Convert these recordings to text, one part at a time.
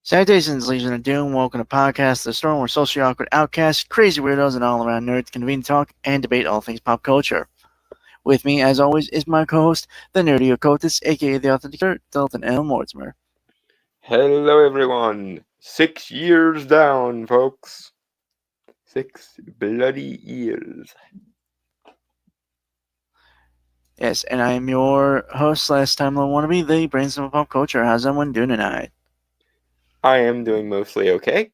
Salutations, Legion of Doom. Welcome to Podcast The Storm, where socially awkward outcasts, crazy weirdos, and all around nerds convene to talk and debate all things pop culture. With me, as always, is my co-host, the nerdy occultist, aka the authentic nerd, Dalton L. Mortimer. Hello, everyone. 6 years down, folks. 6 bloody years. Yes, and I am your host, last time I wannabe, the brainstorm of pop culture. How's everyone doing tonight? I am doing mostly okay.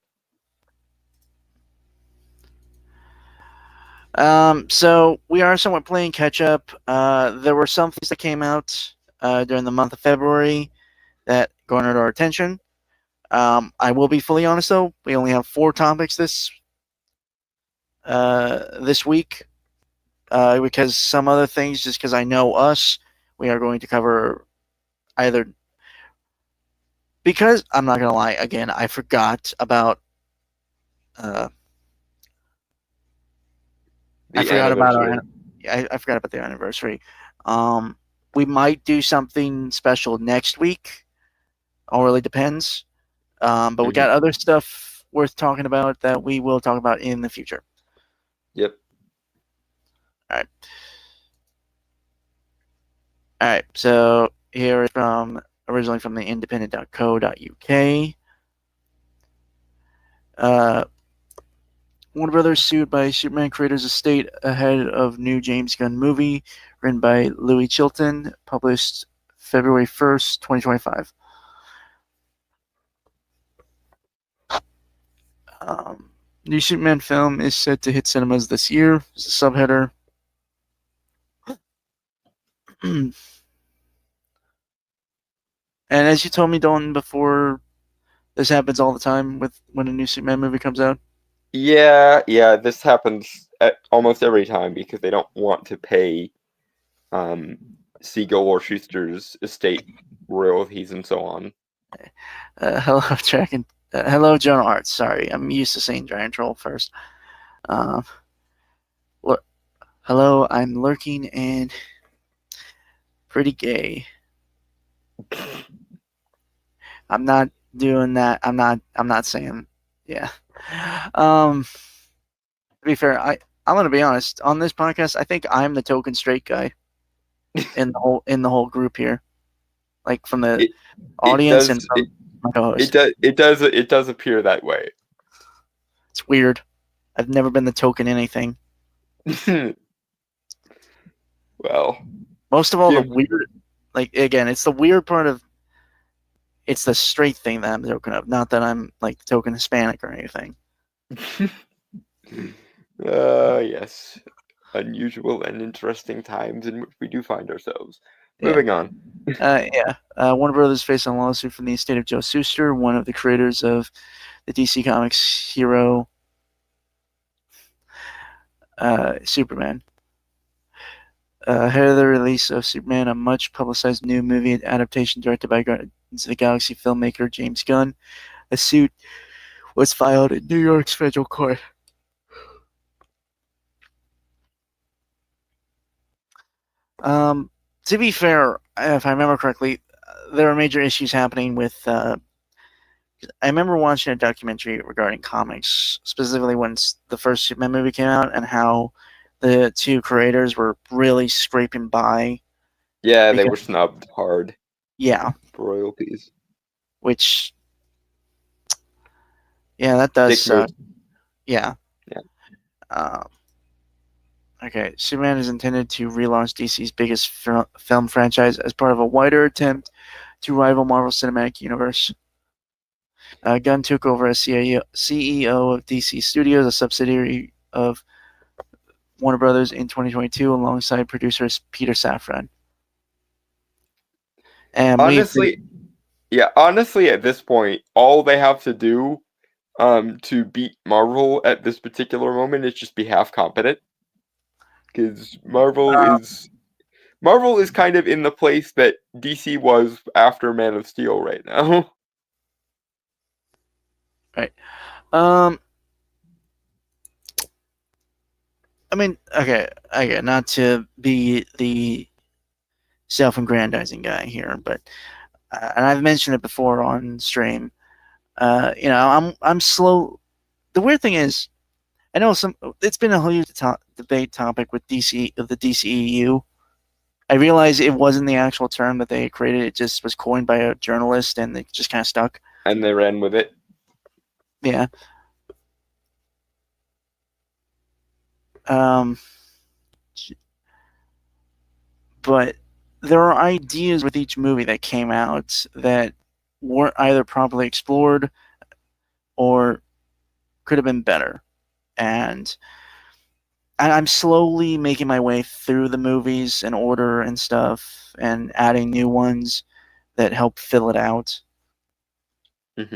So we are somewhat playing catch up. There were some things that came out during the month of February that garnered our attention. I will be fully honest though, we only have 4 topics this week because some other things, just because I know us, we are going to cover either. Because I'm not gonna lie, again, I forgot about. I forgot about I forgot about the anniversary. We might do something special next week. All really depends. But we got other stuff worth talking about that we will talk about in the future. Yep. All right. So here is originally from the independent.co.uk. Warner Brothers sued by Superman creators' estate ahead of new James Gunn movie, written by Louis Chilton, published February 1st, 2025. New Superman film is set to hit cinemas this year. It's a subheader. And as you told me, Dalton, before, this happens all the time with when a new Superman movie comes out. Yeah, this happens almost every time because they don't want to pay Siegel or Schuster's estate royalties and so on. Hello, Dragon. Hello, Jonah Arts. Sorry, I'm used to saying Giant Troll first. Hello, I'm lurking and pretty gay. I'm not doing that. I'm not saying. Yeah. To be fair, I'm gonna be honest. On this podcast, I think I'm the token straight guy in the whole group here, like from the audience and from my co-host. It does appear that way. It's weird. I've never been the token anything. Well, most of all, the weird, like, again, it's the weird part of. It's the straight thing that I'm the token of, not that I'm like the token Hispanic or anything. Yes. Unusual and interesting times in which we do find ourselves. Moving on. Warner Brothers facing a lawsuit from the estate of Joe Shuster, one of the creators of the DC Comics hero Superman. Ahead of the release of Superman, a much publicized new movie adaptation directed by Guardians of the Galaxy filmmaker James Gunn, a suit was filed in New York's federal court. To be fair, if I remember correctly, there are major issues happening with. I remember watching a documentary regarding comics, specifically when the first Superman movie came out, and how the 2 creators were really scraping by. Yeah, they were snubbed hard. Yeah. For royalties. Which. Yeah, that does suck. Yeah. Okay, Superman is intended to relaunch DC's biggest film franchise as part of a wider attempt to rival Marvel Cinematic Universe. Gunn took over as CEO of DC Studios, a subsidiary of Warner Brothers, in 2022, alongside producers Peter Safran. And honestly, at this point, all they have to do to beat Marvel at this particular moment is just be half competent. Because Marvel is kind of in the place that DC was after Man of Steel right now. Right. I mean, okay, not to be the self-aggrandizing guy here, but and I've mentioned it before on stream. I'm slow. The weird thing is, I know it's been a huge debate topic with DC of the DCEU. I realize it wasn't the actual term that they created; it just was coined by a journalist, and it just kind of stuck. And they ran with it. Yeah. Um, but there are ideas with each movie that came out that weren't either properly explored or could have been better. And I'm slowly making my way through the movies in order and stuff and adding new ones that help fill it out. Hmm.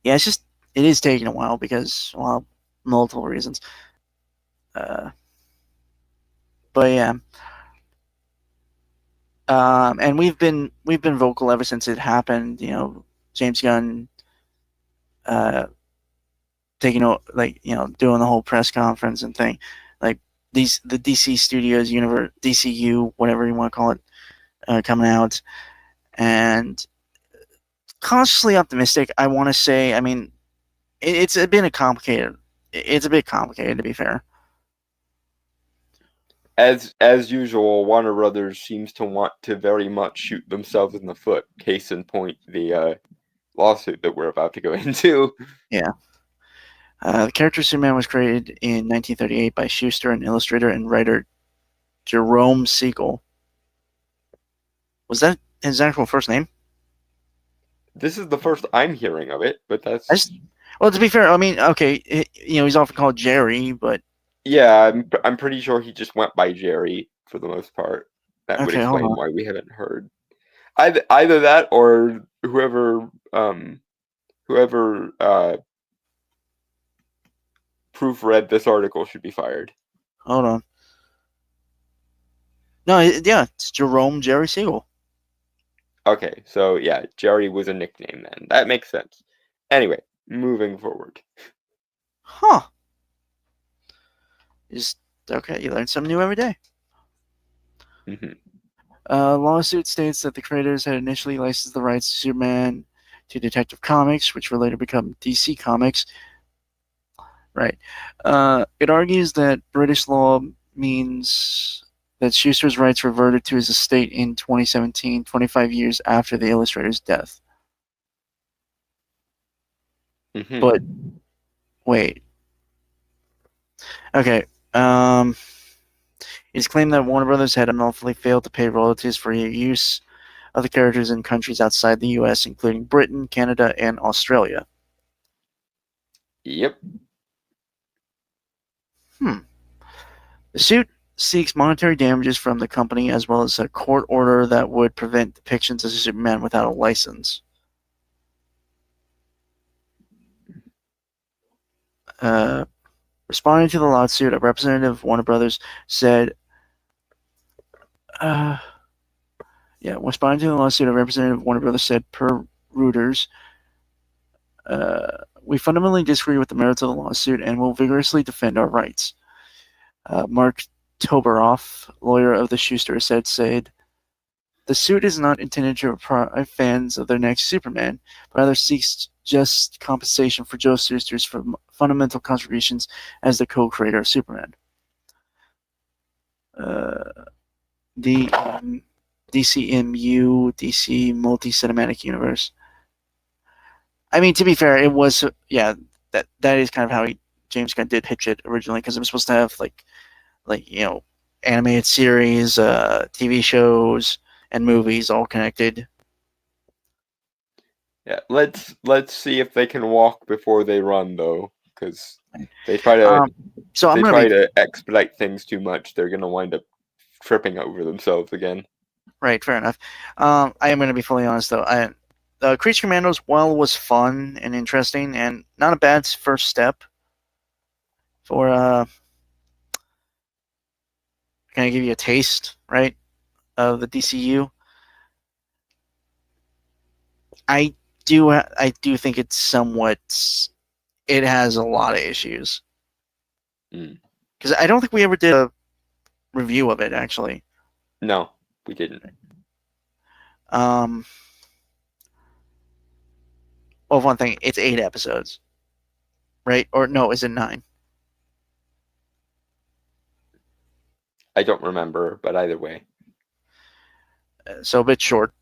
Yeah, it is taking a while because, well, multiple reasons. Uh, but yeah, and we've been vocal ever since it happened. James Gunn, uh, doing the whole press conference and thing, like the DC Studios universe, DCU, whatever you want to call it, coming out, and cautiously optimistic. I want to say, I mean, it's been a complicated. It's a bit complicated, to be fair. As usual, Warner Brothers seems to want to very much shoot themselves in the foot. Case in point, the lawsuit that we're about to go into. Yeah. The character Superman was created in 1938 by Schuster and illustrator and writer Jerome Siegel. Was that his actual first name? This is the first I'm hearing of it, but that's Well, to be fair, I mean, okay, he's often called Jerry, but yeah. I'm pretty sure he just went by Jerry for the most part. That would okay, hold explain on. why we haven't heard either that or whoever proofread this article should be fired. Hold on. No, yeah, it's Jerome Jerry Siegel. Okay, so yeah, Jerry was a nickname then. That makes sense. Anyway, moving forward. Huh. Just okay. You learn something new every day. Hmm. Lawsuit states that the creators had initially licensed the rights to Superman to Detective Comics, which would later become DC Comics. Right. It argues that British law means that Schuster's rights reverted to his estate in 2017, 25 years after the illustrator's death. Hmm. But wait. Okay. Um, it's claimed that Warner Brothers had unlawfully failed to pay royalties for use of the characters in countries outside the U.S., including Britain, Canada, and Australia. Yep. The suit seeks monetary damages from the company as well as a court order that would prevent depictions of Superman without a license. Responding to the lawsuit, a representative of Warner Brothers said, responding to the lawsuit, a representative of Warner Brothers said, per Reuters, we fundamentally disagree with the merits of the lawsuit and will vigorously defend our rights. Mark Toberoff, lawyer of the Schuster, said, the suit is not intended to deprive fans of their next Superman, but rather seeks just compensation for Joe Shuster's fundamental contributions as the co-creator of Superman. The DCMU, DC Multi-Cinematic Universe. I mean, to be fair, it was that is kind of how James Gunn did pitch it originally, because it was supposed to have like animated series, TV shows, and movies all connected. Yeah, let's see if they can walk before they run, though, because they try to So I'm they gonna try be to expedite things too much. They're gonna wind up tripping over themselves again. right. Fair enough. I am gonna be fully honest though. Creature Commandos, while was fun and interesting and not a bad first step for kind of give you a taste, right, of the DCU. I do think it's somewhat. It has a lot of issues because I don't think we ever did a review of it actually. No, we didn't. Well, Well, one thing, it's 8 episodes, right? Or no, is it 9? I don't remember, but either way. So a bit short,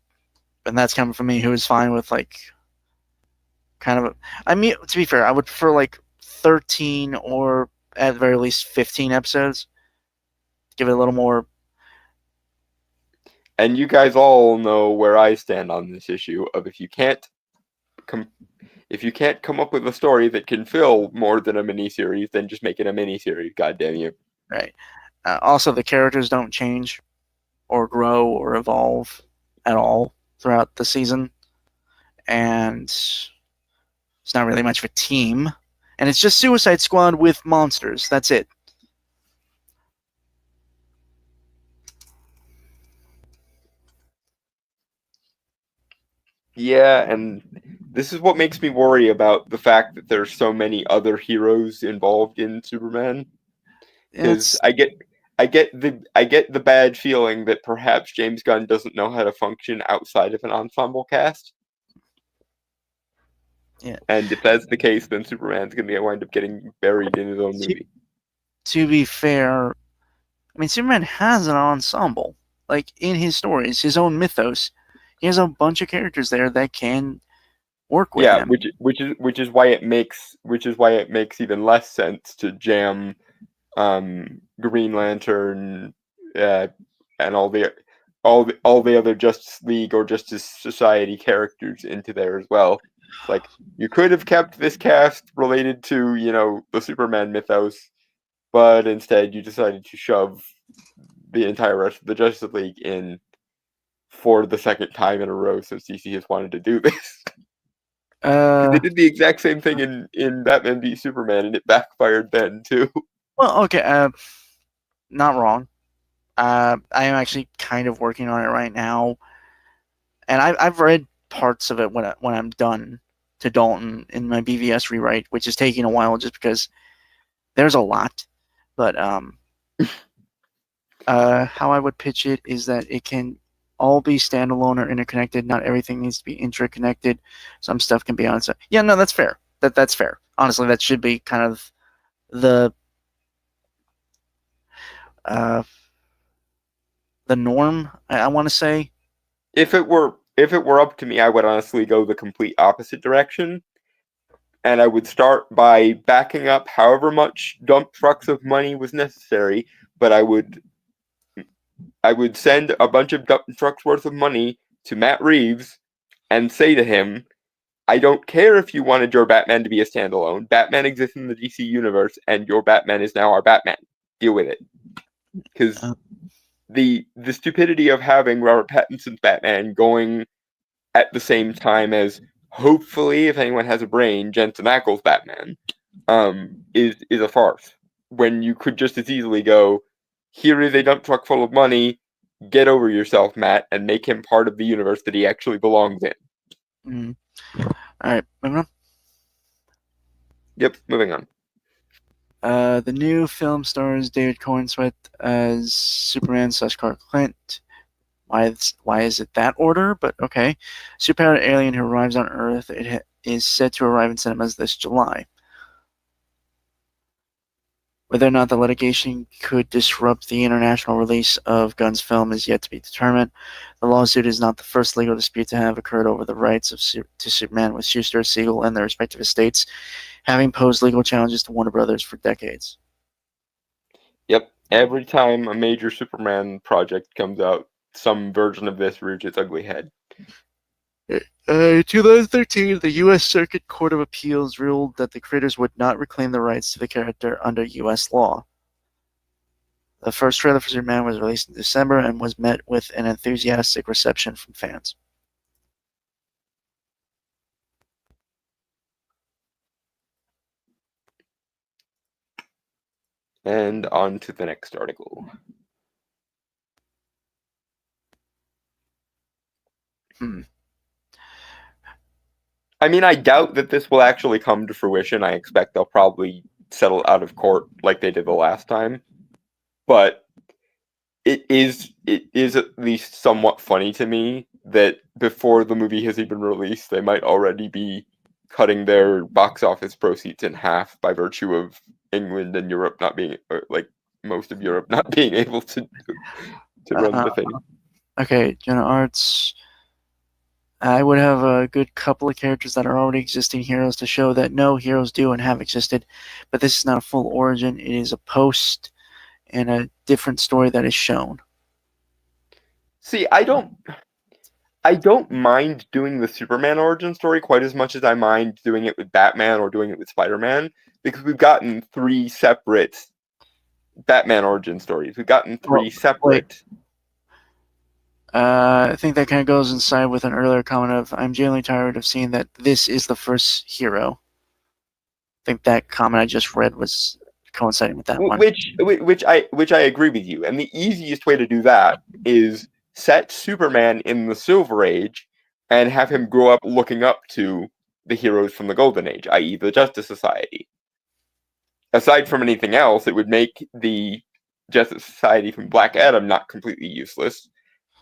and that's coming from me, who is fine with like kind of. I mean, to be fair, I would prefer like 13 or at the very least 15 episodes. Give it a little more. And you guys all know where I stand on this issue of if you can't come up with a story that can fill more than a miniseries, then just make it a miniseries. God damn you! Right. Also, the characters don't change or grow or evolve at all throughout the season, and it's not really much of a team. And it's just Suicide Squad with monsters. That's it. Yeah, and this is what makes me worry about the fact that there's so many other heroes involved in Superman. Because It's I get the bad feeling that perhaps James Gunn doesn't know how to function outside of an ensemble cast. yeah. And if that's the case, then Superman's gonna wind up getting buried in his own movie. To be fair, I mean, Superman has an ensemble, like in his stories, his own mythos. He has a bunch of characters there that can work with him. which is why it makes even less sense to jam Green Lantern and all the other Justice League or Justice Society characters into there as well. It's like you could have kept this cast related to, the Superman mythos, but instead you decided to shove the entire rest of the Justice League in for the second time in a row since DC has wanted to do this. They did the exact same thing in Batman v Superman, and it backfired then too. Well, okay, not wrong. I am actually kind of working on it right now, and I've read parts of it when I'm done to Dalton in my BVS rewrite, which is taking a while just because there's a lot. But how I would pitch it is that it can all be standalone or interconnected. Not everything needs to be interconnected. Some stuff can be on its own. Yeah, no, that's fair. That's fair. Honestly, that should be kind of the norm. I want to say. If it were up to me, I would honestly go the complete opposite direction, and I would start by backing up however much dump trucks of money was necessary. But I would send a bunch of dump trucks worth of money to Matt Reeves and say to him, I don't care if you wanted your Batman to be a standalone. Batman exists in the DC universe, and your Batman is now our Batman. Deal with it. Because the stupidity of having Robert Pattinson's Batman going at the same time as, hopefully, if anyone has a brain, Jensen Ackles' Batman, is a farce. When you could just as easily go, here is a dump truck full of money, get over yourself, Matt, and make him part of the universe that he actually belongs in. All right, moving on. Yep, moving on. The new film stars David Corenswet as Superman / Clark Kent. Why is it that order? But okay. Superpowered alien who arrives on Earth. It is set to arrive in cinemas this July. Whether or not the litigation could disrupt the international release of Gunn's film is yet to be determined. The lawsuit is not the first legal dispute to have occurred over the rights to Superman, with Schuster, Siegel, and their respective estates having posed legal challenges to Warner Brothers for decades. Yep, every time a major Superman project comes out, some version of this rears its ugly head. In 2013, the U.S. Circuit Court of Appeals ruled that the creators would not reclaim the rights to the character under U.S. law. The first trailer for Superman was released in December and was met with an enthusiastic reception from fans. And on to the next article. I mean, I doubt that this will actually come to fruition. I expect they'll probably settle out of court like they did the last time. But it is at least somewhat funny to me that before the movie has even released, they might already be cutting their box office proceeds in half by virtue of England and Europe not being, or like most of Europe not being able to run the thing. Okay, Jenna Arts. I would have a good couple of characters that are already existing heroes to show that no, heroes do and have existed, but this is not a full origin. It is a post and a different story that is shown. See, I don't mind doing the Superman origin story quite as much as I mind doing it with Batman or doing it with Spider-Man, because we've gotten 3 separate Batman origin stories. We've gotten 3 separate. I think that kind of goes inside with an earlier comment of, I'm genuinely tired of seeing that this is the first hero. I think that comment I just read was coinciding with that one. Which I agree with you. And the easiest way to do that is set Superman in the Silver Age and have him grow up looking up to the heroes from the Golden Age, i.e. the Justice Society. Aside from anything else, it would make the Justice Society from Black Adam not completely useless.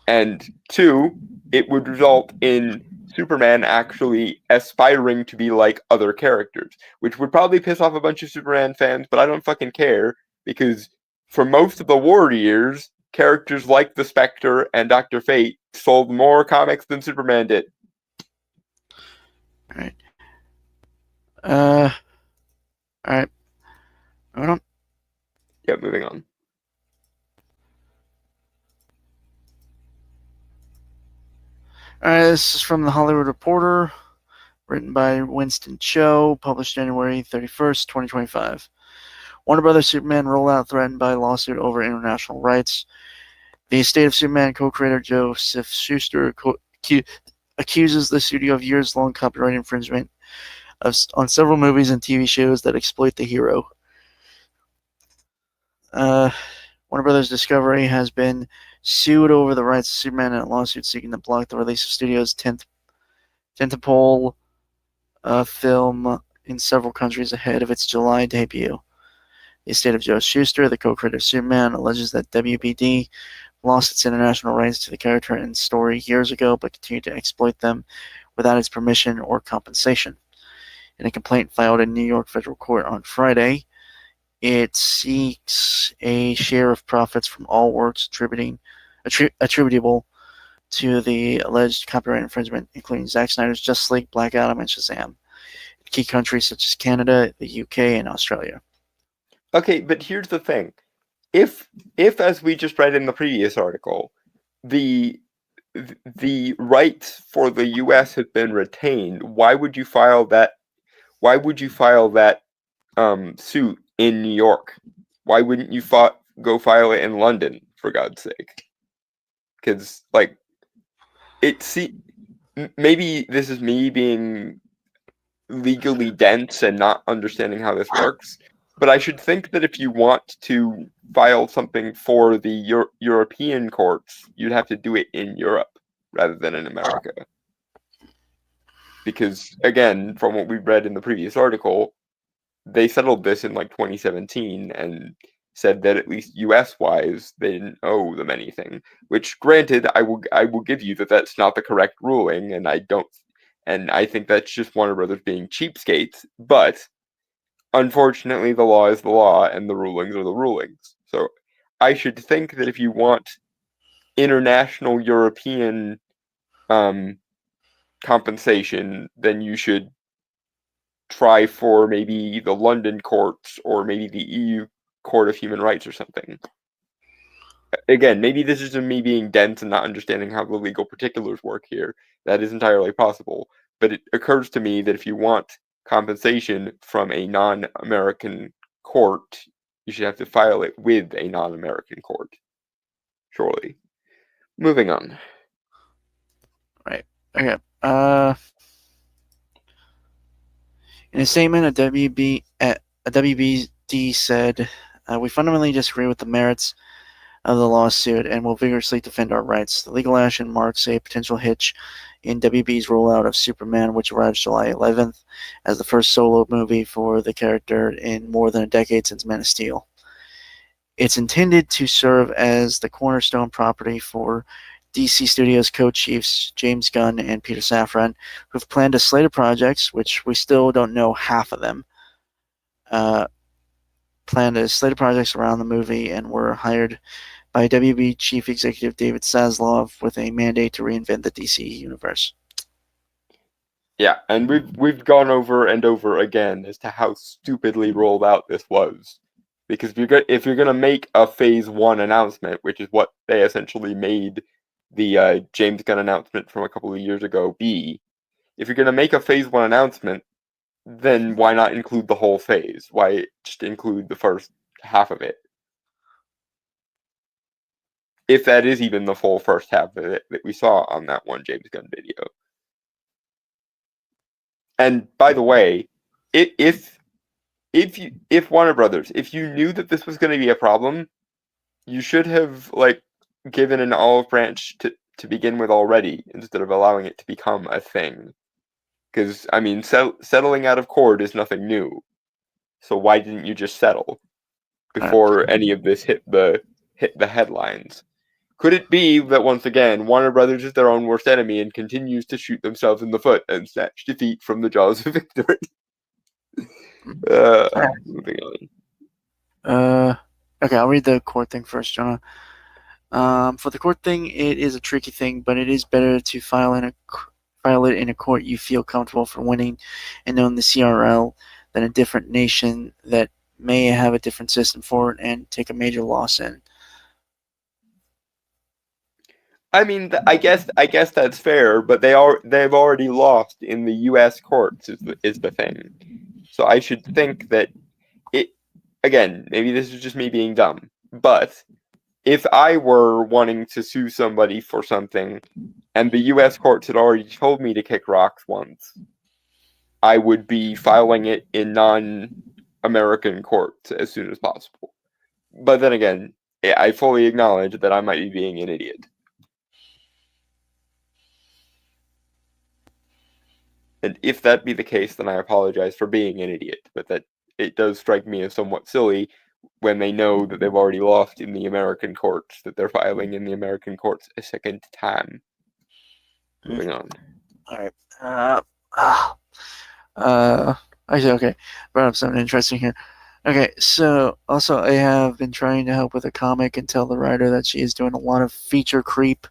And 2, it would result in Superman actually aspiring to be like other characters, which would probably piss off a bunch of Superman fans, but I don't fucking care, because for most of the war years, characters like the Spectre and Dr. Fate sold more comics than Superman did. Alright. Alright. Moving on. Yeah, moving on. Alright, this is from The Hollywood Reporter, written by Winston Cho, published January 31st, 2025. Warner Brothers Superman rollout threatened by lawsuit over international rights. The estate of Superman co-creator Joseph Shuster accuses the studio of years-long copyright infringement on several movies and TV shows that exploit the hero. Warner Brothers Discovery has been sued over the rights of Superman in a lawsuit seeking to block the release of studio's tentpole film in several countries ahead of its July debut. The estate of Joe Shuster, the co-creator of Superman, alleges that WBD lost its international rights to the character and story years ago, but continued to exploit them without its permission or compensation. In a complaint filed in New York federal court on Friday, it seeks a share of profits from all works attributable to the alleged copyright infringement, including Zack Snyder's Justice League, Black Adam, and Shazam, in key countries such as Canada, the UK, and Australia. Okay, but here's the thing. If as we just read in the previous article, the rights for the US have been retained, why would you file that suit in New York? Why wouldn't you go file it in London, for God's sake? Because, like, maybe this is me being legally dense and not understanding how this works, but I should think that if you want to file something for the European courts, you'd have to do it in Europe rather than in America. Because, again, from what we read in the previous article, they settled this in, like, 2017 and said that at least US-wise, they didn't owe them anything. Which, granted, I will give you that that's not the correct ruling, and I think that's just Warner Brothers being cheapskates, but unfortunately, the law is the law, and the rulings are the rulings. So I should think that if you want international European compensation, then you should try for maybe the London courts or maybe the EU Court of Human Rights or something. Again, maybe this is just me being dense and not understanding how the legal particulars work here. That is entirely possible. But it occurs to me that if you want compensation from a non-American court, you should have to file it with a non-American court. Surely. Moving on. Right. Okay. In a statement, a WBD said, "We fundamentally disagree with the merits of the lawsuit and will vigorously defend our rights. The legal action marks a potential hitch in WB's rollout of Superman, which arrives July 11th as the first solo movie for the character in more than a decade since Man of Steel. It's intended to serve as the cornerstone property for DC Studios co-chiefs James Gunn and Peter Safran, who've planned a slate of projects, which we still don't know half of them. Planned a slate of projects around the movie and were hired by WB chief executive David Zaslav with a mandate to reinvent the DC universe. Yeah, and we've gone over and over again as to how stupidly rolled out this was. Because if you're gonna make a Phase 1 announcement, which is what they essentially made the James Gunn announcement from a couple of years ago be, if you're gonna make a Phase 1 announcement, then why not include the whole phase? Why just include the first half of it? If that is even the full first half of it that we saw on that one James Gunn video. And by the way, if Warner Brothers, if you knew that this was going to be a problem, you should have given an olive branch to begin with already, instead of allowing it to become a thing. Because I mean, settling out of court is nothing new. So why didn't you just settle before any of this hit the headlines? Could it be that once again Warner Brothers is their own worst enemy and continues to shoot themselves in the foot and snatch defeat from the jaws of victory? Moving on. Okay, I'll read the court thing first, Jonah. For the court thing, it is a tricky thing, but it is better to file it in a court you feel comfortable for winning and knowing the CRL than a different nation that may have a different system for it and take a major loss in. I mean, I guess that's fair, but they've already lost in the U.S. courts is the thing. So I should think that again, maybe this is just me being dumb, but if I were wanting to sue somebody for something and the U.S. courts had already told me to kick rocks once, I would be filing it in non-American courts as soon as possible. But then again, I fully acknowledge that I might be being an idiot. And if that be the case, then I apologize for being an idiot. But that it does strike me as somewhat silly when they know that they've already lost in the American courts, that they're filing in the American courts a second time. Moving on. All right. Actually, okay. Brought up something interesting here. Okay, so also I have been trying to help with a comic and tell the writer that she is doing a lot of feature creep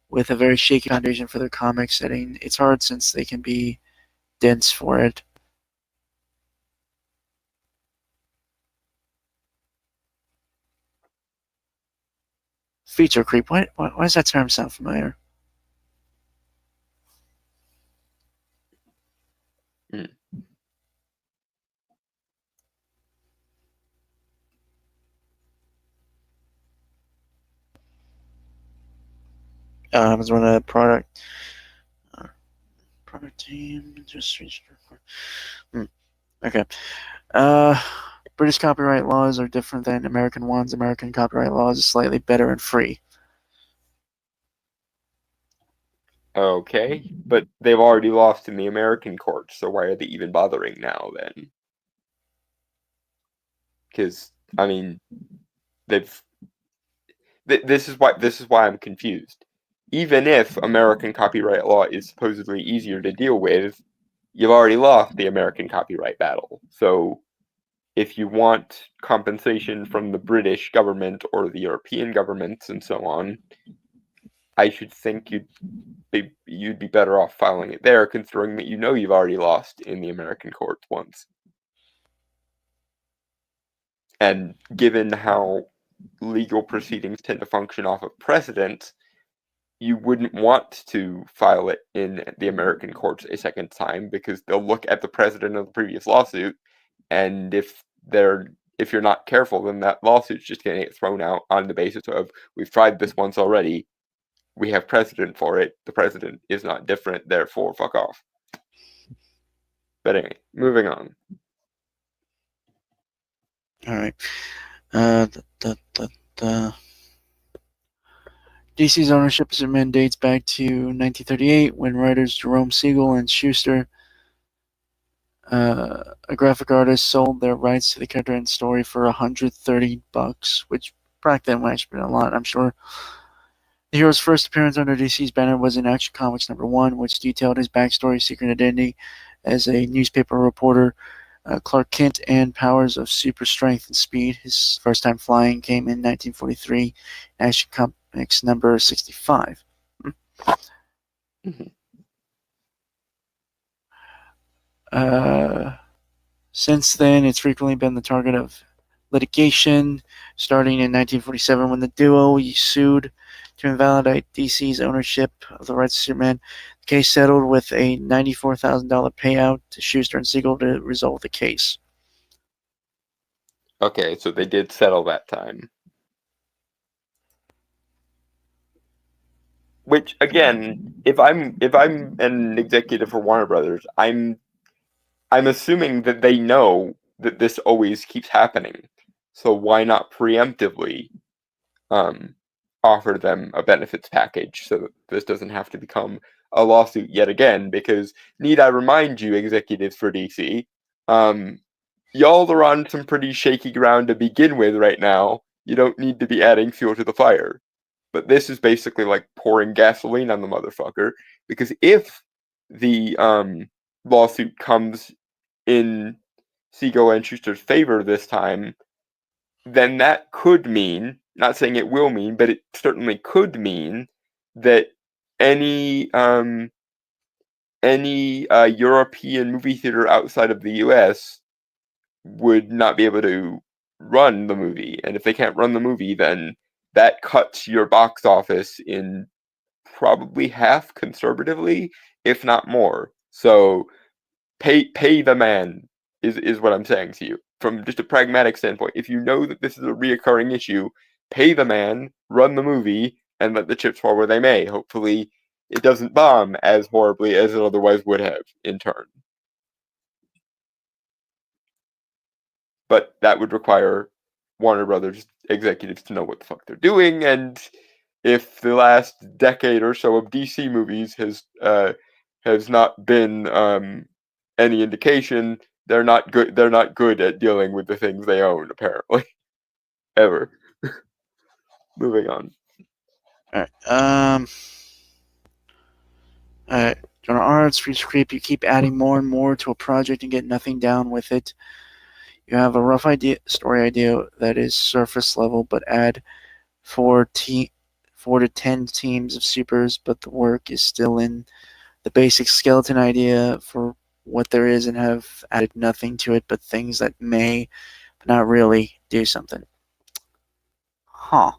with a very shaky foundation for their comic setting. It's hard since they can be dense for it. Feature creep. Why does that term sound familiar? Happens when a product team just reached. Okay. British copyright laws are different than American ones. American copyright laws are slightly better and free. Okay, but they've already lost in the American courts, so why are they even bothering now then? Because I mean, this is why I'm confused. Even if American copyright law is supposedly easier to deal with, you've already lost the American copyright battle. So if you want compensation from the British government or the European governments and so on, I should think you'd be better off filing it there, considering that you've already lost in the American courts once. And given how legal proceedings tend to function off of precedent, you wouldn't want to file it in the American courts a second time, because they'll look at the precedent of the previous lawsuit, and if you're not careful, then that lawsuit's just going to get thrown out on the basis of, we've tried this once already, we have precedent for it, the precedent is not different, therefore fuck off. But anyway, moving on. Alright. DC's ownership of Superman dates back to 1938 when writers Jerome Siegel and Schuster, a graphic artist, sold their rights to the character and story for $130, which back then would actually been a lot, I'm sure. The hero's first appearance under DC's banner was in Action Comics #1, which detailed his backstory, secret identity as a newspaper reporter, Clark Kent, and powers of super strength and speed. His first time flying came in 1943, Action Comics number 65. Since then, it's frequently been the target of litigation, starting in 1947 when the duo sued to invalidate DC's ownership of the rights to Superman. The case settled with a $94,000 payout to Schuster and Siegel to resolve the case. Okay, so they did settle that time. Which again, if I'm an executive for Warner Brothers, I'm assuming that they know that this always keeps happening. So why not preemptively offer them a benefits package so that this doesn't have to become a lawsuit yet again? Because need I remind you, executives for DC, y'all are on some pretty shaky ground to begin with right now. You don't need to be adding fuel to the fire. But this is basically like pouring gasoline on the motherfucker, because if the lawsuit comes in Siegel and Schuster's favor this time, then that could mean, not saying it will mean, but it certainly could mean that any European movie theater outside of the US would not be able to run the movie. And if they can't run the movie, then that cuts your box office in probably half conservatively, if not more. So pay the man is what I'm saying to you. From just a pragmatic standpoint, if you know that this is a reoccurring issue, pay the man, run the movie, and let the chips fall where they may. Hopefully it doesn't bomb as horribly as it otherwise would have in turn. But that would require Warner Brothers executives to know what the fuck they're doing, and if the last decade or so of DC movies has not been any indication, they're not good. They're not good at dealing with the things they own, apparently. Ever. Moving on. Alright, alright. General Arts, Freeze Creep, you keep adding more and more to a project and get nothing down with it. You have a rough story idea that is surface level, but add 4 to 10 teams of supers, but the work is still in the basic skeleton idea for what there is, and have added nothing to it but things that may, but not really, do something. Huh.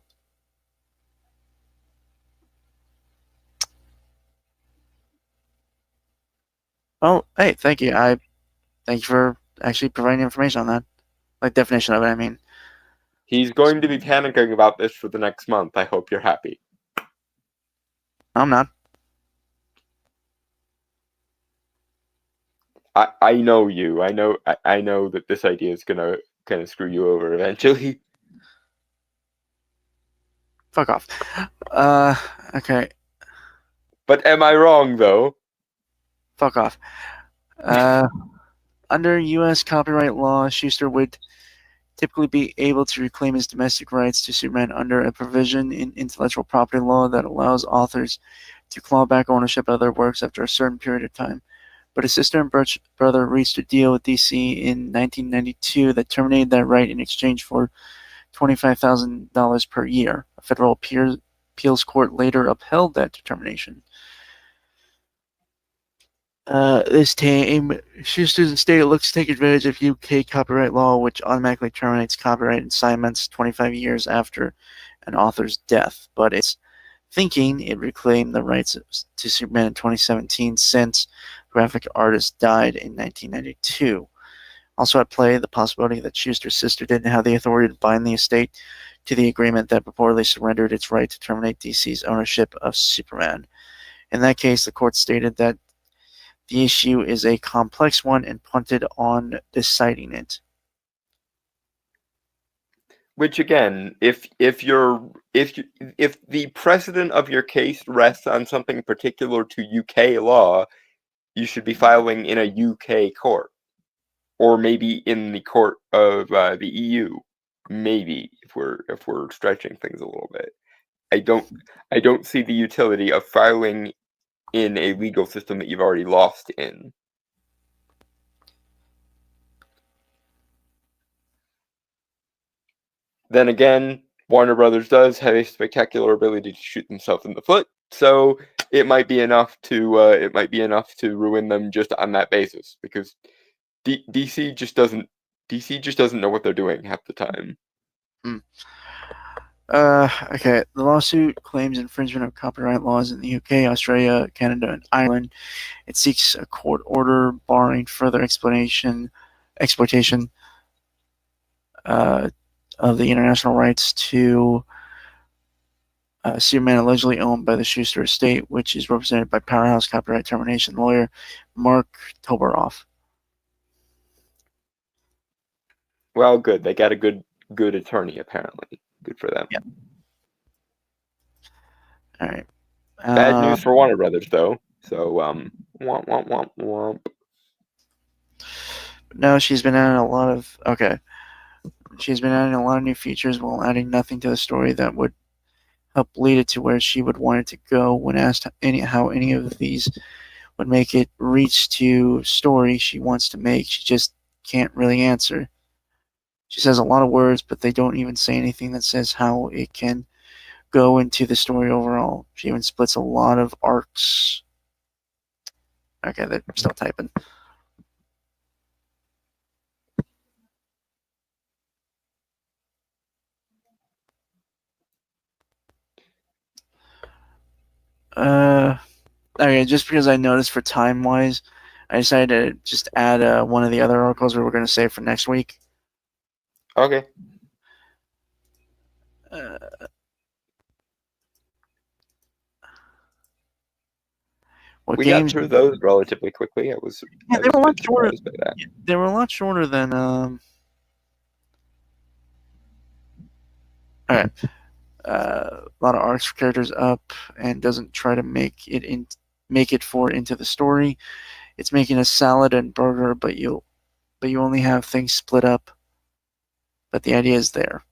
Well, hey, thank you. Thank you for actually providing information on that. Like, definition of it, I mean. He's going to be panicking about this for the next month. I hope you're happy. I'm not. I know you. I know that this idea is gonna kind of screw you over eventually. Fuck off. Okay. But am I wrong though? Fuck off. Under U.S. copyright law, Schuster would typically be able to reclaim his domestic rights to Superman under a provision in intellectual property law that allows authors to claw back ownership of their works after a certain period of time. But his sister and brother reached a deal with DC in 1992 that terminated that right in exchange for $25,000 per year. A federal appeals court later upheld that determination. This time, Schuster's estate looks to take advantage of UK copyright law, which automatically terminates copyright assignments 25 years after an author's death. But it's thinking it reclaimed the rights to Superman in 2017 since graphic artist died in 1992. Also at play, the possibility that Schuster's sister didn't have the authority to bind the estate to the agreement that purportedly surrendered its right to terminate DC's ownership of Superman. In that case, the court stated that the issue is a complex one and punted on deciding it. Which again, if the precedent of your case rests on something particular to UK law, you should be filing in a UK court, or maybe in the court of the EU. Maybe if we're stretching things a little bit. I don't see the utility of filing in a legal system that you've already lost in. Then again, Warner Brothers does have a spectacular ability to shoot themselves in the foot, so it might be enough to ruin them just on that basis, because DC just doesn't know what they're doing half the time. Okay. The lawsuit claims infringement of copyright laws in the UK, Australia, Canada, and Ireland. It seeks a court order barring further exploitation of the international rights to Superman, allegedly owned by the Schuster estate, which is represented by Powerhouse copyright termination lawyer Mark Toberoff. Well, good. They got a good attorney, apparently. Good for them. Yeah. All right. Bad news for Warner Brothers, though. So, womp, womp, womp, womp. No, she's been adding a lot of new features while adding nothing to the story that would help lead it to where she would want it to go. When asked how any of these would make it reach to story she wants to make, she just can't really answer. She says a lot of words, but they don't even say anything that says how it can go into the story overall. She even splits a lot of arcs. Okay, they're still typing. Okay, just because I noticed for time-wise, I decided to just add one of the other articles we were going to save for next week. Okay. We got through those relatively quickly. They were a lot shorter. They were a lot shorter than. All right. A lot of arcs for characters up, and doesn't try to make it into the story. It's making a salad and burger, but you only have things split up. But the idea is there.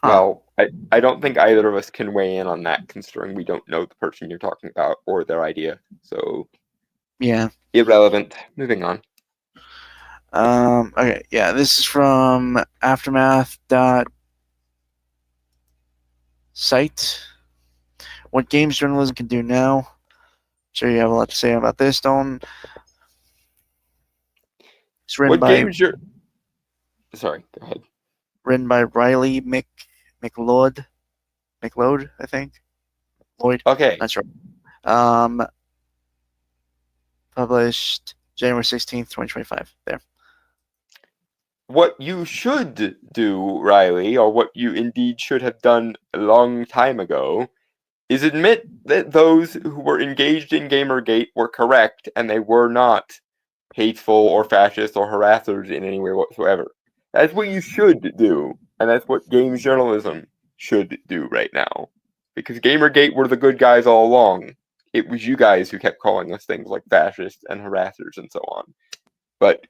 Well, I don't think either of us can weigh in on that, considering we don't know the person you're talking about or their idea. So, yeah, irrelevant. Moving on. Okay, yeah, this is from Aftermath.site. What games journalism can do now. I'm sure you have a lot to say about this, Dalton. It's written Sorry, go ahead. Written by Riley McLeod, I think. Lloyd. Okay. That's right. Published January 16th, 2025. There. What you should do, Riley, or what you indeed should have done a long time ago, is admit that those who were engaged in Gamergate were correct and they were not hateful or fascist or harassers in any way whatsoever. That's what you should do, and that's what games journalism should do right now. Because Gamergate were the good guys all along. It was you guys who kept calling us things like fascists and harassers and so on. But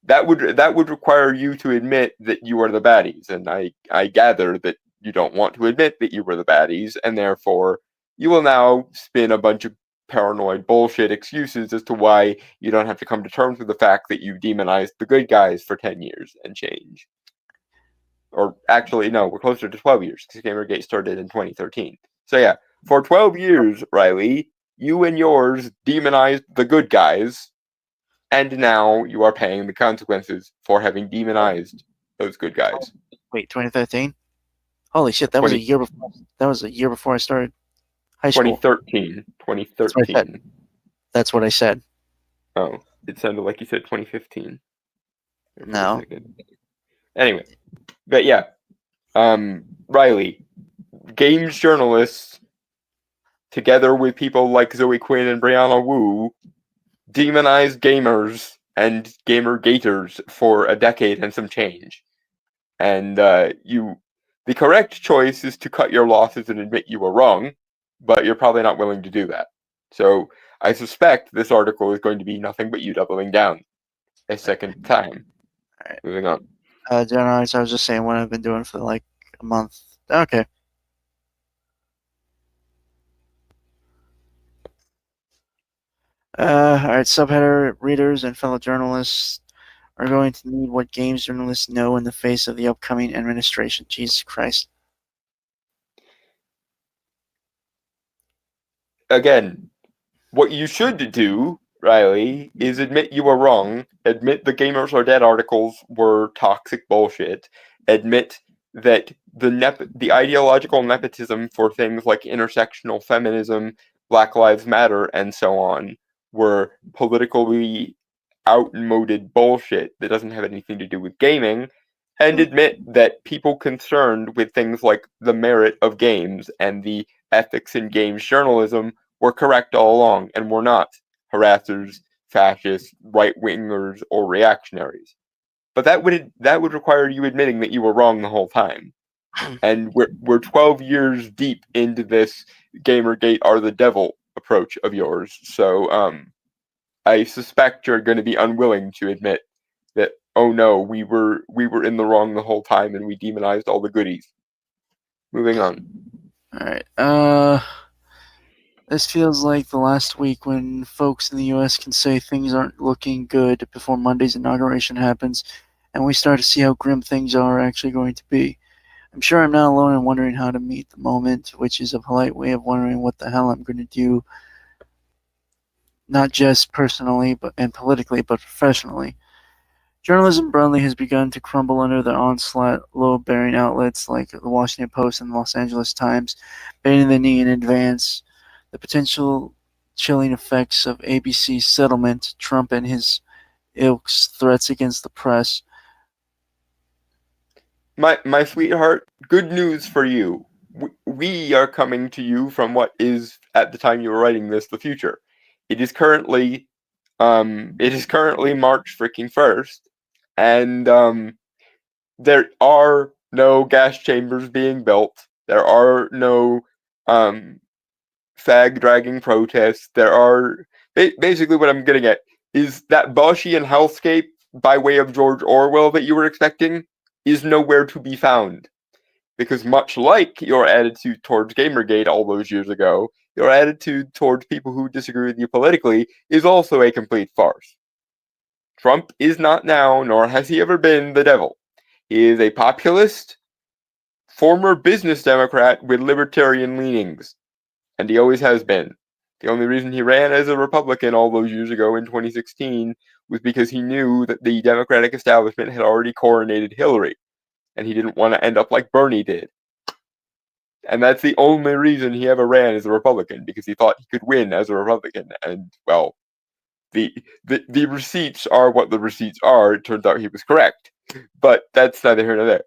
that would require you to admit that you are the baddies, and I gather that you don't want to admit that you were the baddies, and therefore you will now spin a bunch of paranoid bullshit excuses as to why you don't have to come to terms with the fact that you demonized the good guys for 10 years and change. Or actually, no, we're closer to 12 years, because Gamergate started in 2013. So yeah, for 12 years, Riley, you and yours demonized the good guys, and now you are paying the consequences for having demonized those good guys. Wait, 2013? Holy shit, that was a year before. That was a year before I started high school. 2013. 2013. That's what I said. Oh, it sounded like you said 2015. No. Anyway, but yeah, Riley, games journalists, together with people like Zoe Quinn and Brianna Wu, demonized gamers and gamergaters for a decade and some change. And the correct choice is to cut your losses and admit you were wrong, but you're probably not willing to do that. So I suspect this article is going to be nothing but you doubling down a second time. All right. Moving on. Generally, so I was just saying what I've been doing for like a month Okay. All right. Subheader readers and fellow journalists are going to need what games journalists know in the face of the upcoming administration. Jesus Christ. Again, what you should do, Riley, is admit you were wrong, admit the Gamers Are Dead articles were toxic bullshit, admit that the ideological nepotism for things like intersectional feminism, Black Lives Matter, and so on were politically outmoded bullshit that doesn't have anything to do with gaming, and admit that people concerned with things like the merit of games and the ethics in games journalism were correct all along and were not harassers, fascists, right-wingers, or reactionaries. But that would require you admitting that you were wrong the whole time. And we're 12 years deep into this Gamergate are the devil approach of yours. So I suspect you're going to be unwilling to admit that, oh no, we were in the wrong the whole time and we demonized all the goodies. Moving on. All right. This feels like the last week when folks in the U.S. can say things aren't looking good before Monday's inauguration happens, and we start to see how grim things are actually going to be. I'm sure I'm not alone in wondering how to meet the moment, which is a polite way of wondering what the hell I'm going to do, not just personally and politically, but professionally. Journalism broadly has begun to crumble under the onslaught, load-bearing outlets like the Washington Post and the Los Angeles Times, bending the knee in advance. The potential chilling effects of ABC's settlement, Trump and his ilk's threats against the press. My sweetheart, good news for you. We are coming to you from what is, at the time you were writing this, the future. It is currently March freaking 1st, and there are no gas chambers being built. There are no fag dragging protests. There are basically what I'm getting at is that Boschian hellscape by way of George Orwell that you were expecting is nowhere to be found. Because much like your attitude towards Gamergate all those years ago, your attitude towards people who disagree with you politically is also a complete farce. Trump is not now, nor has he ever been, the devil. He is a populist, former business Democrat with libertarian leanings, and he always has been. The only reason he ran as a Republican all those years ago in 2016 was because he knew that the Democratic establishment had already coronated Hillary, and he didn't want to end up like Bernie did. And that's the only reason he ever ran as a Republican, because he thought he could win as a Republican. And, well, the receipts are what the receipts are. It turns out he was correct. But that's neither here nor there.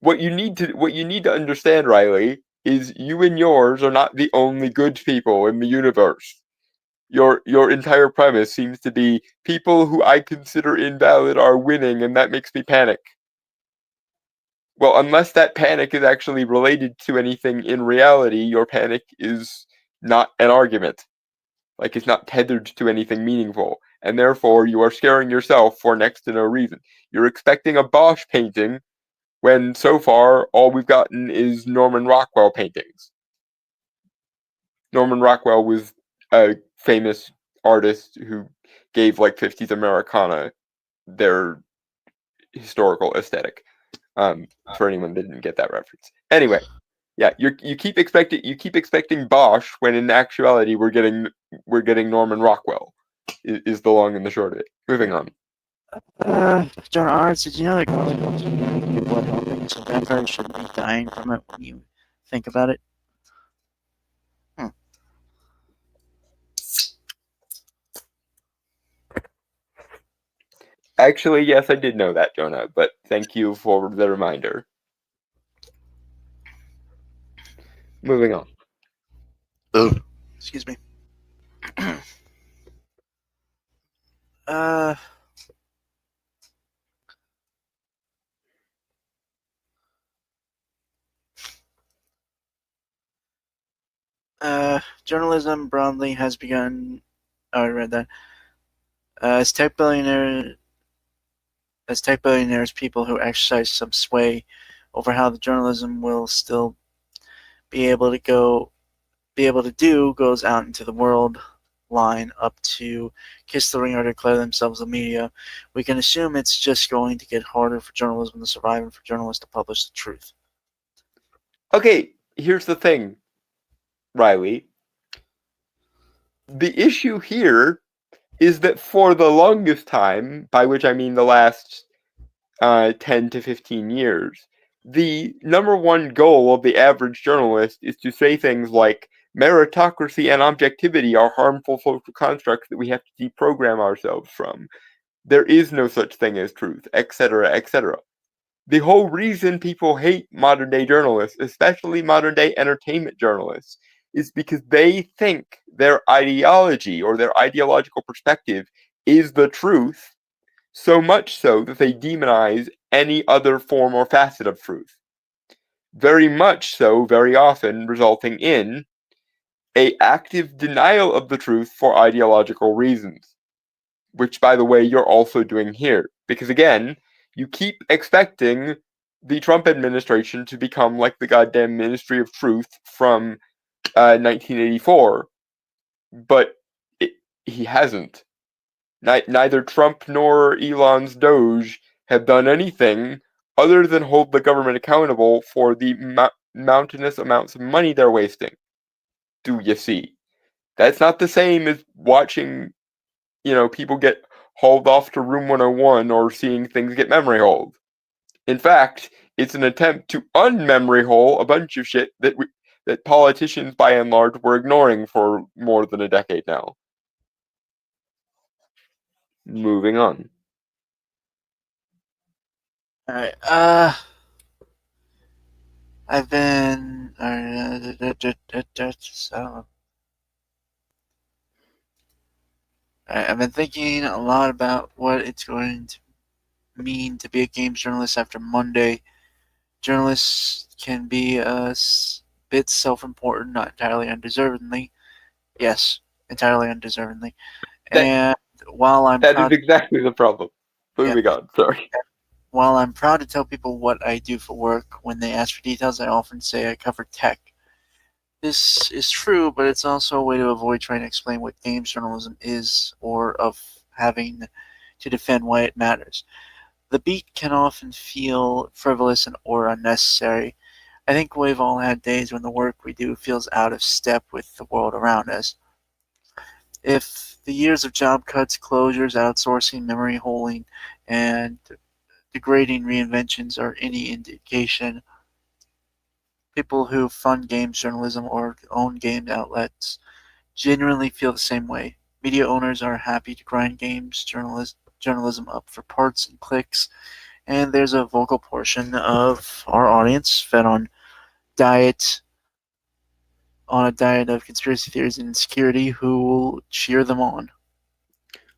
What you need to understand, Riley, is you and yours are not the only good people in the universe. Your entire premise seems to be people who I consider invalid are winning, and that makes me panic. Well, unless that panic is actually related to anything in reality, your panic is not an argument. Like, it's not tethered to anything meaningful. And therefore, you are scaring yourself for next to no reason. You're expecting a Bosch painting when so far all we've gotten is Norman Rockwell paintings. Norman Rockwell was a famous artist who gave like 50s Americana their historical aesthetic. For anyone that didn't get that reference. Anyway, yeah, you keep expecting Bosch when in actuality we're getting Norman Rockwell. Is the long and the short of it. Moving on. John Arts, did you know that blood helping, so vampires shouldn't be dying from it when you think about it? Actually, yes, I did know that, Jonah, but thank you for the reminder. Moving on. Excuse me. Journalism broadly has begun. Oh, I read that. As tech billionaires, people who exercise some sway over how the journalism will still be able to do goes out into the world line up to kiss the ring or declare themselves the media, we can assume it's just going to get harder for journalism to survive and for journalists to publish the truth. Okay, here's the thing, Riley. The issue here is that for the longest time, by which I mean the last 10 to 15 years, the number one goal of the average journalist is to say things like meritocracy and objectivity are harmful social constructs that we have to deprogram ourselves from. There is no such thing as truth, etc., etc. The whole reason people hate modern day journalists, especially modern day entertainment journalists, is because they think their ideology or their ideological perspective is the truth, so much so that they demonize any other form or facet of truth. Very much so, very often resulting in a active denial of the truth for ideological reasons. Which, by the way, you're also doing here. Because again, you keep expecting the Trump administration to become like the goddamn Ministry of Truth from 1984, but he hasn't. Neither Trump nor Elon's Doge have done anything other than hold the government accountable for the mountainous amounts of money they're wasting. Do you see? That's not the same as watching, people get hauled off to Room 101 or seeing things get memory holed. In fact, it's an attempt to unmemory hole a bunch of shit that politicians, by and large, were ignoring for more than a decade now. Moving on. Alright, I've been, I've been thinking a lot about what it's going to mean to be a games journalist after Monday. Journalists can be a bit self-important, not entirely undeservedly. Yes, entirely undeservedly. And while I'm that is exactly the problem. Moving on, sorry. While I'm proud to tell people what I do for work, when they ask for details, I often say I cover tech. This is true, but it's also a way to avoid trying to explain what games journalism is or of having to defend why it matters. The beat can often feel frivolous or unnecessary. I think we've all had days when the work we do feels out of step with the world around us. If the years of job cuts, closures, outsourcing, memory holing, and degrading reinventions are any indication, people who fund games journalism or own game outlets genuinely feel the same way. Media owners are happy to grind games journalism up for parts and clicks, and there's a vocal portion of our audience fed on a diet of conspiracy theories and insecurity who will cheer them on.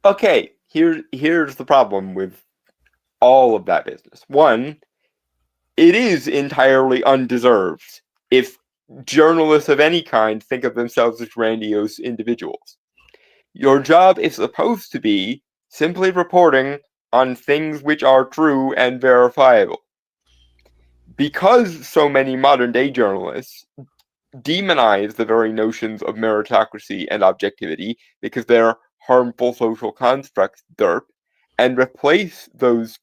Okay, here's the problem with all of that business. One, it is entirely undeserved if journalists of any kind think of themselves as grandiose individuals. Your job is supposed to be simply reporting on things which are true and verifiable. Because so many modern day journalists demonize the very notions of meritocracy and objectivity because they're harmful social constructs, derp, and replace those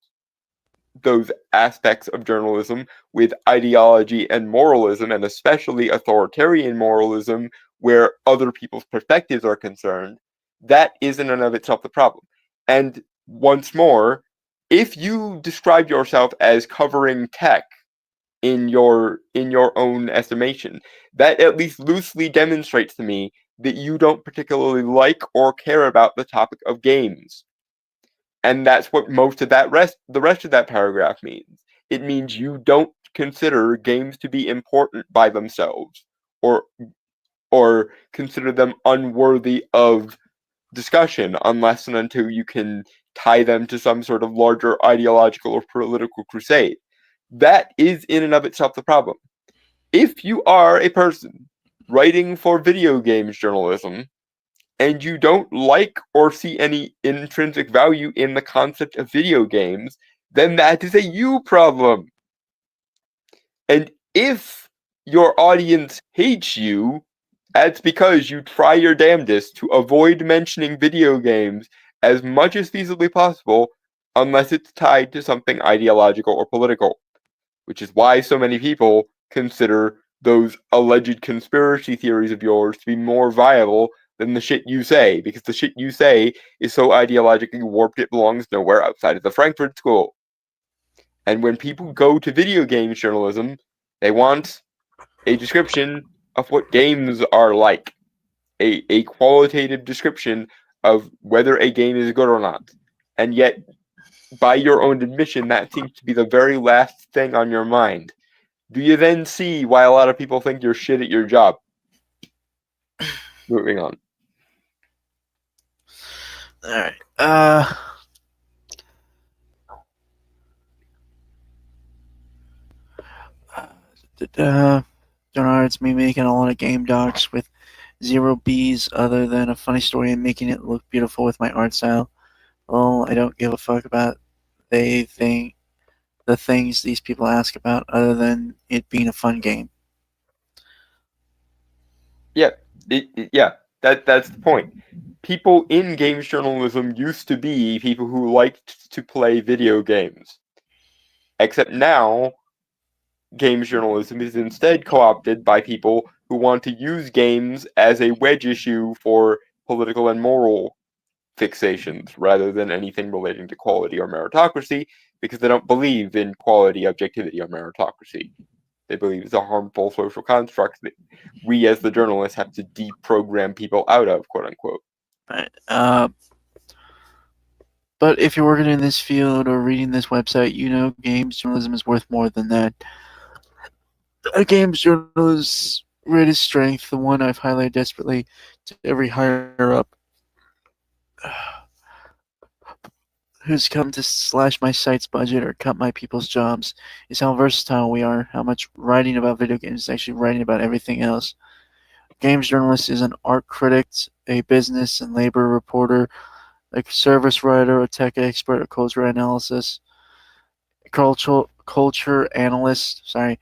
aspects of journalism with ideology and moralism, and especially authoritarian moralism where other people's perspectives are concerned, that is in and of itself the problem. And once more, if you describe yourself as covering tech in your own estimation, that at least loosely demonstrates to me that you don't particularly like or care about the topic of games. And that's what most of the rest of that paragraph means. It means you don't consider games to be important by themselves, or consider them unworthy of discussion unless and until you can tie them to some sort of larger ideological or political crusade. That is in and of itself the problem. If you are a person writing for video games journalism, and you don't like or see any intrinsic value in the concept of video games, then that is a you problem. And if your audience hates you, that's because you try your damnedest to avoid mentioning video games as much as feasibly possible unless it's tied to something ideological or political, which is why so many people consider those alleged conspiracy theories of yours to be more viable than the shit you say, because the shit you say is so ideologically warped it belongs nowhere outside of the Frankfurt School. And when people go to video games journalism, they want a description of what games are like, a qualitative description of whether a game is good or not. And yet, by your own admission, that seems to be the very last thing on your mind. Do you then see why a lot of people think you're shit at your job? Moving on. Alright. Don't know, it's me making a lot of game docs with 0 B's other than a funny story and making it look beautiful with my art style. Well, I don't give a fuck about the things these people ask about other than it being a fun game. Yeah, that's the point. People in games journalism used to be people who liked to play video games. Except now, games journalism is instead co-opted by people who want to use games as a wedge issue for political and moral fixations rather than anything relating to quality or meritocracy, because they don't believe in quality, objectivity, or meritocracy. They believe it's a harmful social construct that we as the journalists have to deprogram people out of, quote unquote. Right. But if you're working in this field or reading this website, you know games journalism is worth more than that. A games journalist's greatest strength, the one I've highlighted desperately to every higher up who's come to slash my site's budget or cut my people's jobs, is how versatile we are, how much writing about video games is actually writing about everything else. Games journalist is an art critic, a business and labor reporter, a service writer, a tech expert, a culture analysis, culture analyst. Sorry,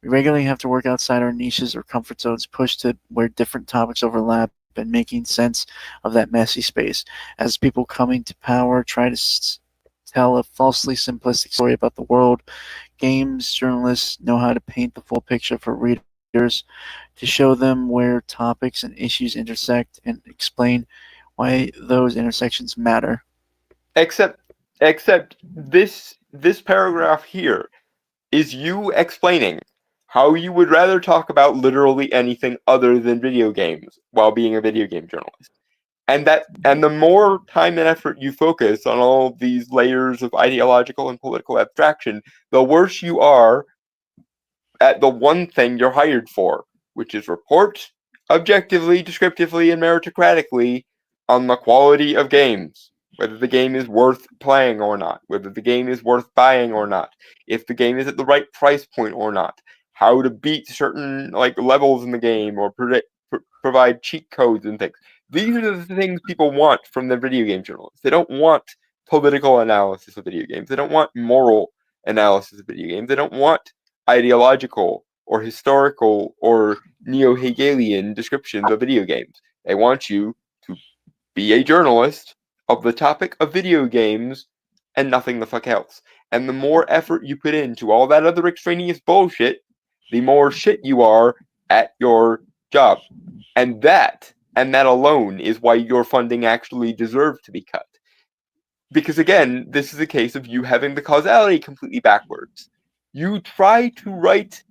we regularly have to work outside our niches or comfort zones, push to where different topics overlap, and making sense of that messy space. As people coming to power try to tell a falsely simplistic story about the world, games journalists know how to paint the full picture for readers, to show them where topics and issues intersect and explain why those intersections matter. Except this paragraph here is you explaining how you would rather talk about literally anything other than video games while being a video game journalist. And the more time and effort you focus on all of these layers of ideological and political abstraction, the worse you are at the one thing you're hired for, which is report objectively, descriptively, and meritocratically on the quality of games. Whether the game is worth playing or not, whether the game is worth buying or not, if the game is at the right price point or not, how to beat certain levels in the game or provide cheat codes and things. These are the things people want from the video game journalists. They don't want political analysis of video games. They don't want moral analysis of video games. They don't want ideological or historical or neo-Hegelian descriptions of video games. They want you to be a journalist of the topic of video games and nothing the fuck else. And the more effort you put into all that other extraneous bullshit, the more shit you are at your job. And that alone is why your funding actually deserves to be cut. Because again, this is a case of you having the causality completely backwards. You try to write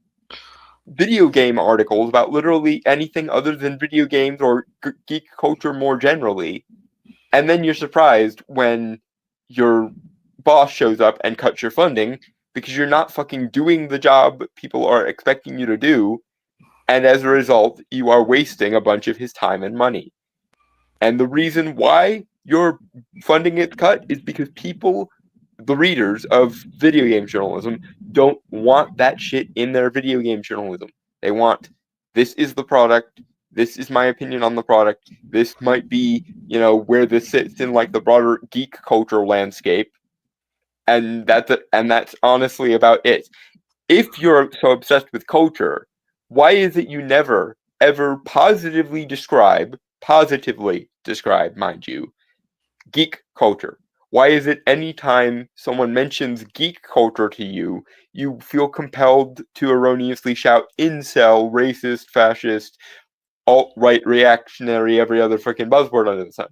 video game articles about literally anything other than video games or geek culture more generally, and then you're surprised when your boss shows up and cuts your funding because you're not fucking doing the job people are expecting you to do, and as a result, you are wasting a bunch of his time and money. And the reason why your funding gets cut is because people, the readers of video game journalism, don't want that shit in their video game journalism. They want, this is the product, this is my opinion on the product, this might be, where this sits in the broader geek culture landscape, and that's honestly about it. if you're so obsessed with culture, why is it you never ever positively describe, mind you, geek culture? Why is it anytime someone mentions geek culture to you, you feel compelled to erroneously shout incel, racist, fascist, alt-right, reactionary, every other freaking buzzword under the sun?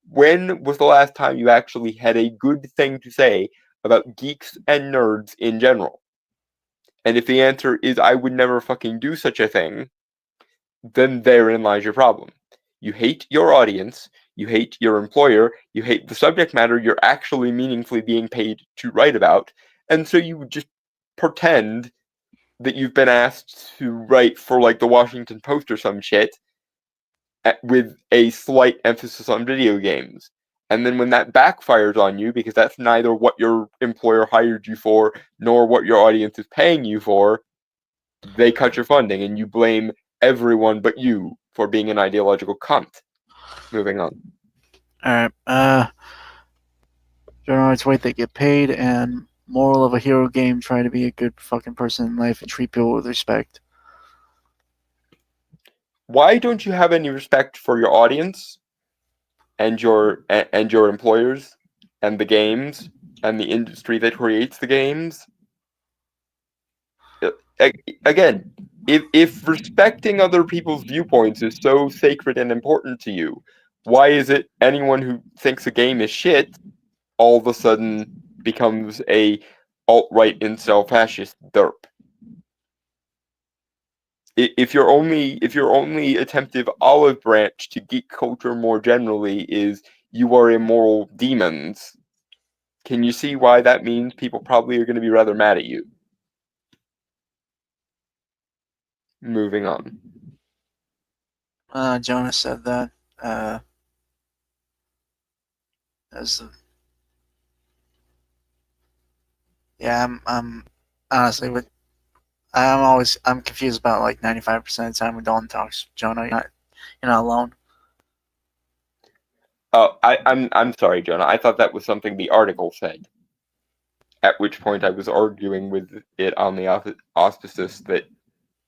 When was the last time you actually had a good thing to say about geeks and nerds in general? And if the answer is I would never fucking do such a thing, then therein lies your problem. You hate your audience, you hate your employer, you hate the subject matter you're actually meaningfully being paid to write about, and so you just pretend that you've been asked to write for like the Washington Post or some shit with a slight emphasis on video games. And then when that backfires on you, because that's neither what your employer hired you for, nor what your audience is paying you for, they cut your funding and you blame everyone but you for being an ideological cunt. Moving on. Alright, General White, they get paid, and moral of a hero game, try to be a good fucking person in life and treat people with respect. Why don't you have any respect for your audience and your employers and the games and the industry that creates the games? Again, if respecting other people's viewpoints is so sacred and important to you, why is it anyone who thinks a game is shit all of a sudden becomes a alt-right incel fascist derp? If your only attemptive olive branch to geek culture more generally is you are immoral demons, can you see why that means people probably are going to be rather mad at you? Moving on. Jonah said that. As yeah, I'm honestly I'm confused about like 95% of the time when Dalton talks. Jonah, you're not alone. Oh, I'm sorry, Jonah. I thought that was something the article said. At which point I was arguing with it on the auspices that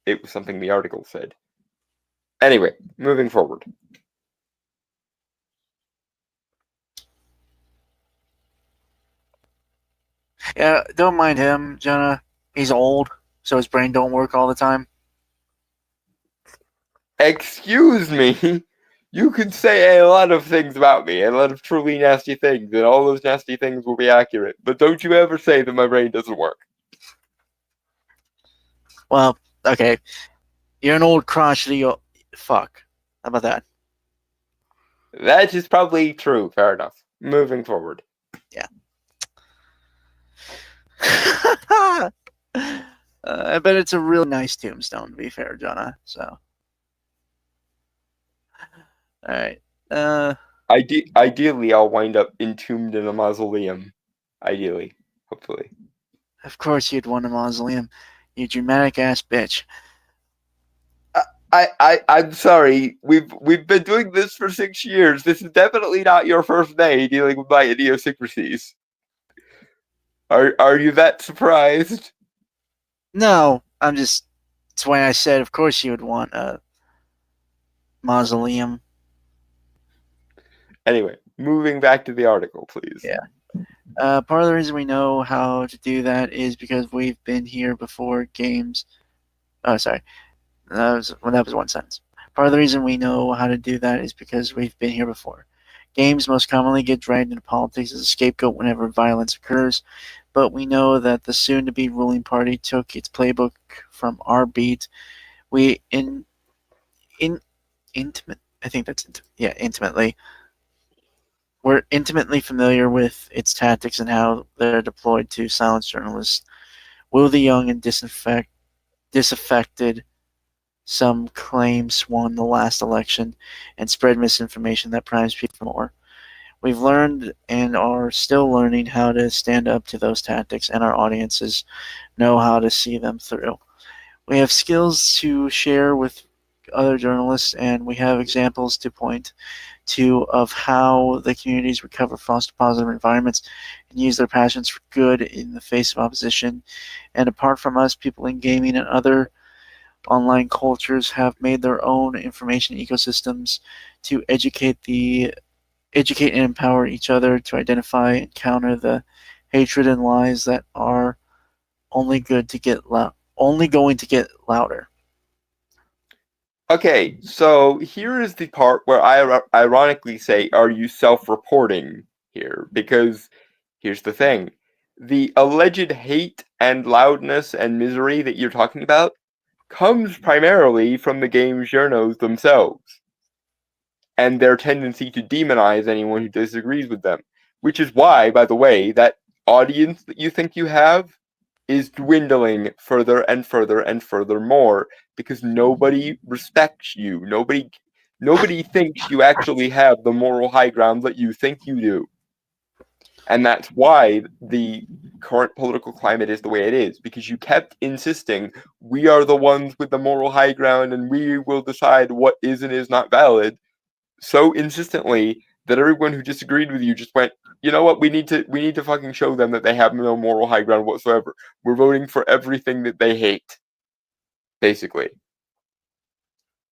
it was something the article said. Anyway, moving forward. Yeah, don't mind him, Jonah. He's old, so his brain don't work all the time. Excuse me. You can say a lot of things about me, a lot of truly nasty things, and all those nasty things will be accurate. But don't you ever say that my brain doesn't work. Well, okay. You're an old crotchety fuck. How about that? That is probably true. Fair enough. Moving forward. Yeah. I bet it's a really nice tombstone, to be fair, Jonah. So, all right. Ideally, I'll wind up entombed in a mausoleum. Ideally, hopefully. Of course, you'd want a mausoleum. You dramatic ass bitch. I'm sorry. We've been doing this for 6 years. This is definitely not your first day dealing with my idiosyncrasies. Are you that surprised? No, I'm just. That's why I said, of course, you would want a mausoleum. Anyway, moving back to the article, please. Yeah. Part of the reason we know how to do that is because we've been here before. Games. Oh, sorry. That was one sentence. Part of the reason we know how to do that is because we've been here before. Games most commonly get dragged into politics as a scapegoat whenever violence occurs, but we know that the soon-to-be ruling party took its playbook from our beat. We intimately. We're intimately familiar with its tactics and how they're deployed to silence journalists, will the young and disaffected. Some claims won the last election and spread misinformation that primes people for more. We've learned and are still learning how to stand up to those tactics, and our audiences know how to see them through. We have skills to share with other journalists, and we have examples to point of how the communities recover, foster positive environments, and use their passions for good in the face of opposition. And apart from us, people in gaming and other online cultures have made their own information ecosystems to educate and empower each other to identify and counter the hatred and lies that are only going to get louder. Okay, so here is the part where I ironically say, are you self-reporting here? Because here's the thing. The alleged hate and loudness and misery that you're talking about comes primarily from the game's journos themselves, and their tendency to demonize anyone who disagrees with them. Which is why, by the way, that audience that you think you have is dwindling further and further and further more, because nobody respects you. Nobody thinks you actually have the moral high ground that you think you do. And that's why the current political climate is the way it is, because you kept insisting we are the ones with the moral high ground and we will decide what is and is not valid so insistently that everyone who disagreed with you just went, you know what, we need to fucking show them that they have no moral high ground whatsoever. We're voting for everything that they hate, basically.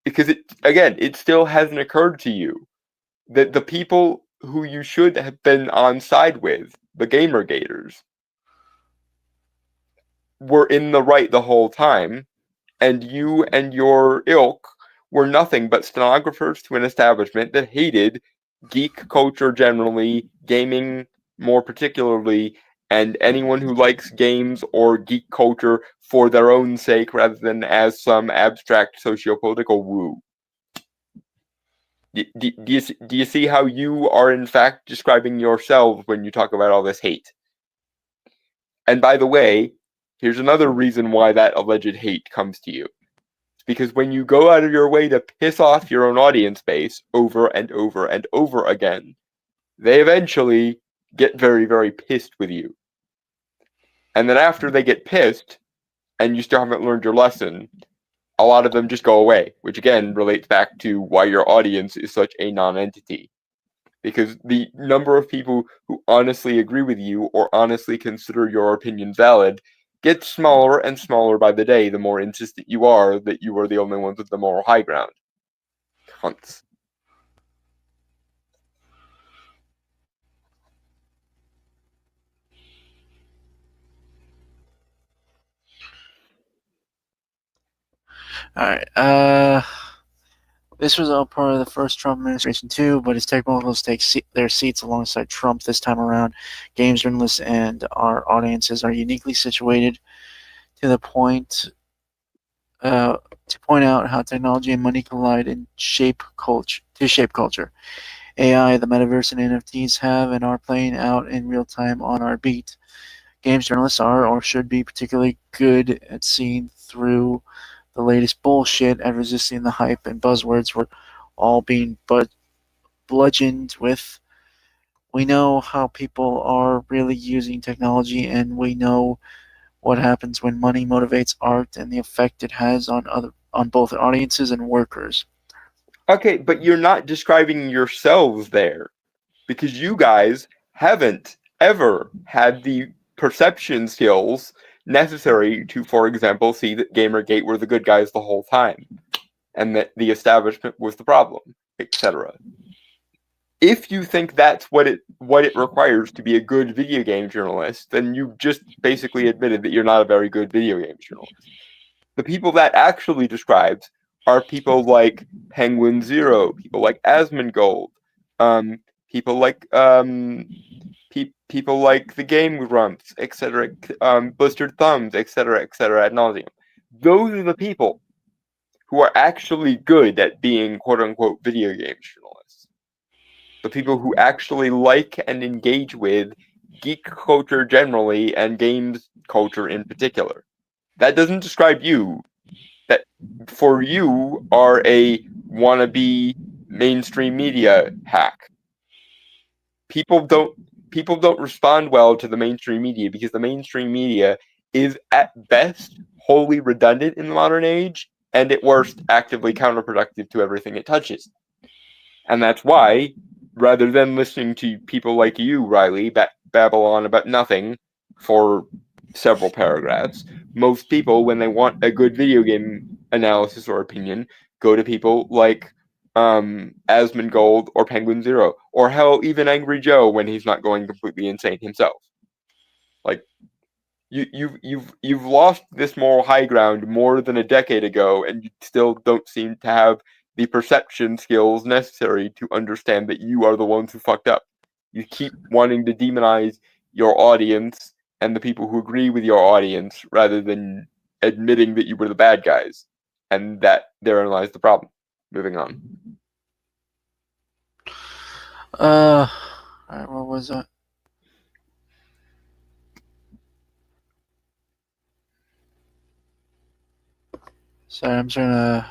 Because it still hasn't occurred to you that the people who you should have been on side with, the Gamergaters, were in the right the whole time, and you and your ilk were nothing but stenographers to an establishment that hated geek culture generally, gaming more particularly, and anyone who likes games or geek culture for their own sake rather than as some abstract socio-political woo. Do you see how you are in fact describing yourselves when you talk about all this hate? And by the way, here's another reason why that alleged hate comes to you. Because when you go out of your way to piss off your own audience base over and over and over again, they eventually get very, very pissed with you. And then after they get pissed, and you still haven't learned your lesson, a lot of them just go away, which again relates back to why your audience is such a non-entity. Because the number of people who honestly agree with you or honestly consider your opinion valid gets smaller and smaller by the day, the more insistent you are that you are the only ones with the moral high ground. Cunts. All right. This was all part of the first Trump administration too, but his tech moguls take their seats alongside Trump this time around. Games journalists and our audiences are uniquely situated to the point to point out how technology and money collide and shape culture. AI, the metaverse, and NFTs have and are playing out in real time on our beat. Games journalists are or should be particularly good at seeing through the latest bullshit and resisting the hype and buzzwords we're all being bludgeoned with. We know how people are really using technology, and we know what happens when money motivates art and the effect it has on both audiences and workers. Okay, but you're not describing yourselves there, because you guys haven't ever had the perception skills necessary to, for example, see that Gamergate were the good guys the whole time, and that the establishment was the problem, etc. If you think that's what it requires to be a good video game journalist, then you've just basically admitted that you're not a very good video game journalist. The people that actually describes are people like Penguin Zero, people like Asmongold, people like people like the Game Grumps, etc., Blistered Thumbs, etc., ad nauseum. Those are the people who are actually good at being quote unquote video game journalists. The people who actually like and engage with geek culture generally and games culture in particular. That doesn't describe you. That for you are a wannabe mainstream media hack. People don't respond well to the mainstream media because the mainstream media is at best wholly redundant in the modern age, and at worst actively counterproductive to everything it touches. And that's why, rather than listening to people like you, Riley, babble on about nothing for several paragraphs, most people, when they want a good video game analysis or opinion, go to people like Asmongold or Penguin Zero, or hell, even Angry Joe when he's not going completely insane himself. Like, you've lost this moral high ground more than a decade ago, and you still don't seem to have the perception skills necessary to understand that you are the ones who fucked up. You keep wanting to demonize your audience and the people who agree with your audience rather than admitting that you were the bad guys, and that therein lies the problem. Moving on. Alright, what was that? Sorry, I'm trying to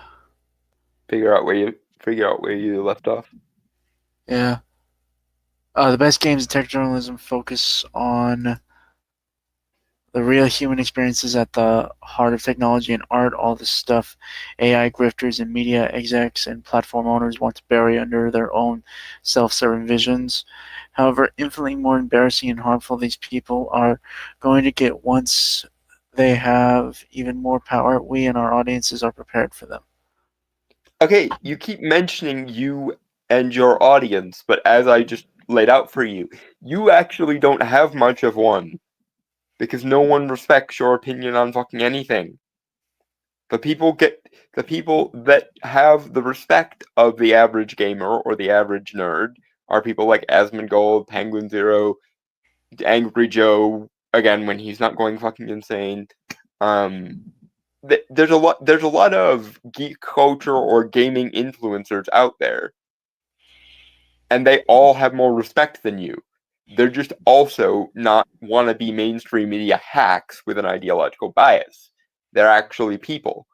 figure out where you left off. Yeah. The best games in tech journalism focus on the real human experiences at the heart of technology and art, all the stuff AI grifters and media execs and platform owners want to bury under their own self-serving visions. However, infinitely more embarrassing and harmful these people are going to get once they have even more power. We and our audiences are prepared for them. Okay, you keep mentioning you and your audience, but as I just laid out for you, you actually don't have much of one. Because no one respects your opinion on fucking anything. The people that have the respect of the average gamer or the average nerd are people like Asmongold, Penguin Zero, Angry Joe, again when he's not going fucking insane. There's a lot of geek culture or gaming influencers out there, and they all have more respect than you. They're just also not wannabe mainstream media hacks with an ideological bias. They're actually people.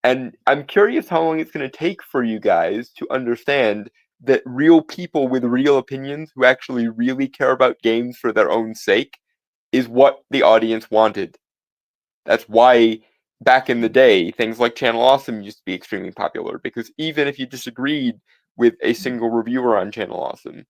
And I'm curious how long it's going to take for you guys to understand that real people with real opinions who actually really care about games for their own sake is what the audience wanted. That's why back in the day, things like Channel Awesome used to be extremely popular, because even if you disagreed with a single reviewer on Channel Awesome,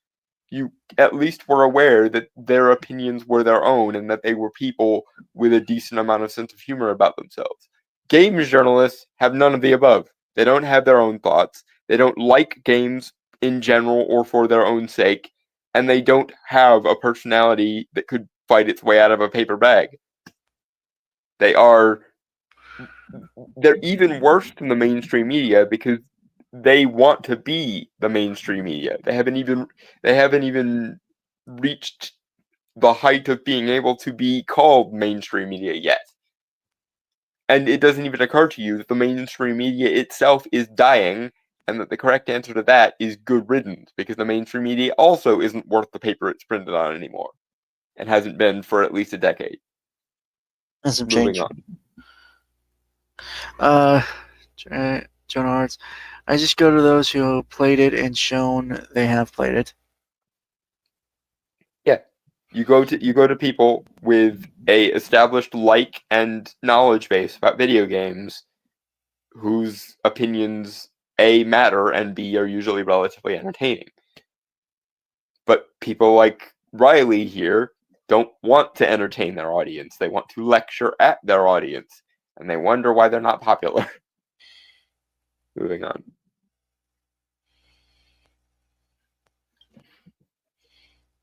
you at least were aware that their opinions were their own and that they were people with a decent amount of sense of humor about themselves. Games journalists have none of the above. They don't have their own thoughts. They don't like games in general or for their own sake. And they don't have a personality that could fight its way out of a paper bag. They're even worse than the mainstream media because they want to be the mainstream media. They haven't even reached the height of being able to be called mainstream media yet. And it doesn't even occur to you that the mainstream media itself is dying, and that the correct answer to that is good riddance, because the mainstream media also isn't worth the paper it's printed on anymore, and hasn't been for at least a decade. That's some Moving change. on. Joan Arts. I just go to those who played it and shown they have played it. Yeah, you go to people with a established like and knowledge base about video games, whose opinions A matter and B are usually relatively entertaining. But people like Riley here don't want to entertain their audience. They want to lecture at their audience, and they wonder why they're not popular. Moving on.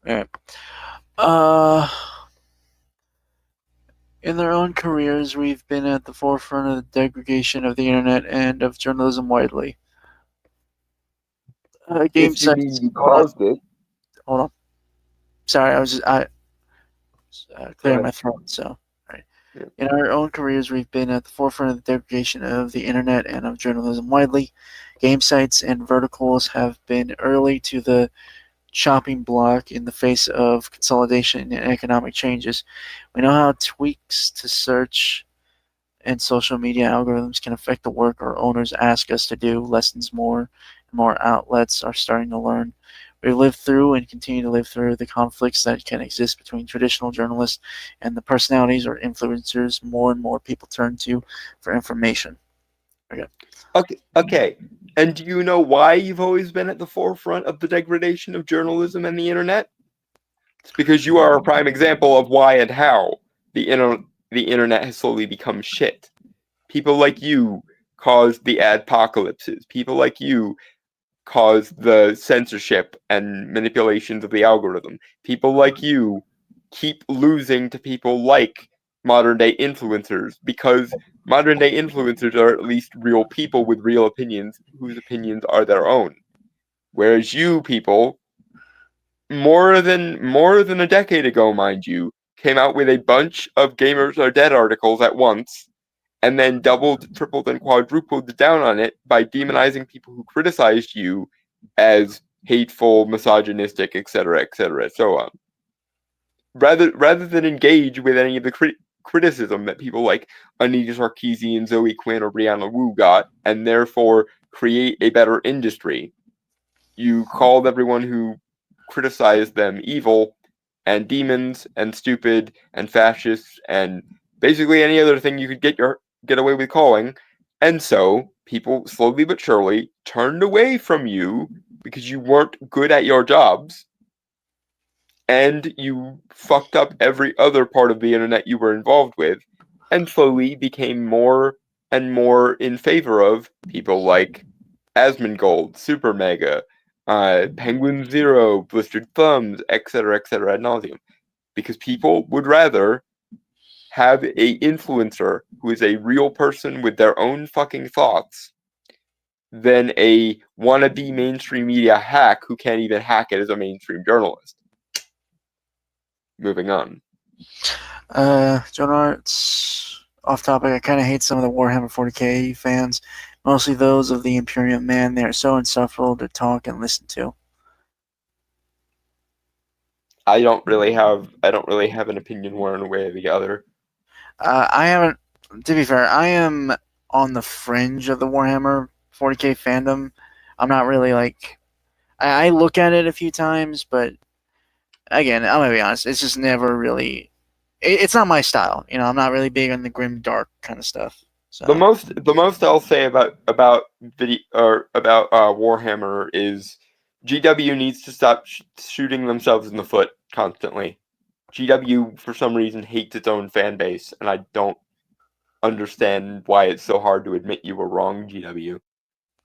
Yeah. In their own careers, we've been at the forefront of the degradation of the internet and of journalism widely. Game If you mean sites. you caused it. Hold on. Sorry, I was clearing my throat. So, right. Yeah. In our own careers, we've been at the forefront of the degradation of the internet and of journalism widely. Game sites and verticals have been early to the chopping block in the face of consolidation and economic changes. We know how tweaks to search and social media algorithms can affect the work our owners ask us to do. Lessons more and more outlets are starting to learn. We've lived through and continue to live through the conflicts that can exist between traditional journalists and the personalities or influencers more and more people turn to for information. Okay. And do you know why you've always been at the forefront of the degradation of journalism and the internet? It's because you are a prime example of why and how the internet has slowly become shit. People like you caused the adpocalypses. People like you caused the censorship and manipulations of the algorithm. People like you keep losing to people like modern day influencers, because modern day influencers are at least real people with real opinions whose opinions are their own. Whereas you people, more than a decade ago, mind you, came out with a bunch of Gamers Are Dead articles at once, and then doubled, tripled, and quadrupled down on it by demonizing people who criticized you as hateful, misogynistic, etc., etc., so on. Rather than engage with any of the criticism that people like Anita Sarkeesian, Zoe Quinn, or Brianna Wu got, and therefore create a better industry, you called everyone who criticized them evil and demons and stupid and fascists and basically any other thing you could get away with calling. And so people slowly but surely turned away from you because you weren't good at your jobs, and you fucked up every other part of the internet you were involved with, and slowly became more and more in favor of people like Asmongold, Super Mega, Penguin Zero, Blistered Thumbs, etc., ad nauseum. Because people would rather have a influencer who is a real person with their own fucking thoughts than a wannabe mainstream media hack who can't even hack it as a mainstream journalist. Moving on. Jonah, it's off topic. I kind of hate some of the Warhammer 40k fans, mostly those of the Imperium Man. They are so insufferable to talk and listen to. I don't really have an opinion one way or the other. I haven't. To be fair, I am on the fringe of the Warhammer 40k fandom. I'm not really like. I look at it a few times, but again, I'm gonna be honest. It's just never really. It's not my style. You know, I'm not really big on the grim dark kind of stuff. So The most I'll say about video or about Warhammer is GW needs to stop shooting themselves in the foot constantly. GW for some reason hates its own fan base, and I don't understand why it's so hard to admit you were wrong, GW.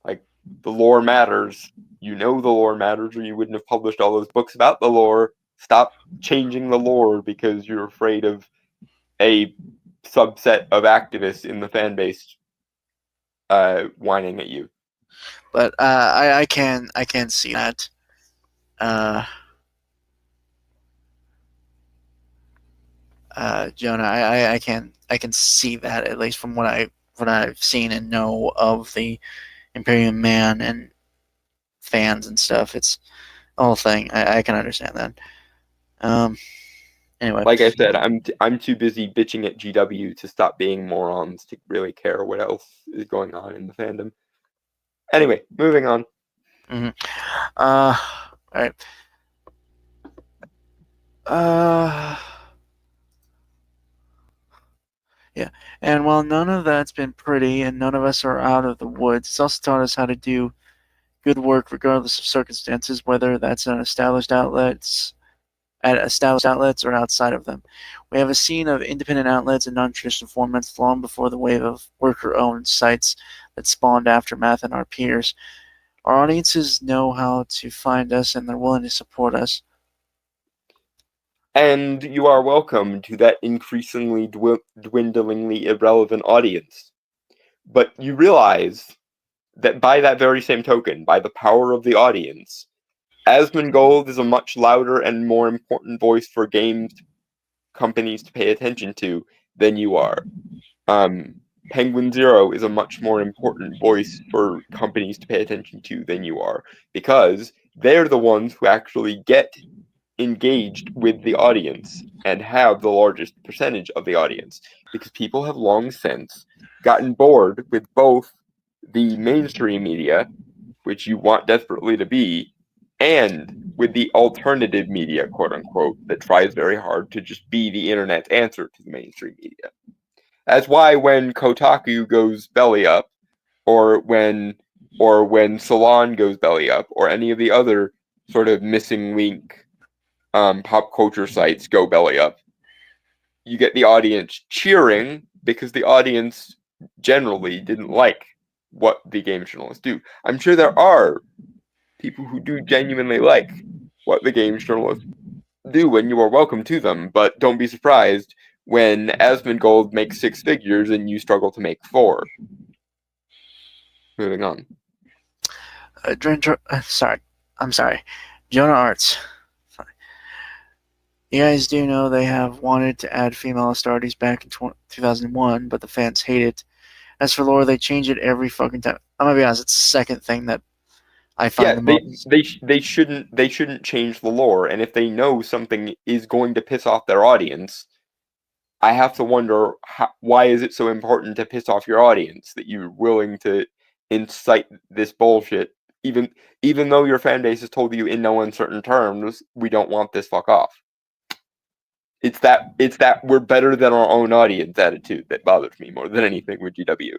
Like, the lore matters. You know the lore matters, or you wouldn't have published all those books about the lore. Stop changing the lore because you're afraid of a subset of activists in the fan base whining at you. but I can see that. Jonah, I can see that, at least from what I've seen and know of the Imperium Man and fans and stuff. It's the whole thing. I can understand that. Anyway, Like I said, I'm too busy bitching at GW to stop being morons to really care what else is going on in the fandom. Anyway, moving on. all right. Yeah, and while none of that's been pretty, and none of us are out of the woods, it's also taught us how to do good work regardless of circumstances, whether that's at established outlets or outside of them. We have a scene of independent outlets and non-traditional formats long before the wave of worker-owned sites that spawned Aftermath and our peers. Our audiences know how to find us, and they're willing to support us. And you are welcome to that increasingly dwindlingly irrelevant audience. But you realize that by that very same token, by the power of the audience, Asmongold is a much louder and more important voice for games companies to pay attention to than you are. Penguin Zero is a much more important voice for companies to pay attention to than you are, because they're the ones who actually get engaged with the audience and have the largest percentage of the audience, because people have long since gotten bored with both the mainstream media, which you want desperately to be, and with the alternative media, quote unquote, that tries very hard to just be the internet's answer to the mainstream media. That's why when Kotaku goes belly up, or when or when Salon goes belly up, or any of the other sort of missing link pop culture sites go belly up, you get the audience cheering because the audience generally didn't like what the game journalists do. I'm sure there are people who do genuinely like what the game journalists do, and you are welcome to them, but don't be surprised when Asmongold makes 6 figures and you struggle to make 4. Moving on. I'm sorry. Jonah Arts. You guys do know they have wanted to add female Astartes back in 2001, but the fans hate it. As for lore, they change it every fucking time. I'm gonna be honest, it's the second thing that I find the most. They shouldn't change the lore, and if they know something is going to piss off their audience, I have to wonder why is it so important to piss off your audience that you're willing to incite this bullshit, even though your fan base has told you in no uncertain terms, we don't want this, fuck off. It's that we're better than our own audience attitude that bothers me more than anything with GW.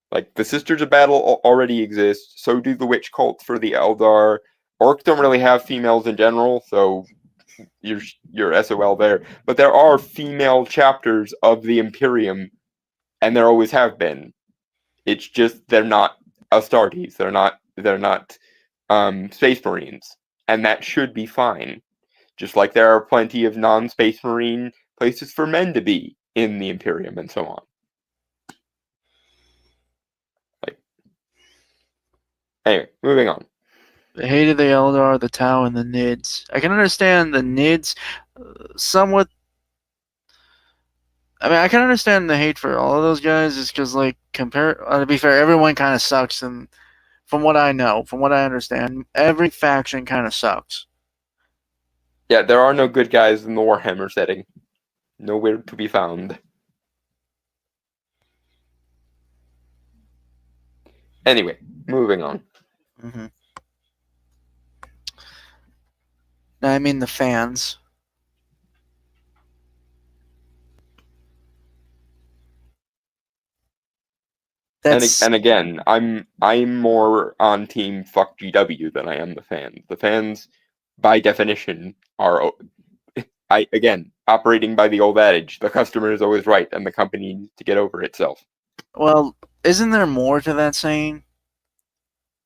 Like, the Sisters of Battle already exist, so do the witch cults for the Eldar. Orcs don't really have females in general, so you're SOL there. But there are female chapters of the Imperium, and there always have been. It's just they're not Astartes. They're not Space Marines, and that should be fine. Just like there are plenty of non-Space Marine places for men to be in the Imperium, and so on. Anyway, moving on. They hated the Eldar, the Tau, and the Nids. I can understand the Nids somewhat. I mean, I can understand the hate for all of those guys, just because, like, to be fair, everyone kind of sucks, and from what I know, from what I understand, every faction kind of sucks. Yeah, there are no good guys in the Warhammer setting. Nowhere to be found. Anyway, moving on. Mm-hmm. Now, I mean the fans. And again, I'm more on team fuck GW than I am the fans. The fans, by definition, are operating by the old adage: the customer is always right, and the company needs to get over itself. Well, isn't there more to that saying?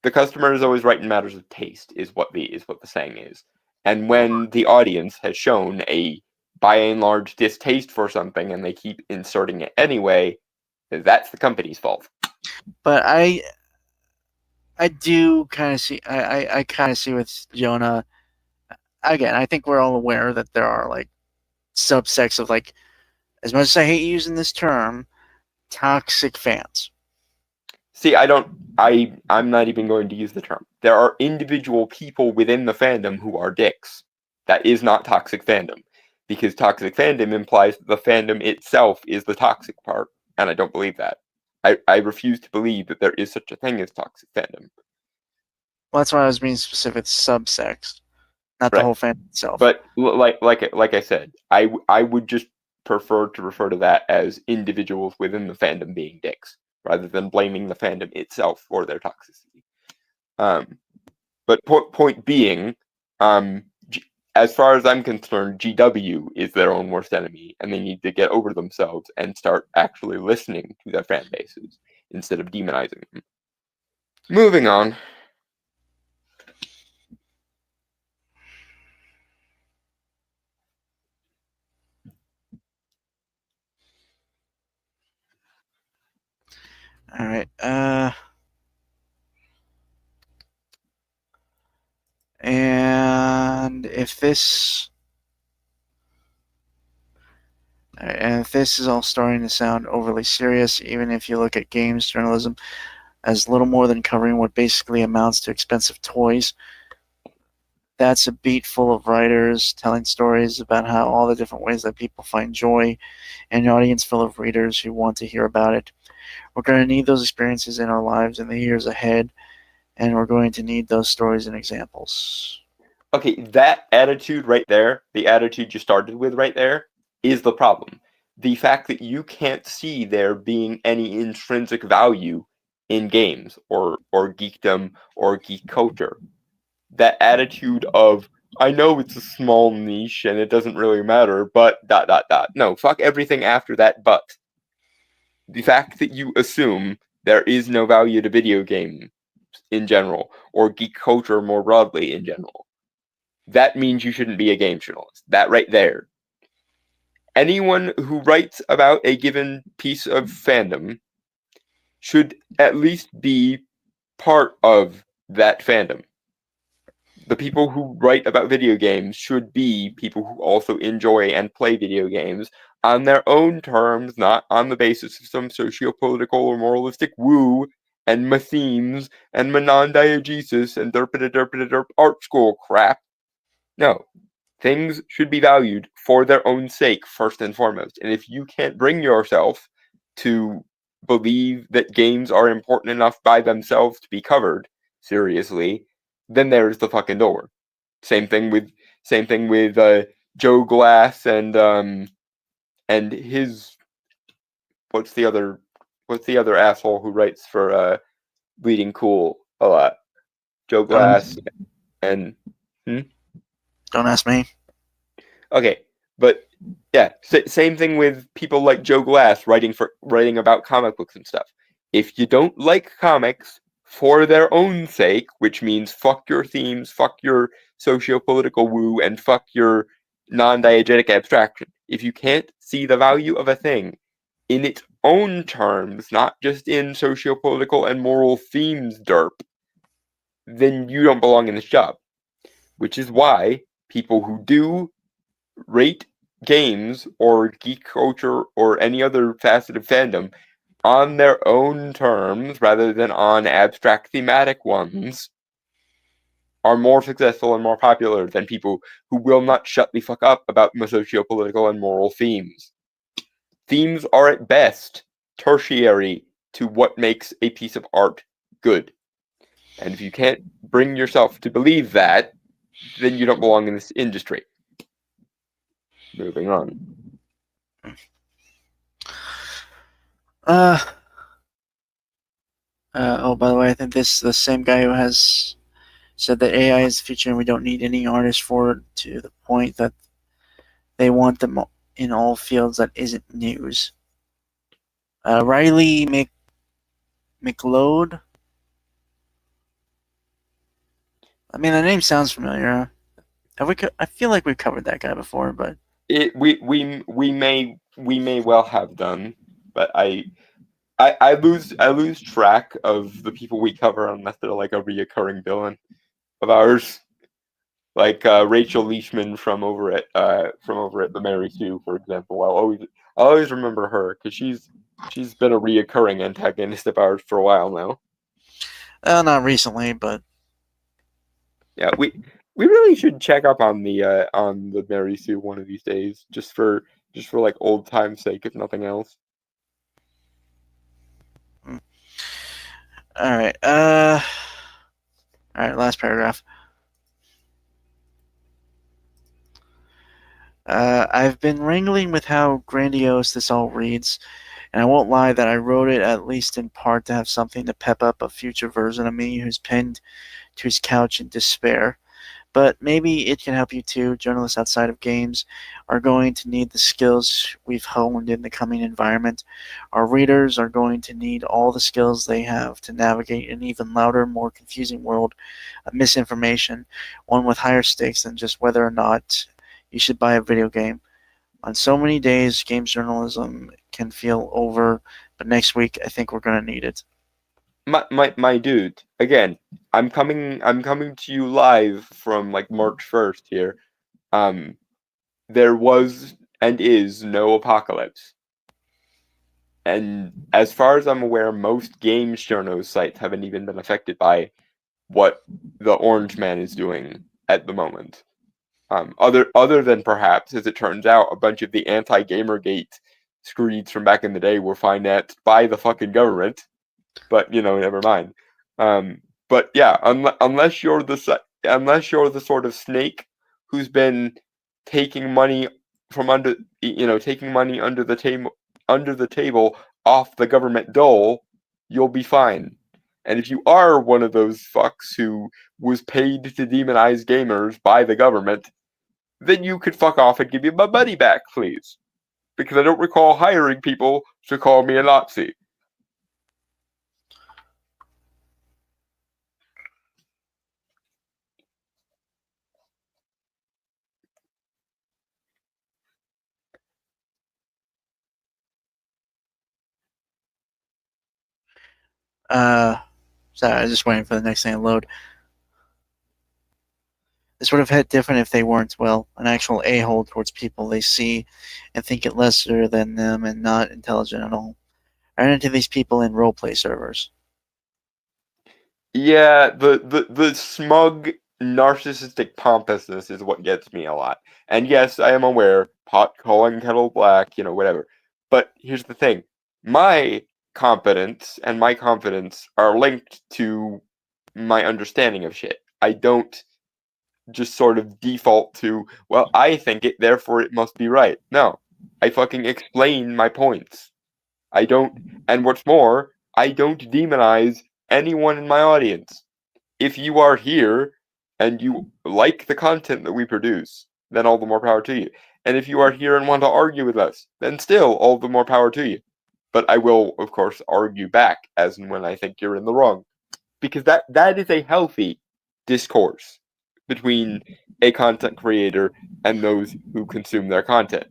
The customer is always right in matters of taste, is what the saying is. And when the audience has shown a by and large distaste for something, and they keep inserting it anyway, that's the company's fault. But I do kind of see. I kind of see with Jonah. Again, I think we're all aware that there are like subsects of, like, as much as I hate using this term, toxic fans. See, I'm not even going to use the term. There are individual people within the fandom who are dicks. That is not toxic fandom. Because toxic fandom implies that the fandom itself is the toxic part. And I don't believe that. I refuse to believe that there is such a thing as toxic fandom. Well, that's why I was being specific, subsects, not Right. the whole fandom itself. But like I said, I would just prefer to refer to that as individuals within the fandom being dicks, rather than blaming the fandom itself for their toxicity. But point being, as far as I'm concerned, GW is their own worst enemy, and they need to get over themselves and start actually listening to their fan bases instead of demonizing them. Moving on. All right. And if this is all starting to sound overly serious, even if you look at games journalism as little more than covering what basically amounts to expensive toys, that's a beat full of writers telling stories about how all the different ways that people find joy, and an audience full of readers who want to hear about it. We're going to need those experiences in our lives in the years ahead, and we're going to need those stories and examples. Okay, that attitude right there, the attitude you started with right there, is the problem. the fact that you can't see there being any intrinsic value in games or geekdom or geek culture. That attitude of, I know it's a small niche and it doesn't really matter, but ... No, fuck everything after that but. The fact that you assume there is no value to video games in general, or geek culture more broadly in general, that means you shouldn't be a game journalist. That right there. Anyone who writes about a given piece of fandom should at least be part of that fandom. The people who write about video games should be people who also enjoy and play video games on their own terms, not on the basis of some socio-political or moralistic woo and themes and non-diegesis and derp art school crap. No. Things should be valued for their own sake, first and foremost. And if you can't bring yourself to believe that games are important enough by themselves to be covered seriously, then there's the fucking door. Same thing with Joe Glass and his what's the other asshole who writes for Bleeding Cool a lot? Joe Glass and Don't ask me. Okay, but yeah, same thing with people like Joe Glass writing about comic books and stuff. If you don't like comics for their own sake, which means fuck your themes, fuck your socio-political woo, and fuck your non-diegetic abstraction. If you can't see the value of a thing in its own terms, not just in socio-political and moral themes derp, then you don't belong in this job. Which is why people who do rate games or geek culture or any other facet of fandom on their own terms rather than on abstract thematic ones are more successful and more popular than people who will not shut the fuck up about socio-political and moral themes. Themes are at best tertiary to what makes a piece of art good. And if you can't bring yourself to believe that, then you don't belong in this industry. Moving on. Oh, by the way, I think this is the same guy who has said that AI is the future and we don't need any artists for it, to the point that they want them in all fields that isn't news. Riley McLeod. I mean, the name sounds familiar. Have we? I feel like we've covered that guy before, but We may well have done, but I lose track of the people we cover unless they're like a reoccurring villain of ours, like Rachel Leishman from over at the Mary Sue, for example. I'll always remember her because she's been a reoccurring antagonist of ours for a while now. Not recently, but yeah, we really should check up on the Mary Sue one of these days, just for like old time's sake, if nothing else. All right. Last paragraph. I've been wrangling with how grandiose this all reads, and I won't lie that I wrote it at least in part to have something to pep up a future version of me who's pinned to his couch in despair. But maybe it can help you too. Journalists outside of games are going to need the skills we've honed in the coming environment. Our readers are going to need all the skills they have to navigate an even louder, more confusing world of misinformation, one with higher stakes than just whether or not you should buy a video game. On so many days, games journalism can feel over, but next week I think we're going to need it. My dude, again, I'm coming to you live from like March 1st here. There was and is no apocalypse. And as far as I'm aware, most games journos sites haven't even been affected by what the Orange Man is doing at the moment. Other than perhaps, as it turns out, a bunch of the anti-Gamergate screeds from back in the day were financed by the fucking government. But never mind. But yeah, unless you're the sort of snake who's been taking money from under, taking money under the table off the government dole, you'll be fine. And if you are one of those fucks who was paid to demonize gamers by the government, then you could fuck off and give me my money back, please. Because I don't recall hiring people to call me a Nazi. Sorry, I was just waiting for the next thing to load. This would have hit different if they weren't, well, an actual a-hole towards people they see and think it lesser than them and not intelligent at all. I ran into these people in roleplay servers. Yeah, the smug, narcissistic pompousness is what gets me a lot. And yes, I am aware, pot calling kettle black, whatever. But here's the thing. My competence and my confidence are linked to my understanding of shit. I don't just sort of default to, well, I think it, therefore it must be right. No. I fucking explain my points. I don't, and what's more, I don't demonize anyone in my audience. If you are here and you like the content that we produce, then all the more power to you. And if you are here and want to argue with us, then still all the more power to you. But I will, of course, argue back as and when I think you're in the wrong. Because that is a healthy discourse between a content creator and those who consume their content.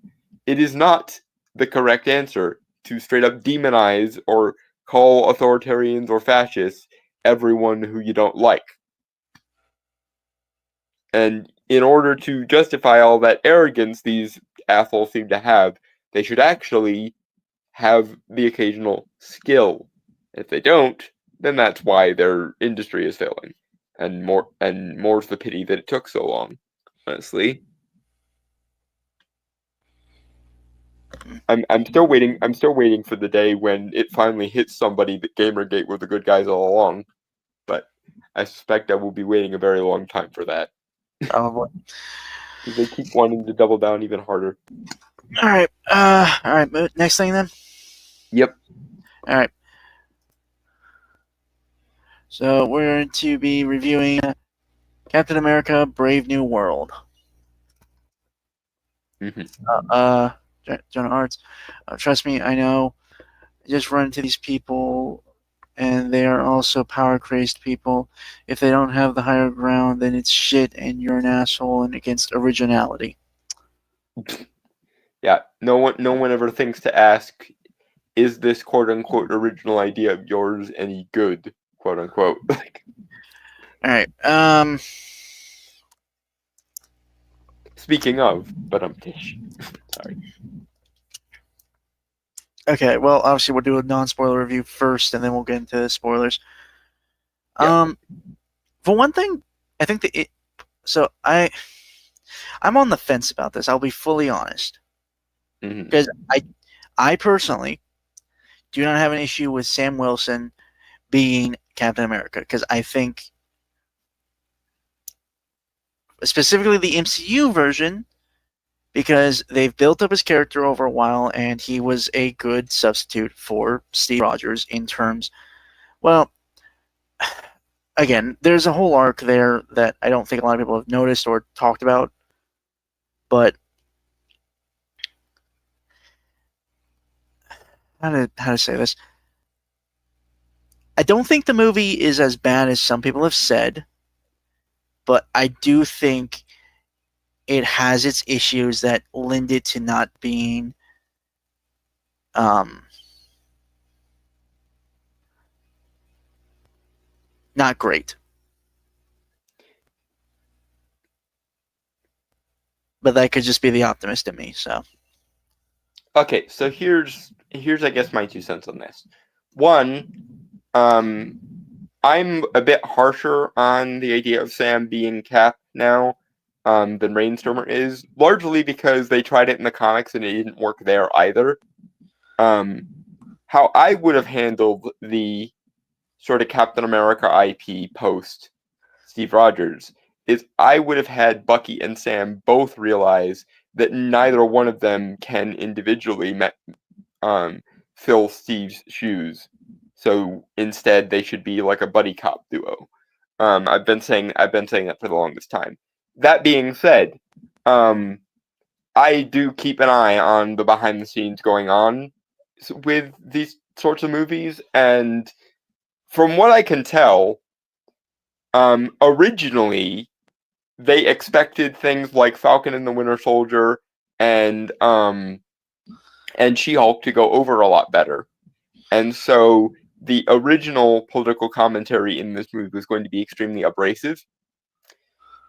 It is not the correct answer to straight up demonize or call authoritarians or fascists everyone who you don't like. And in order to justify all that arrogance these assholes seem to have, they should actually have the occasional skill. If they don't, then that's why their industry is failing. And more's the pity that it took so long, honestly. I'm still waiting for the day when it finally hits somebody that Gamergate were the good guys all along. But I suspect I will be waiting a very long time for that. Probably. They keep wanting to double down even harder. Alright, next thing then? Yep. Alright. So we're going to be reviewing Captain America: Brave New World. Mm-hmm. Jonah Arts. Trust me, I know. I just run into these people, and they are also power-crazed people. If they don't have the higher ground, then it's shit, and you're an asshole and against originality. Yeah, no one ever thinks to ask, is this quote-unquote original idea of yours any good, quote-unquote? Alright, Speaking of, but Tish. Sorry. Okay, well, obviously we'll do a non-spoiler review first, and then we'll get into the spoilers. Yeah. For one thing, I think that I'm on the fence about this. I'll be fully honest, because I personally do not have an issue with Sam Wilson being Captain America, because I think specifically the MCU version, because they've built up his character over a while, and he was a good substitute for Steve Rogers in terms, well, again, there's a whole arc there that I don't think a lot of people have noticed or talked about, but how to say this? I don't think the movie is as bad as some people have said, but I do think it has its issues that lend it to not being not great. But that could just be the optimist in me. So okay, so here's I guess my 2 cents on this. One, I'm a bit harsher on the idea of Sam being Cap now than Rainstormer is, largely because they tried it in the comics and it didn't work there either. How I would have handled the sort of Captain America IP post Steve Rogers is I would have had Bucky and Sam both realize that neither one of them can individually fill Steve's shoes. So instead, they should be like a buddy cop duo. I've been saying that for the longest time. That being said, I do keep an eye on the behind the scenes going on with these sorts of movies, and from what I can tell, originally they expected things like Falcon and the Winter Soldier and She-Hulk to go over a lot better. And so the original political commentary in this movie was going to be extremely abrasive.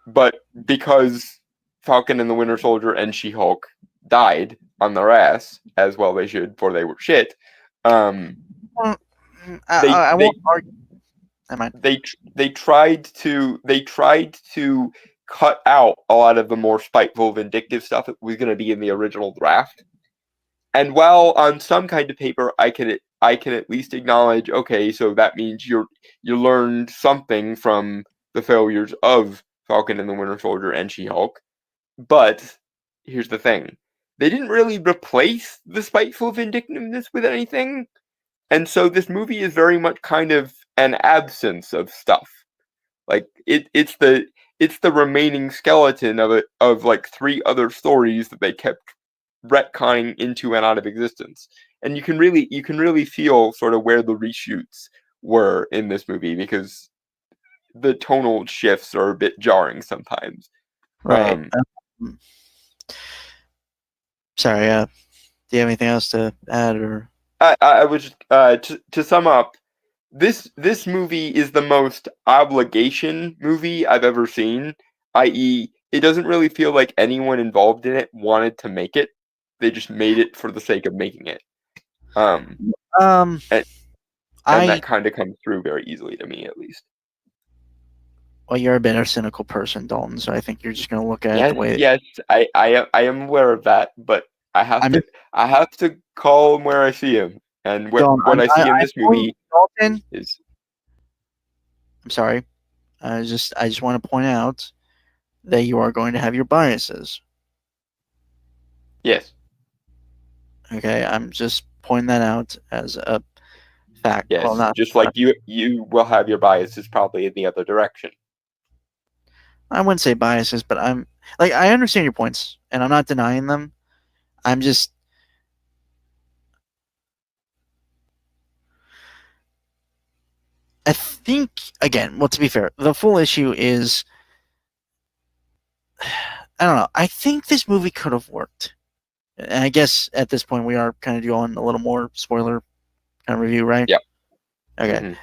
But because Falcon and the Winter Soldier and She-Hulk died on their ass, as well they should, for they were shit, Well, they I they won't argue. Never mind. they tried to cut out a lot of the more spiteful, vindictive stuff that was going to be in the original draft. And while on some kind of paper I can at least acknowledge, okay, so that means you learned something from the failures of Falcon and the Winter Soldier and She-Hulk. But here's the thing. They didn't really replace the spiteful vindictiveness with anything. And so this movie is very much kind of an absence of stuff. Like it's the remaining skeleton of like 3 other stories that they kept retconning into and out of existence. And you can really feel sort of where the reshoots were in this movie, because the tonal shifts are a bit jarring sometimes. Right. Sorry. Do you have anything else to add, or? I was to sum up, this movie is the most obligation movie I've ever seen. I.e., it doesn't really feel like anyone involved in it wanted to make it. They just made it for the sake of making it. And that kind of comes through very easily to me, at least. Well, you're a better cynical person, Dalton. So I think you're just going to look at it the way. Yes, I am aware of that, but I have to call him where I see him, and what I see in this movie Dalton, is. I'm sorry. I just want to point out that you are going to have your biases. Yes. Okay, I'm just pointing that out as a fact. Yes, well, not just like you will have your biases probably in the other direction. I wouldn't say biases, but I understand your points, and I'm not denying them. I'm just I think, again, well, to be fair, the full issue is I don't know. I think this movie could have worked. And I guess at this point we are kind of doing a little more spoiler kind of review, right? Yep. Okay.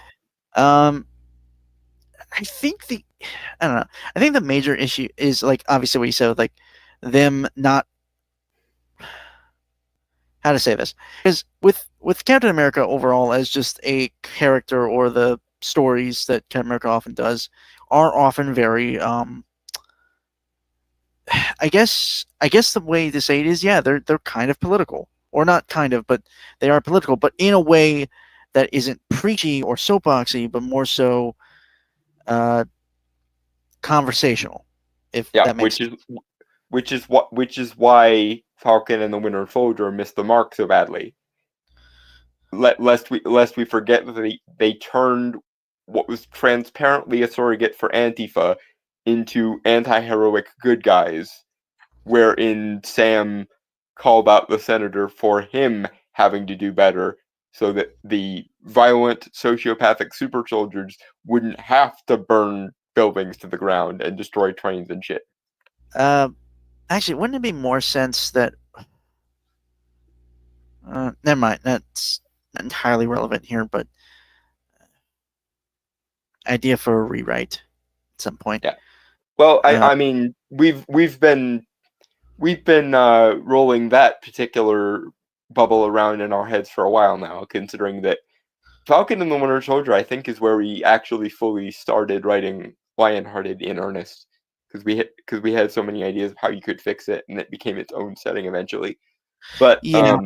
Mm-hmm. I think I don't know. I think the major issue is, like, obviously what you said, like them not, how to say this, because with Captain America overall as just a character, or the stories that Captain America often does are often very I guess the way to say it is, yeah, they're kind of political, or not kind of, but they are political, but in a way that isn't preachy or soapboxy, but more so conversational. If that makes sense. Which is why Falcon and the Winter Soldier missed the mark so badly. Lest we forget that they turned what was transparently a surrogate for Antifa into anti-heroic good guys, wherein Sam called out the senator for him having to do better, so that the violent sociopathic super soldiers wouldn't have to burn buildings to the ground and destroy trains and shit. Actually, wouldn't it be more sense that never mind, that's not entirely relevant here, but idea for a rewrite at some point. Yeah. Well, I mean, we've been rolling that particular bubble around in our heads for a while now, considering that Falcon and the Winter Soldier, I think, is where we actually fully started writing Lionhearted in earnest, because we had so many ideas of how you could fix it, and it became its own setting eventually. But yeah.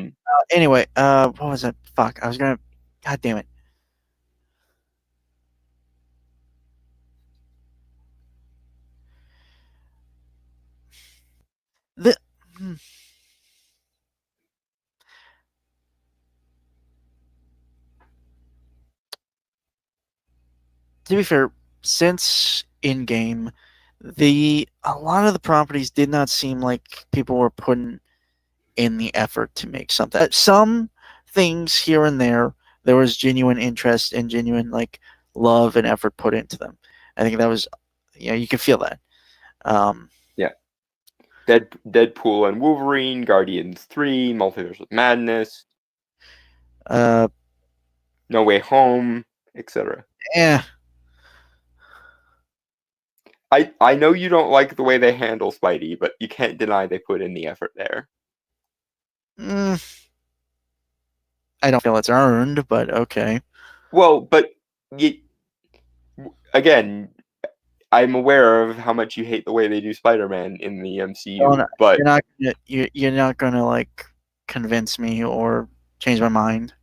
Anyway, what was that? Fuck, I was gonna. God damn it. The to be fair, since in game, a lot of the properties did not seem like people were putting in the effort to make something. Some things here and there was genuine interest and genuine like love and effort put into them. I think that was, you can feel that. Um, Yeah. Deadpool and Wolverine, Guardians 3, Multiverse of Madness, uh, No Way Home, etc. eh, I know you don't like the way they handle Spidey, but you can't deny they put in the effort there. mm, I don't feel it's earned, but okay. Well, but you, again, I'm aware of how much you hate the way they do Spider-Man in the MCU, but You're not gonna like convince me or change my mind.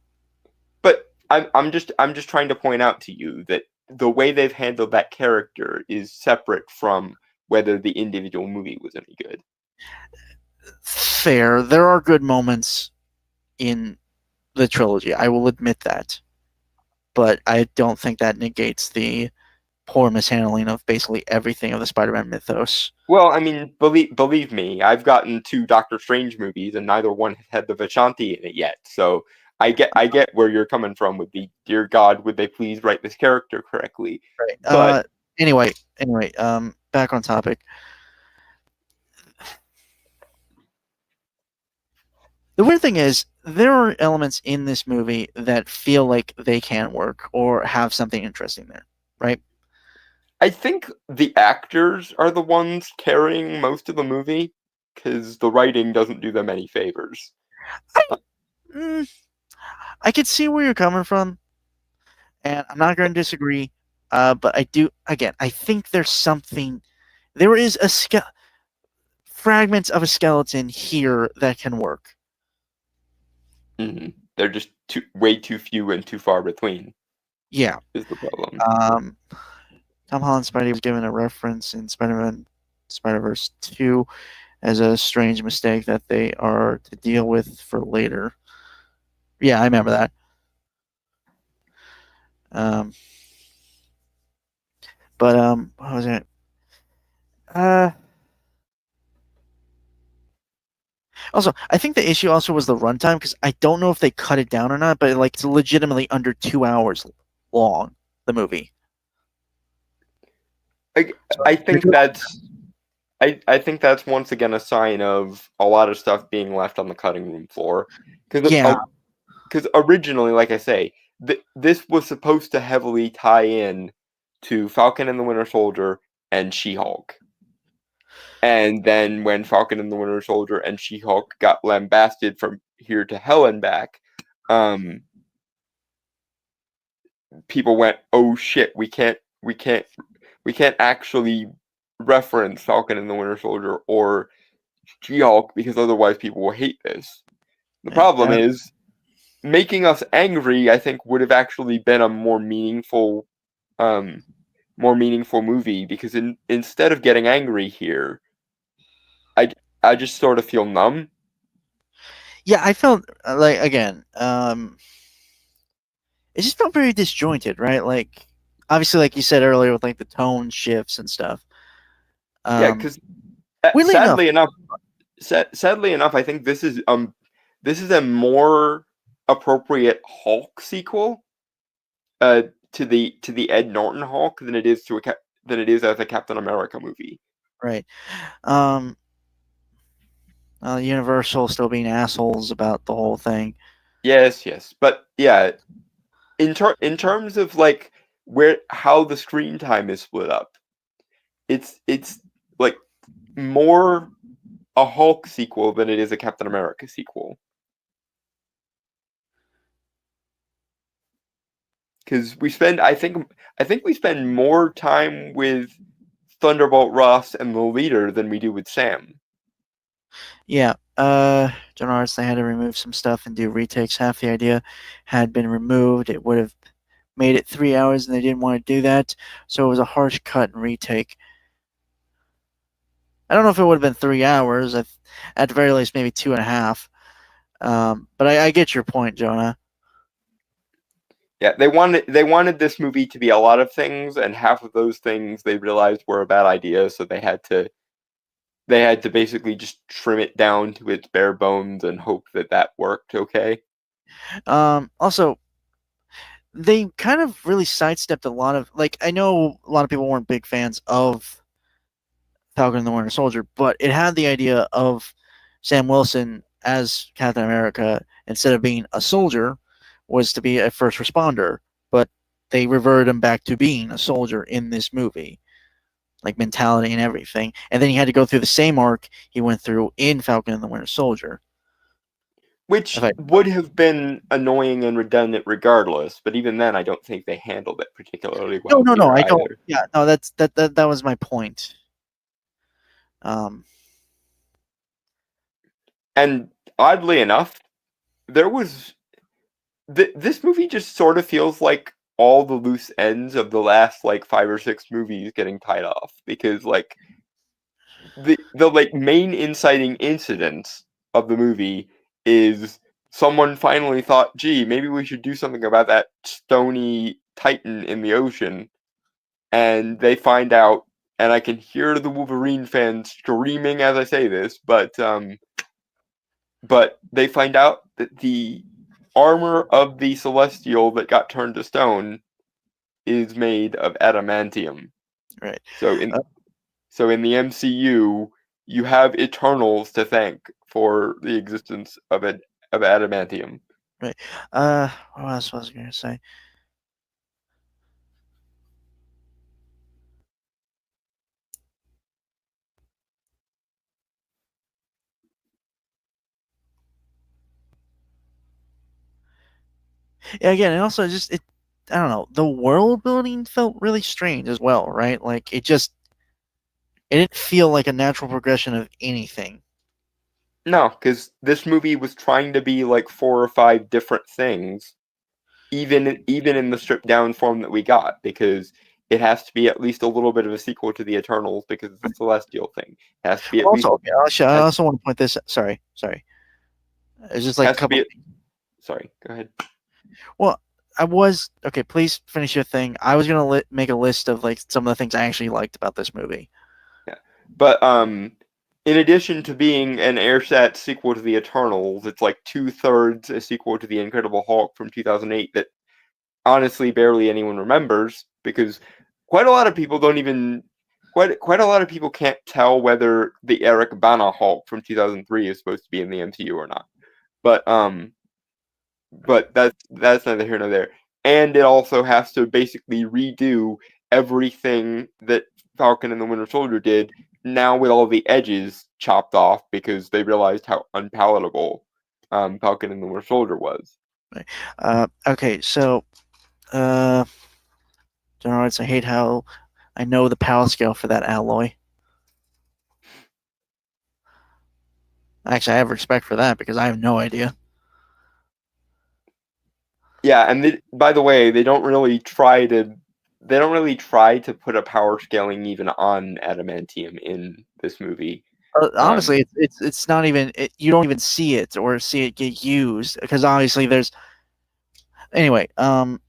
I'm just trying to point out to you that the way they've handled that character is separate from whether the individual movie was any good. Fair. There are good moments in the trilogy. I will admit that, but I don't think that negates the poor mishandling of basically everything of the Spider-Man mythos. Well, I mean, believe me, I've gotten 2 Doctor Strange movies, and neither one has had the Vishanti in it yet. So I get where you're coming from with the dear God, would they please write this character correctly? Right. But Anyway, back on topic. The weird thing is, there are elements in this movie that feel like they can work or have something interesting there, right? I think the actors are the ones carrying most of the movie because the writing doesn't do them any favors. I, mm, I can see where you're coming from, and I'm not going to disagree. But I do, again, I think there's something. There is fragments of a skeleton here that can work. They're just way too few and too far between. Yeah. Is the problem. Tom Holland Spidey was given a reference in Spider-Man Spider-Verse 2 as a strange mistake that they are to deal with for later. Yeah, I remember that. What was it? Also, I think the issue also was the runtime because I don't know if they cut it down or not, but like it's legitimately under 2 hours long. The movie. I think that's I think that's once again a sign of a lot of stuff being left on the cutting room floor. Yeah. Because originally, like I say, this was supposed to heavily tie in to Falcon and the Winter Soldier and She-Hulk. And then when Falcon and the Winter Soldier and She-Hulk got lambasted from here to hell and back, people went, "Oh shit, we can't actually reference Falcon and the Winter Soldier or She-Hulk because otherwise people will hate this." The problem is making us angry. I think would have actually been a more meaningful movie because instead of getting angry here, I just sort of feel numb. Yeah, I felt like again, it just felt very disjointed, right? Like obviously, like you said earlier, with like the tone shifts and stuff. Yeah, because sadly enough, I think this is a more appropriate Hulk sequel to the Ed Norton Hulk than it is as a Captain America movie. Right. Universal still being assholes about the whole thing. Yes, but yeah, in terms of like how the screen time is split up, it's like more a Hulk sequel than it is a Captain America sequel. Because I think we spend more time with Thunderbolt Ross and the Leader than we do with Sam. Yeah. John Arts, they had to remove some stuff and do retakes. Half the idea had been removed. It would have made it 3 hours, and they didn't want to do that, so it was a harsh cut and retake. I don't know if it would have been 3 hours. At the very least, maybe 2.5. But I get your point, Jonah. Yeah, they wanted this movie to be a lot of things, and half of those things they realized were a bad idea, so they had to basically just trim it down to its bare bones and hope that worked okay. Also, they kind of really sidestepped a lot of, like, I know a lot of people weren't big fans of Falcon and the Winter Soldier, but it had the idea of Sam Wilson as Captain America, instead of being a soldier, was to be a first responder. But they reverted him back to being a soldier in this movie, like mentality and everything. And then he had to go through the same arc he went through in Falcon and the Winter Soldier. Which would have been annoying and redundant regardless, but even then, I don't think they handled it particularly well. No, I don't. Either. Yeah, no, that was my point. And oddly enough, there was this movie just sort of feels like all the loose ends of the last like 5 or 6 movies getting tied off, because like the like main inciting incident of the movie is someone finally thought, gee, maybe we should do something about that stony titan in the ocean, and they find out, and I can hear the Wolverine fans screaming as I say this, but they find out that the armor of the Celestial that got turned to stone is made of adamantium. Right. So in the MCU, you have Eternals to thank for the existence of adamantium. Right. What else was I going to say? Yeah, again, and also just I don't know, the world building felt really strange as well, right? Like it didn't feel like a natural progression of anything. No, because this movie was trying to be like 4 or 5 different things, even in the stripped down form that we got, because it has to be at least a little bit of a sequel to the Eternals because it's a Celestial thing. It has to be at Also, least. I also want to point this. Sorry. It's just like a couple. Sorry, go ahead. Well, okay. Please finish your thing. I was gonna make a list of like some of the things I actually liked about this movie. Yeah, but in addition to being an airsat sequel to the Eternals, it's like 2/3 a sequel to the Incredible Hulk from 2008 that honestly barely anyone remembers, because quite a lot of people don't even quite a lot of people can't tell whether the Eric Bana Hulk from 2003 is supposed to be in the MCU or not. But that's neither here nor there. And it also has to basically redo everything that Falcon and the Winter Soldier did, now with all the edges chopped off because they realized how unpalatable Falcon and the Winter Soldier was. Okay, so I hate how I know the power scale for that alloy. Actually, I have respect for that because I have no idea. Yeah, and by the way, they don't really try to put a power scaling even on adamantium in this movie. Honestly, it's not even you don't even see it or see it get used, because obviously there's anyway. I don't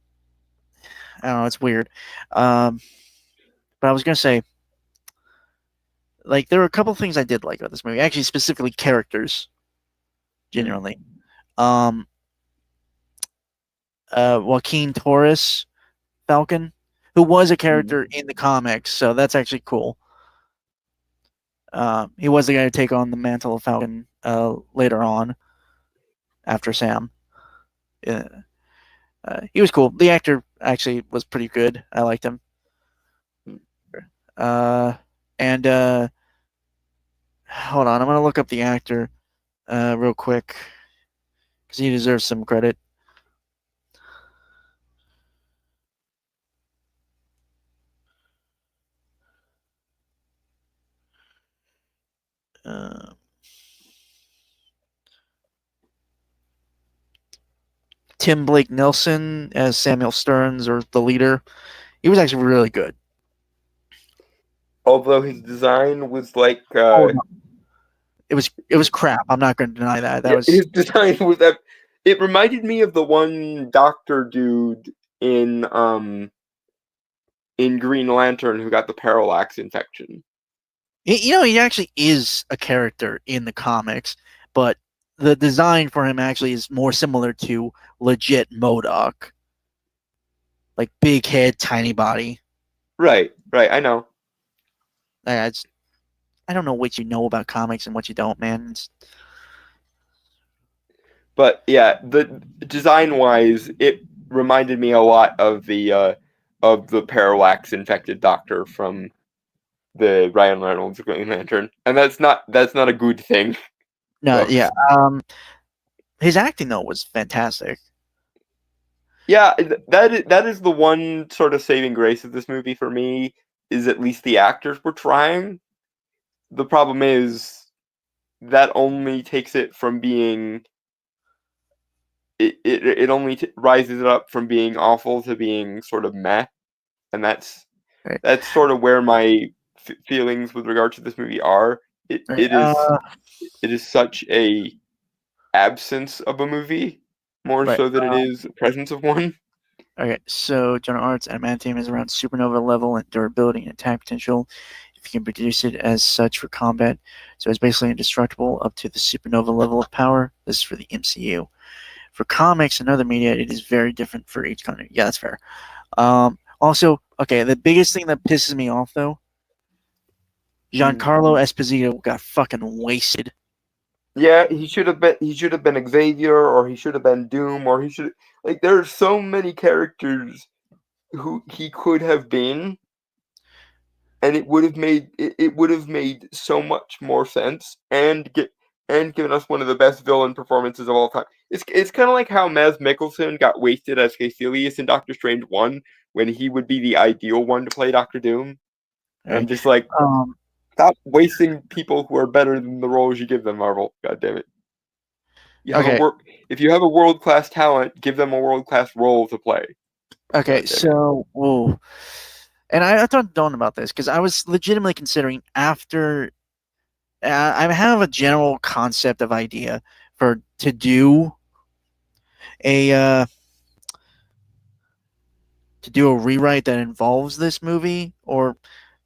know. It's weird. But I was gonna say, like, there were a couple things I did like about this movie. Actually, specifically characters. Genuinely, Joaquin Torres, Falcon, who was a character in the comics, so that's actually cool. He was the guy to take on the mantle of Falcon later on, after Sam. He was cool. The actor actually was pretty good. I liked him. And hold on, I'm gonna look up the actor real quick because he deserves some credit. Tim Blake Nelson as Samuel Stearns, or the leader. He was actually really good. Although his design was like no. It was crap. I'm not going to deny that. His design was that. It reminded me of the one doctor dude in Green Lantern who got the parallax infection. He actually is a character in the comics, but the design for him actually is more similar to legit MODOK. Like big head, tiny body. Right, I know. I don't know what you know about comics and what you don't, man. But yeah, the design wise, it reminded me a lot of the parallax infected doctor from the Ryan Reynolds Green Lantern, and that's not a good thing. No, Folks. yeah. His acting though was fantastic. Yeah, that is the one sort of saving grace of this movie for me, is at least the actors were trying. The problem is that only takes it from being it only rises it up from being awful to being sort of meh, and that's Right. sort of where my feelings with regard to this movie are. It Right. it is such a absence of a movie more Right. so than it is a presence of one. Okay, so General Arts adamantium is around supernova level and durability and attack potential. If you can produce it as such for combat, so it's basically indestructible up to the supernova level of power. This is for the MCU. For comics and other media, it is very different for each country. Yeah, that's fair. Also, okay, the biggest thing that pisses me off though, Giancarlo Esposito got fucking wasted. Yeah, he should have been Xavier, or he should have been Doom, or he should, like, there are so many characters who he could have been, and it would have made so much more sense, and given us one of the best villain performances of all time. It's kind of like how Mads Mikkelsen got wasted as Caecilius in Doctor Strange 1, when he would be the ideal one to play Doctor Doom. And I'm just like, stop wasting people who are better than the roles you give them, Marvel. God damn it. If you have a world-class talent, give them a world-class role to play. Okay, so whoa. And I thought Dawn about this because I was legitimately considering after I have a general concept of idea to do a rewrite that involves this movie or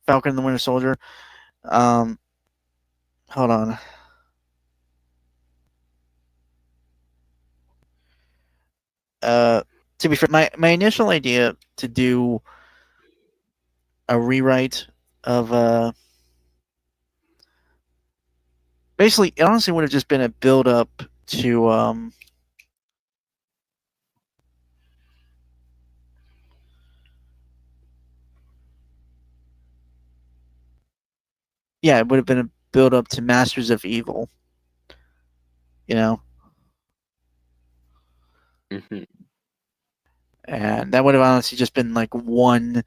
Falcon and the Winter Soldier. Hold on. To be fair, my initial idea to do a rewrite of basically it honestly would have just been a build up to yeah, it would have been a build up to Masters of Evil. You know? Mm-hmm. And that would have honestly just been like one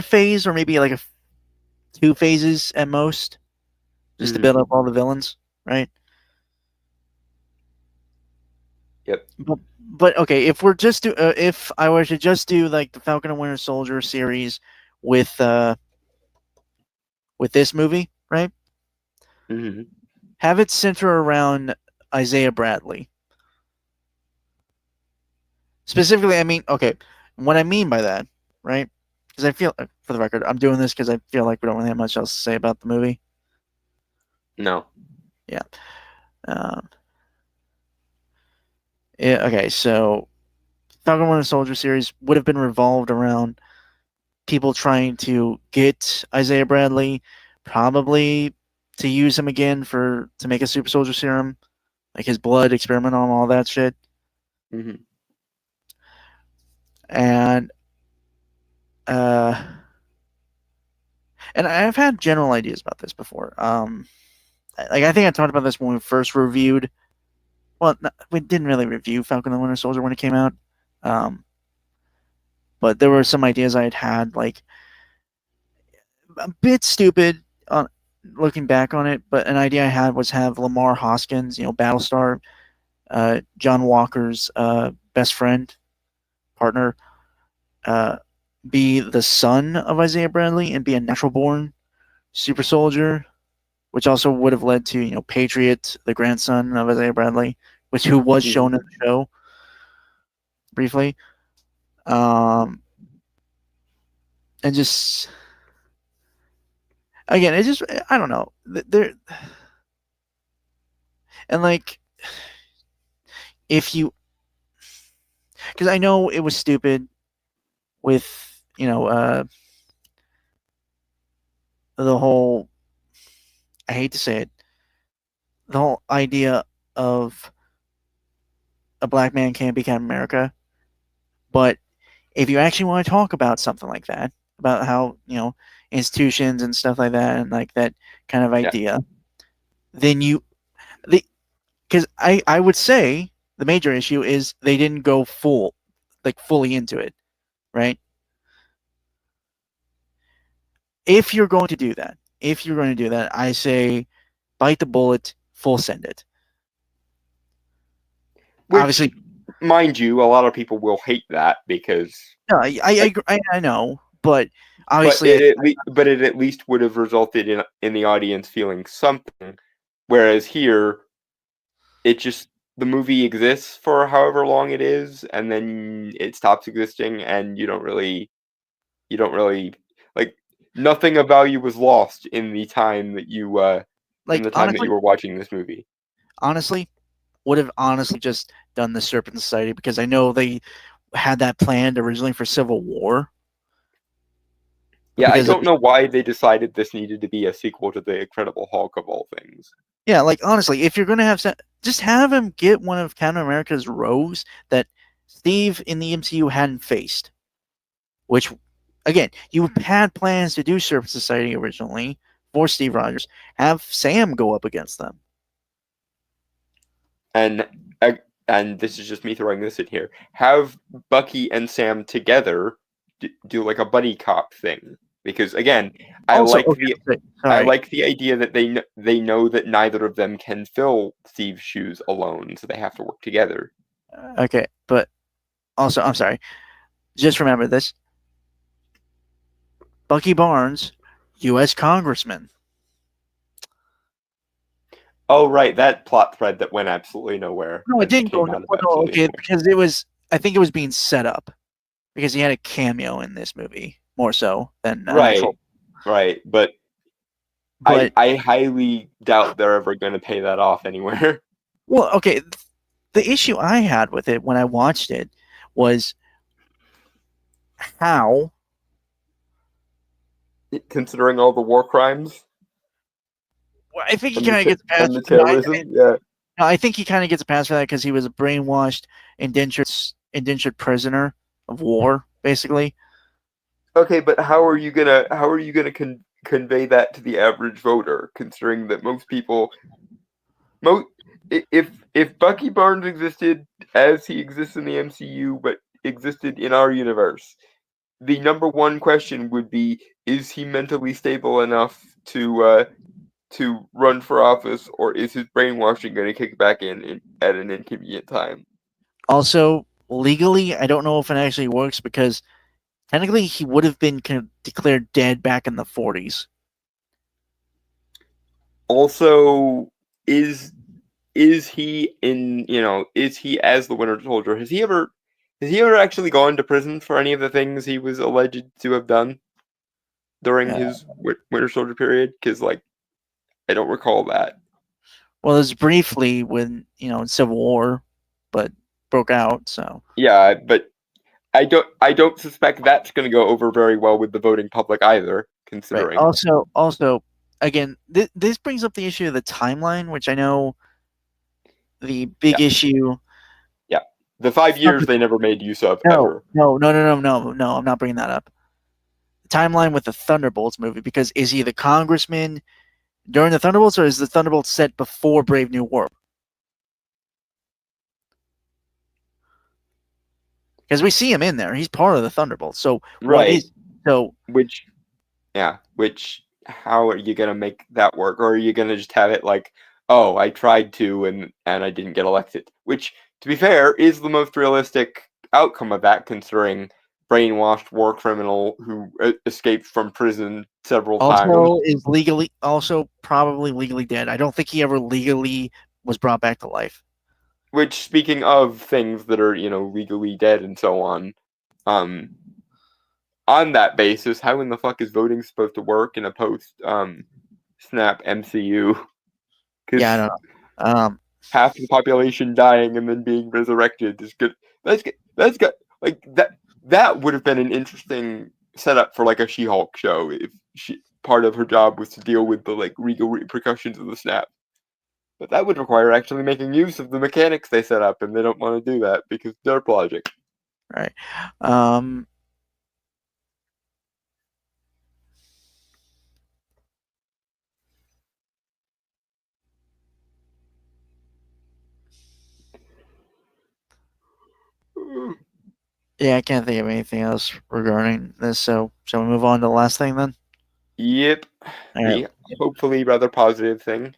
phase, or maybe like two phases at most, just to build up all the villains, right? Yep. But okay, if we're just if I were to just do like the Falcon and Winter Soldier series with this movie, right? Mm-hmm. Have it center around Isaiah Bradley. Specifically, I mean, okay, what I mean by that, right? Because I feel, for the record, I'm doing this because I feel like we don't really have much else to say about the movie. No. Yeah. Okay, so Falcon Winter Soldier series would have been revolved around people trying to get Isaiah Bradley, probably to use him again to make a super soldier serum, like his blood experiment on all that shit. Mm-hmm. And I've had general ideas about this before. Like I think I talked about this when we first reviewed. Well, we didn't really review Falcon and the Winter Soldier when it came out. But there were some ideas I had, like a bit stupid on looking back on it, but an idea I had was have Lamar Hoskins, Battlestar, John Walker's best friend, partner, be the son of Isaiah Bradley and be a natural born super soldier which also would have led to Patriot, the grandson of Isaiah Bradley, who was shown in the show briefly. And just again, it just I don't know. There and like if you, because I know it was stupid with the whole, I hate to say it, the whole idea of a black man can't be Captain America. But if you actually want to talk about something like that, about how institutions and stuff like that, and like that kind of idea, then because I would say the major issue is they didn't go fully into it, right? If you're going to do that, I say bite the bullet, full send it. Which, obviously, mind you, a lot of people will hate that because no, I know, but obviously, but it at least would have resulted in the audience feeling something, whereas here, it just, the movie exists for however long it is, and then it stops existing, and you don't really like, nothing of value was lost in the time that you that you were watching this movie. Honestly, would have just done the Serpent Society, because I know they had that planned originally for Civil War. Yeah, I don't know why they decided this needed to be a sequel to The Incredible Hulk of all things. Yeah, like honestly, if you're gonna have just have him get one of Captain America's rogues that Steve in the MCU hadn't faced. Which, again, you had plans to do Serpent Society originally for Steve Rogers. Have Sam go up against them. And this is just me throwing this in here. Have Bucky and Sam together do like a buddy cop thing, because again, I like the idea that they know that neither of them can fill Steve's shoes alone, so they have to work together. Okay, but also, I'm sorry. Just remember this: Bucky Barnes, U.S. Congressman. Oh, right, that plot thread that went absolutely nowhere. No, it didn't go nowhere. Okay, because I think it was being set up, because he had a cameo in this movie more so than right. But I highly doubt they're ever going to pay that off anywhere. Well, okay, the issue I had with it when I watched it was how, considering all the war crimes. Well, I think he kind of gets past the terrorism. Yeah. No, I think he kind of gets a pass for that because he was a brainwashed, indentured prisoner of war, basically. Okay, but how are you gonna convey that to the average voter, considering that most people, if Bucky Barnes existed as he exists in the MCU, but existed in our universe, the number one question would be: is he mentally stable enough to run for office, or is his brainwashing going to kick back in at an inconvenient time? Also, legally, I don't know if it actually works, because technically he would have been declared dead back in the 40s. Also, is he is he, as the Winter Soldier, has he ever actually gone to prison for any of the things he was alleged to have done during his Winter Soldier period? Because, like, I don't recall that. Well, it was briefly when, in Civil War, but broke out, so. Yeah, but I don't suspect that's going to go over very well with the voting public either, considering. Right. Also, again, this brings up the issue of the timeline, which I know the big issue. Yeah, the 5 years they never made use of ever. No, I'm not bringing that up. The timeline with the Thunderbolts movie, because is he the congressman during the Thunderbolts, or is the Thunderbolts set before Brave New World? Because we see him in there. He's part of the Thunderbolts. So right. Which how are you going to make that work? Or are you going to just have it like, oh, I tried to and I didn't get elected? Which, to be fair, is the most realistic outcome of that, considering brainwashed war criminal who escaped from prison several times. Also, is legally also probably legally dead. I don't think he ever legally was brought back to life. Which, speaking of things that are legally dead and so on, on that basis, how in the fuck is voting supposed to work in a post Snap MCU? Yeah, I Because don't know. half the population dying and then being resurrected is good. That's good. Like that would have been an interesting setup for like a She-Hulk show if part of her job was to deal with the like legal repercussions of the snap. But that would require actually making use of the mechanics they set up, and they don't want to do that because they're logic. Right. Yeah, I can't think of anything else regarding this. So, shall we move on to the last thing then? Yep. All right. The hopefully rather positive thing,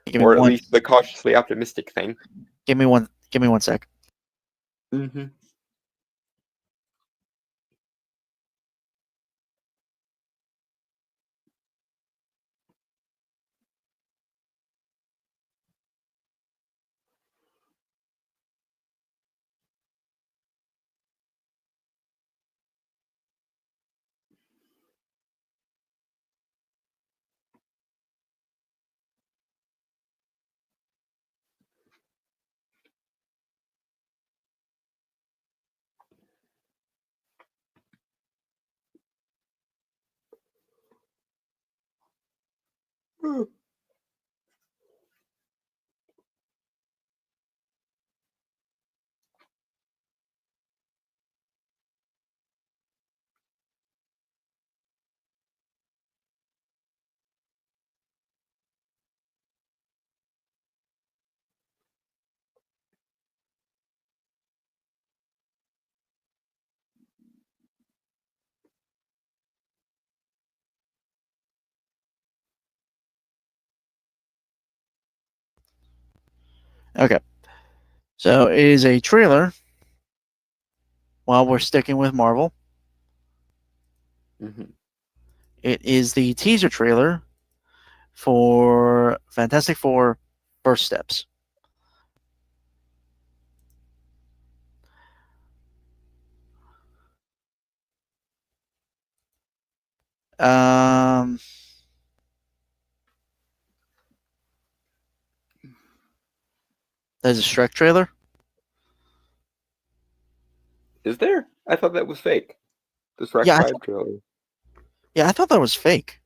Give me or at one. least the cautiously optimistic thing. Give me one. Give me 1 sec. Mm-hmm. Okay. So it is a trailer. While we're sticking with Marvel, Mm-hmm. it is the teaser trailer for Fantastic Four: First Steps. Um, there's a Shrek trailer. Is there? I thought that was fake. The Shrek Yeah, 5 trailer. I thought that was fake.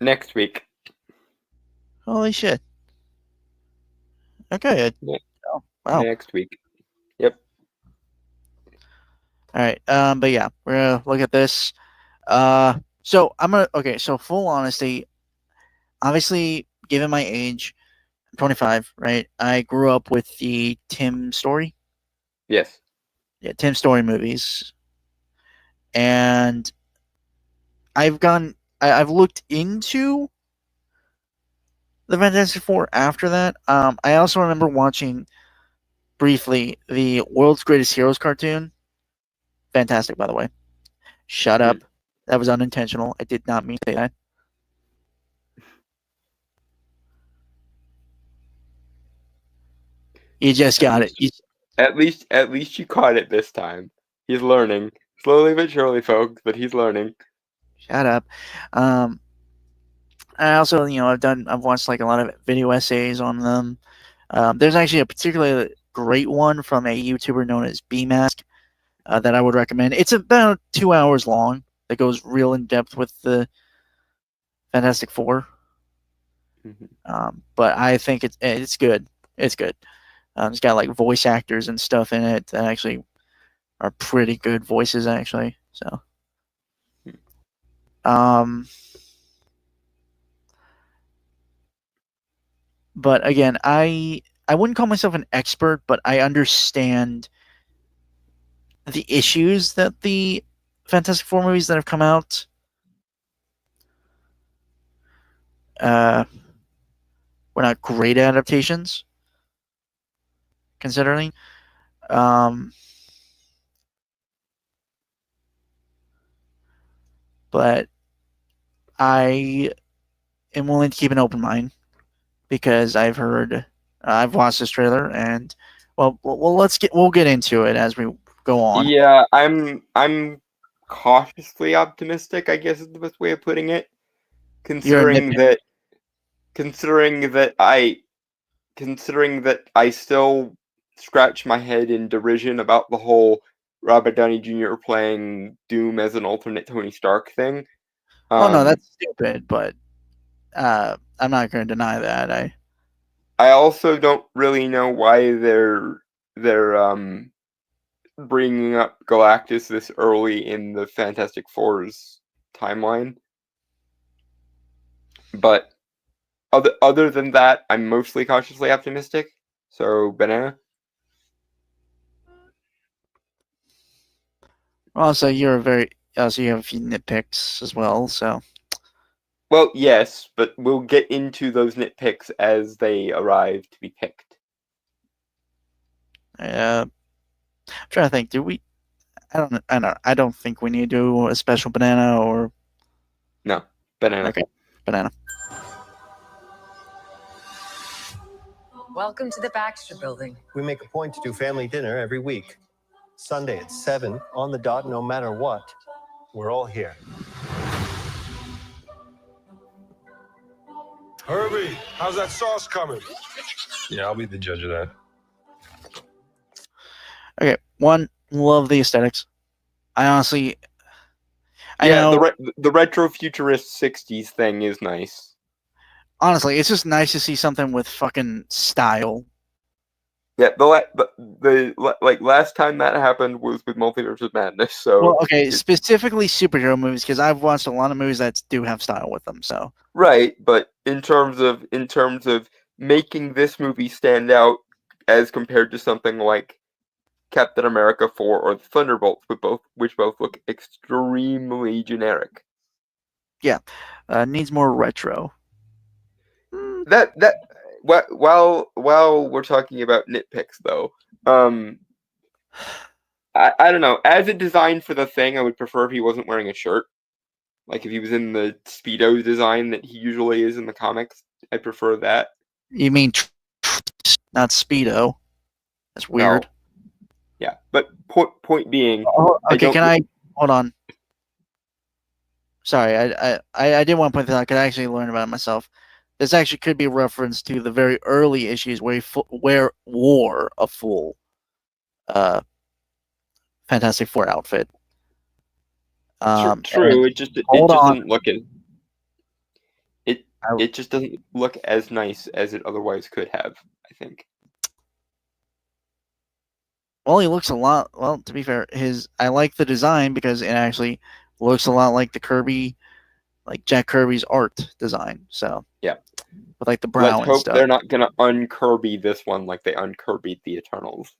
Next week. Holy shit. Okay. Ne- Oh, wow. Next week. Yep. All right. But yeah, we're gonna look at this. So I'm gonna. Okay. So full honesty, obviously, given my age, I'm 25, right? I grew up with the Tim Story. Yes. Yeah, Tim Story movies, and I've looked into the Fantastic Four after that. I also remember watching briefly the World's Greatest Heroes cartoon. Fantastic, by the way. Shut Mm. up. That was unintentional. I did not mean to say that. You just At got it. least, at least you caught it this time. He's learning slowly but surely, folks. But he's learning. Shut up. Um, I also, I've watched like a lot of video essays on them. There's actually a particularly great one from a YouTuber known as BMask that I would recommend. It's about 2 hours long. That goes real in depth with the Fantastic Four. Mm-hmm. But I think it's good. It's good. It's got like voice actors and stuff in it that actually are pretty good voices, actually. So, um, but again, I wouldn't call myself an expert, but I understand the issues that the Fantastic Four movies that have come out were not great adaptations, considering. But I am willing to keep an open mind because I've watched this trailer, and we'll get into it as we go on. Yeah, I'm cautiously optimistic, I guess is the best way of putting it. You're a Considering nitpick. that considering that I considering that I still scratch my head in derision about the whole Robert Downey Jr. playing Doom as an alternate Tony Stark thing. Oh no, Um, that's stupid, but I'm not going to deny that. I also don't really know why they're bringing up Galactus this early in the Fantastic Four's timeline. But other than that, I'm mostly cautiously optimistic. So, Banana? Also, you have a few nitpicks as well. So Well, yes, but we'll get into those nitpicks as they arrive to be picked. I'm trying to think. Do we? I don't think we need to do a special banana or No, Banana. okay, banana. Welcome to the Baxter Building. We make a point to do family dinner every week. Sunday at 7 on the dot, no matter what. We're all here. Herbie, how's that sauce coming? Yeah, I'll be the judge of that. Okay, one, love the aesthetics. I honestly, I Yeah, know. the retro futurist '60s thing is nice. Honestly, it's just nice to see something with fucking style. Yeah, like last time that happened was with Multiverse of Madness. So Well, okay, specifically superhero movies because I've watched a lot of movies that do have style with them. So right, but in terms of making this movie stand out as compared to something like Captain America 4 or the Thunderbolts, which both look extremely generic. needs more retro. That while we're talking about nitpicks though, I don't know. As a design for the Thing, I would prefer if he wasn't wearing a shirt. Like if he was in the Speedo design that he usually is in the comics, I prefer that. You mean not speedo? That's weird. No. Yeah, but point being, Oh, okay, can I hold on? Sorry, I did want to point this out because I actually learned about it myself. This actually could be a reference to the very early issues where he wore a full Fantastic Four outfit. True. It just doesn't look as it just doesn't look as nice as it otherwise could have, I think. Well, he looks a lot. Well, to be fair, I like the design because it actually looks a lot like the Kirby, like Jack Kirby's art design. So yeah, with like the brown Let's hope stuff. They're not gonna unkirby this one like they unkirbied the Eternals.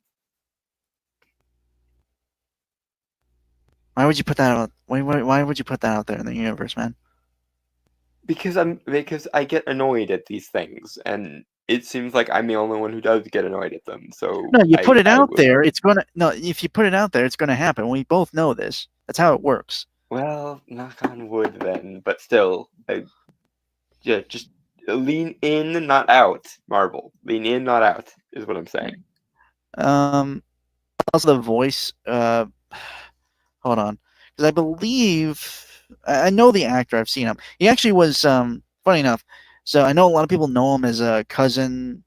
Why would you put that out? Why would you put that out there in the universe, man? Because I get annoyed at these things, and it seems like I'm the only one who does get annoyed at them. So no, you put it out there, it's gonna no. If you put it out there, it's gonna happen. We both know this. That's how it works. Well, knock on wood then, but still, just lean in, not out. Marvel, lean in, not out, is what I'm saying. Also the voice. Hold on, because I believe I know the actor. I've seen him. He actually was funny enough. So I know a lot of people know him as a cousin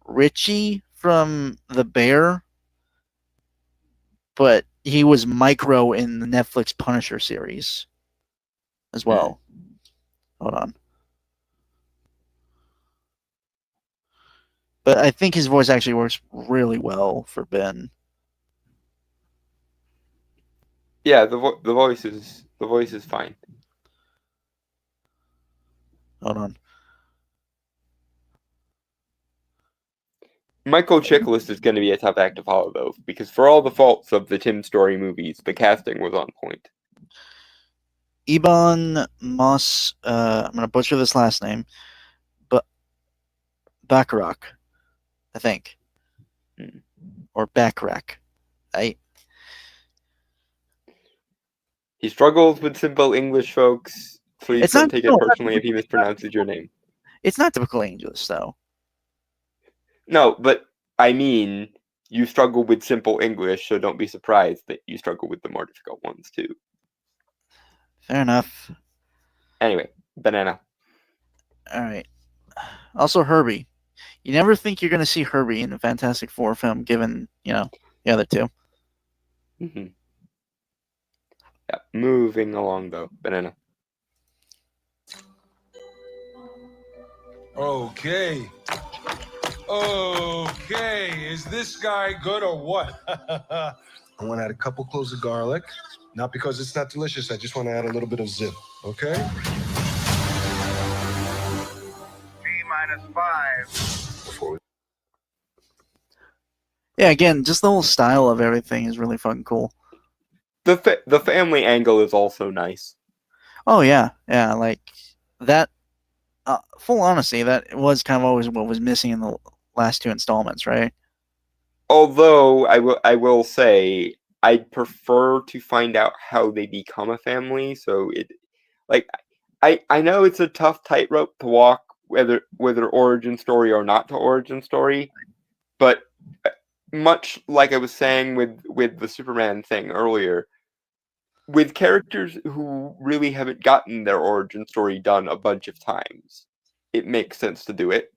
Richie from The Bear, but he was Micro in the Netflix Punisher series as well. Hold on. But I think his voice actually works really well for Ben. Yeah, the voice is fine. Hold on. Michael Chiklis is going to be a tough act to follow, though, because for all the faults of the Tim Story movies, the casting was on point. Ebon Moss, I'm going to butcher this last name, but Bacharach, I think. Hmm. Or Bacharach. He struggles with simple English, folks. Please It's don't not- take no, it personally if he mispronounces your name. It's not typical English, though. No, but I mean, you struggle with simple English, so don't be surprised that you struggle with the more difficult ones, too. Fair enough. Anyway, Banana. All right. Also, Herbie. You never think you're going to see Herbie in a Fantastic Four film, given, the other two. Mm-hmm. Yeah, moving along, though. Banana. Okay. Okay. Is this guy good or what? I want to add a couple cloves of garlic. Not because it's not delicious. I just want to add a little bit of zip. Okay? T-5. Before we Yeah, again, just the whole style of everything is really fucking cool. The family angle is also nice. Oh, yeah. Yeah, like, that, full honesty, that was kind of always what was missing in the last two installments, right? Although, I will say, I'd prefer to find out how they become a family, so I know it's a tough tightrope to walk, whether origin story or not to origin story, but much like I was saying with the Superman thing earlier, with characters who really haven't gotten their origin story done a bunch of times, it makes sense to do it.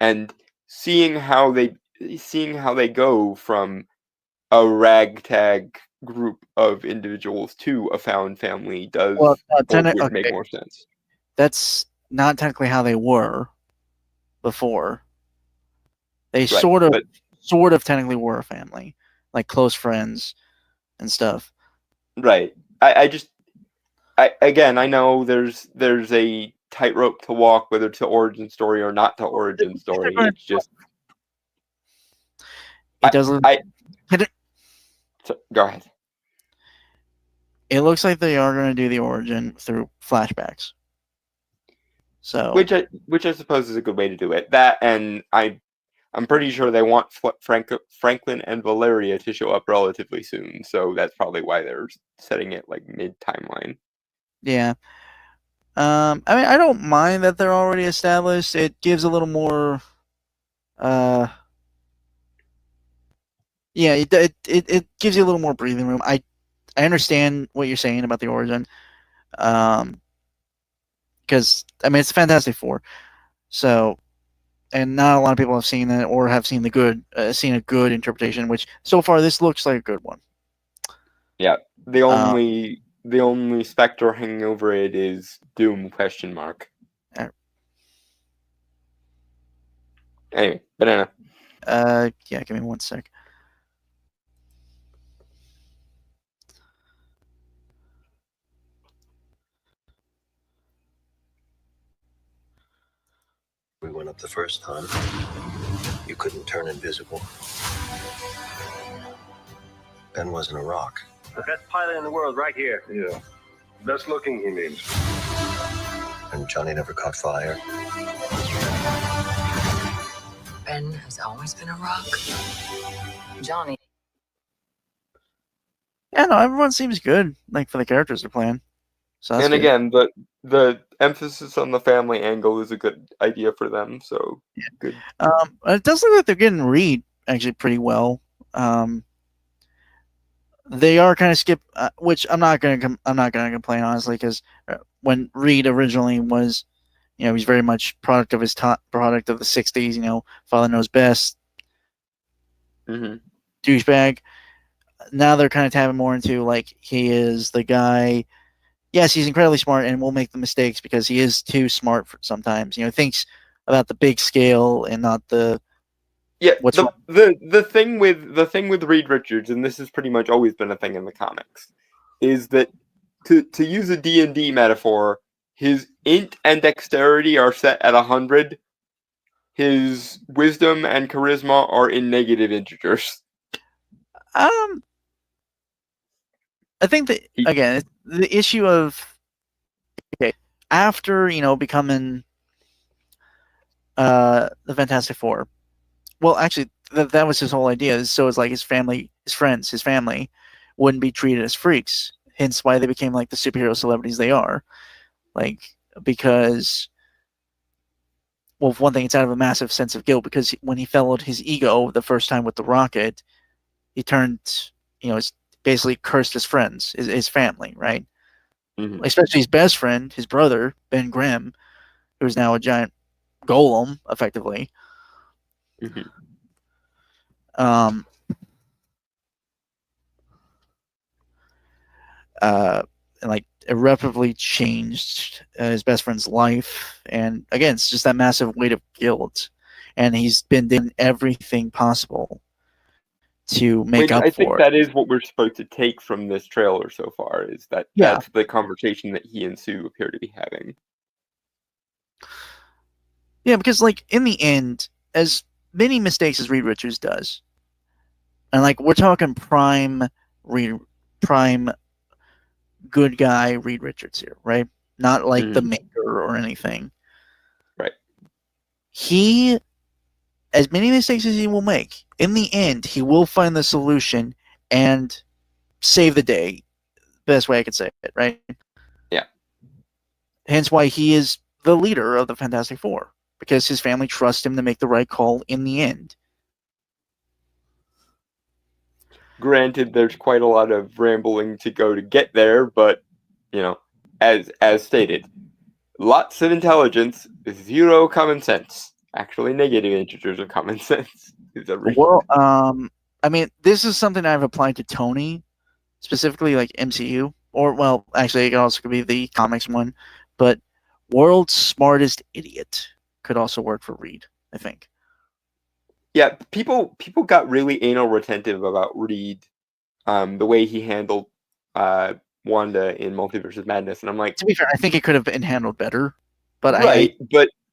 And seeing how they go from a ragtag group of individuals to a found family would make more sense. That's not technically how they were before. They Right, sort of technically were a family, like close friends and stuff. Right. I know there's a tightrope to walk, whether to origin story or not to origin story. It's just it does. Go ahead. It looks like they are going to do the origin through flashbacks. So, which I suppose is a good way to do it. That, and I'm pretty sure they want Franklin and Valeria to show up relatively soon. So that's probably why they're setting it like mid timeline. Yeah. I mean, I don't mind that they're already established. It gives a little more. Yeah, it gives you a little more breathing room. I understand what you're saying about the origin. Because I mean, it's Fantastic Four, so, and not a lot of people have seen it or have seen a good interpretation. Which so far this looks like a good one. Yeah, the only specter hanging over it is Doom ? Anyway, Banana. Yeah, give me 1 sec. We went up the first time. You couldn't turn invisible. Ben wasn't a rock. The best pilot in the world right here. Yeah. Best looking, he means. And Johnny never caught fire. Ben has always been a rock. Johnny. Yeah, no, everyone seems good, like for the characters they're playing. So that's And good. again, the emphasis on the family angle is a good idea for them. So good. It does look like they're getting Reed actually pretty well. They are kind of which I'm not gonna complain honestly, because when Reed originally was, he's very much product of the '60s. Father Knows Best, douchebag. Now they're kind of tapping more into like he is the guy. Yes, he's incredibly smart and will make the mistakes because he is too smart sometimes. Thinks about the big scale and not the. Yeah, the thing with Reed Richards, and this has pretty much always been a thing in the comics, is that to use a D&D metaphor, his int and dexterity are set at 100, his wisdom and charisma are in negative integers. I think that again, the issue of after becoming the Fantastic Four. Well, actually, that was his whole idea. So it's like his family, his friends, his family wouldn't be treated as freaks. Hence why they became like the superhero celebrities they are. Like, because, well, for one thing, it's out of a massive sense of guilt because when he followed his ego the first time with the rocket, he turned, it's basically cursed his friends, his family, right? Mm-hmm. Especially his best friend, his brother, Ben Grimm, who's now a giant golem, effectively. Mm-hmm. And like irreparably changed his best friend's life, and again, it's just that massive weight of guilt, and he's been doing everything possible to make up I for think it. that is what we're supposed to take from this trailer so far, is that that's the conversation that he and Sue appear to be having. Yeah, because like in the end, as many mistakes as Reed Richards does, and like we're talking prime good guy Reed Richards here, right? Not like the maker or anything. Right. He, as many mistakes as he will make, in the end, he will find the solution and save the day. Best way I could say it, right? Yeah. Hence why he is the leader of the Fantastic Four, because his family trusts him to make the right call in the end. Granted, there's quite a lot of rambling to go to get there, but, as stated, lots of intelligence, zero common sense. Actually, negative integers of common sense. Well, I mean, this is something I've applied to Tony, specifically like MCU, or, well, actually, it also could be the comics one, but world's smartest idiot could also work for Reed, I think. Yeah, people got really anal retentive about Reed, the way he handled Wanda in Multiverse of Madness, and I'm like, to be fair, I think it could have been handled better, but right,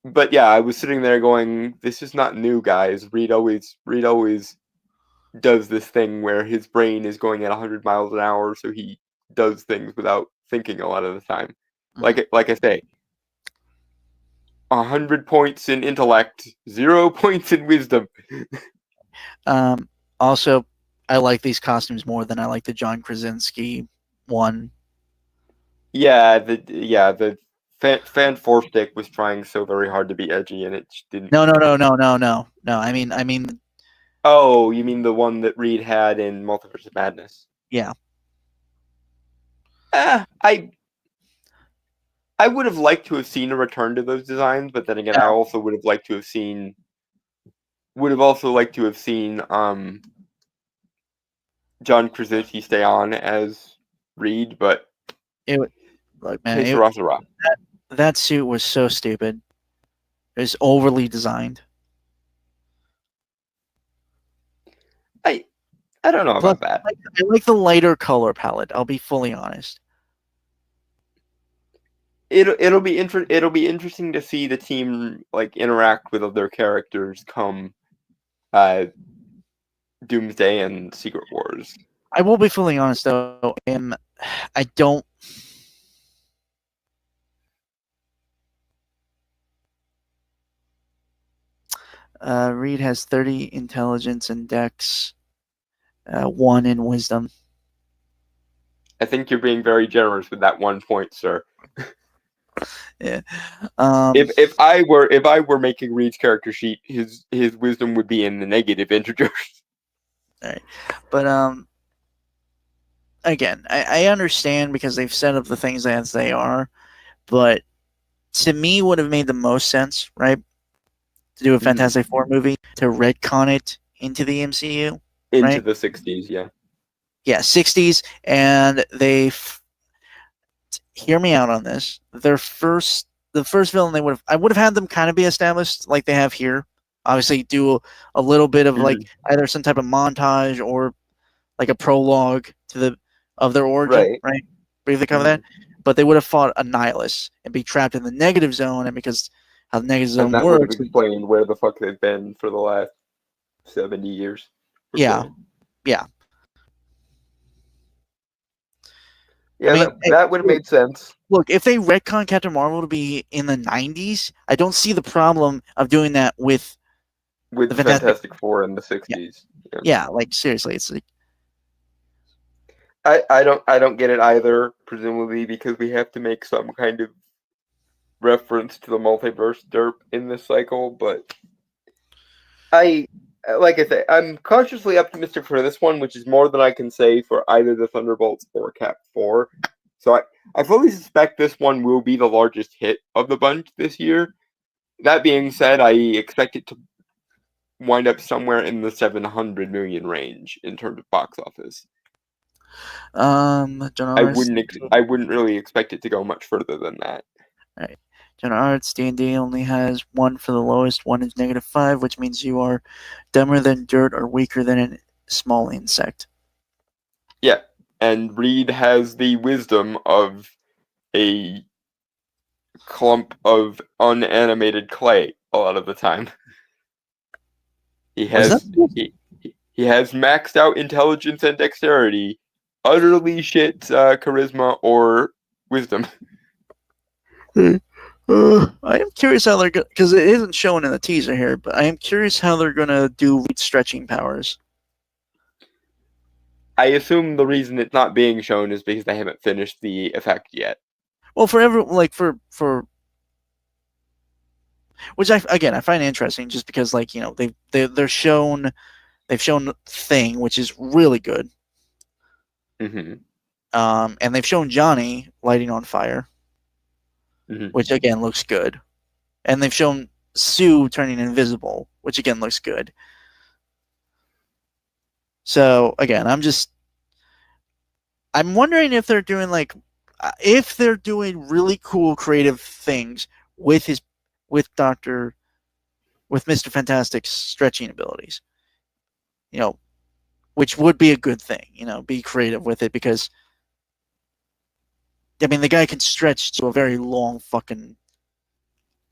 but yeah, I was sitting there going, this is not new, guys. Reed always does this thing where his brain is going at 100 miles an hour, so he does things without thinking a lot of the time. Like I say, 100 points in intellect, 0 points in wisdom. Also, I like these costumes more than I like the John Krasinski one. Yeah, the Fan Four Stick was trying so very hard to be edgy, and it just didn't. No. I mean. Oh, you mean the one that Reed had in Multiverse of Madness? Yeah. I would have liked to have seen a return to those designs, but then again, I also would have liked to have seen. Would have also liked to have seen John Krasinski stay on as Reed, but Look, man, that suit was so stupid. It was overly designed. I don't know about that. I like the lighter color palette. I'll be fully honest. It'll be interesting to see the team like interact with other characters come Doomsday and Secret Wars. I will be fully honest though. I don't. Reed has 30 intelligence and Dex, 1 in wisdom. I think you're being very generous with that 1 point, sir. Yeah. If I were making Reed's character sheet, his wisdom would be in the negative integers. All right, but again, I understand because they've set up the things as they are, but to me, would have made the most sense, right? To do a Fantastic Four movie, to retcon it into the MCU. Into the 60s, yeah. Yeah, 60s, and hear me out on this. The first villain I would have had them kind of be established like they have here. Obviously, do a little bit of like either some type of montage or like a prologue of their origin, right? Briefly cover that. But they would have fought Annihilus and be trapped in the negative zone, and because how the Negative And Zone that would have works. explained where the fuck they've been for the last 70 years. or Yeah. so. Yeah. Yeah, I mean, that would have made sense. Look, if they retcon Captain Marvel to be in the 90s, I don't see the problem of doing that with With the the Fantastic Four in the 60s. yeah, like seriously, it's like I don't get it either, presumably because we have to make some kind of reference to the multiverse derp in this cycle, but like I say, I'm cautiously optimistic for this one, which is more than I can say for either the Thunderbolts or Cap 4. So I fully suspect this one will be the largest hit of the bunch this year. That being said, I expect it to wind up somewhere in the 700 million range in terms of box office. John I Arts, wouldn't really expect it to go much further than that. John Arts, D&D only has one for the lowest. One is -5, which means you are dumber than dirt or weaker than a small insect. Yeah, and Reed has the wisdom of a clump of unanimated clay a lot of the time. He has he has maxed out intelligence and dexterity, utterly shit charisma or wisdom. I am curious how they're going because it isn't shown in the teaser here, but I am curious how they're gonna do Reed's stretching powers. I assume the reason it's not being shown is because they haven't finished the effect yet. Well, for which I find interesting, just because they've shown Thing, which is really good, Mm-hmm. and they've shown Johnny lighting on fire, which again looks good, and they've shown Sue turning invisible, which again looks good. So again, I'm wondering if they're doing really cool creative things with Mr. Fantastic's stretching abilities. Which would be a good thing, be creative with it, because I mean the guy can stretch to a very long fucking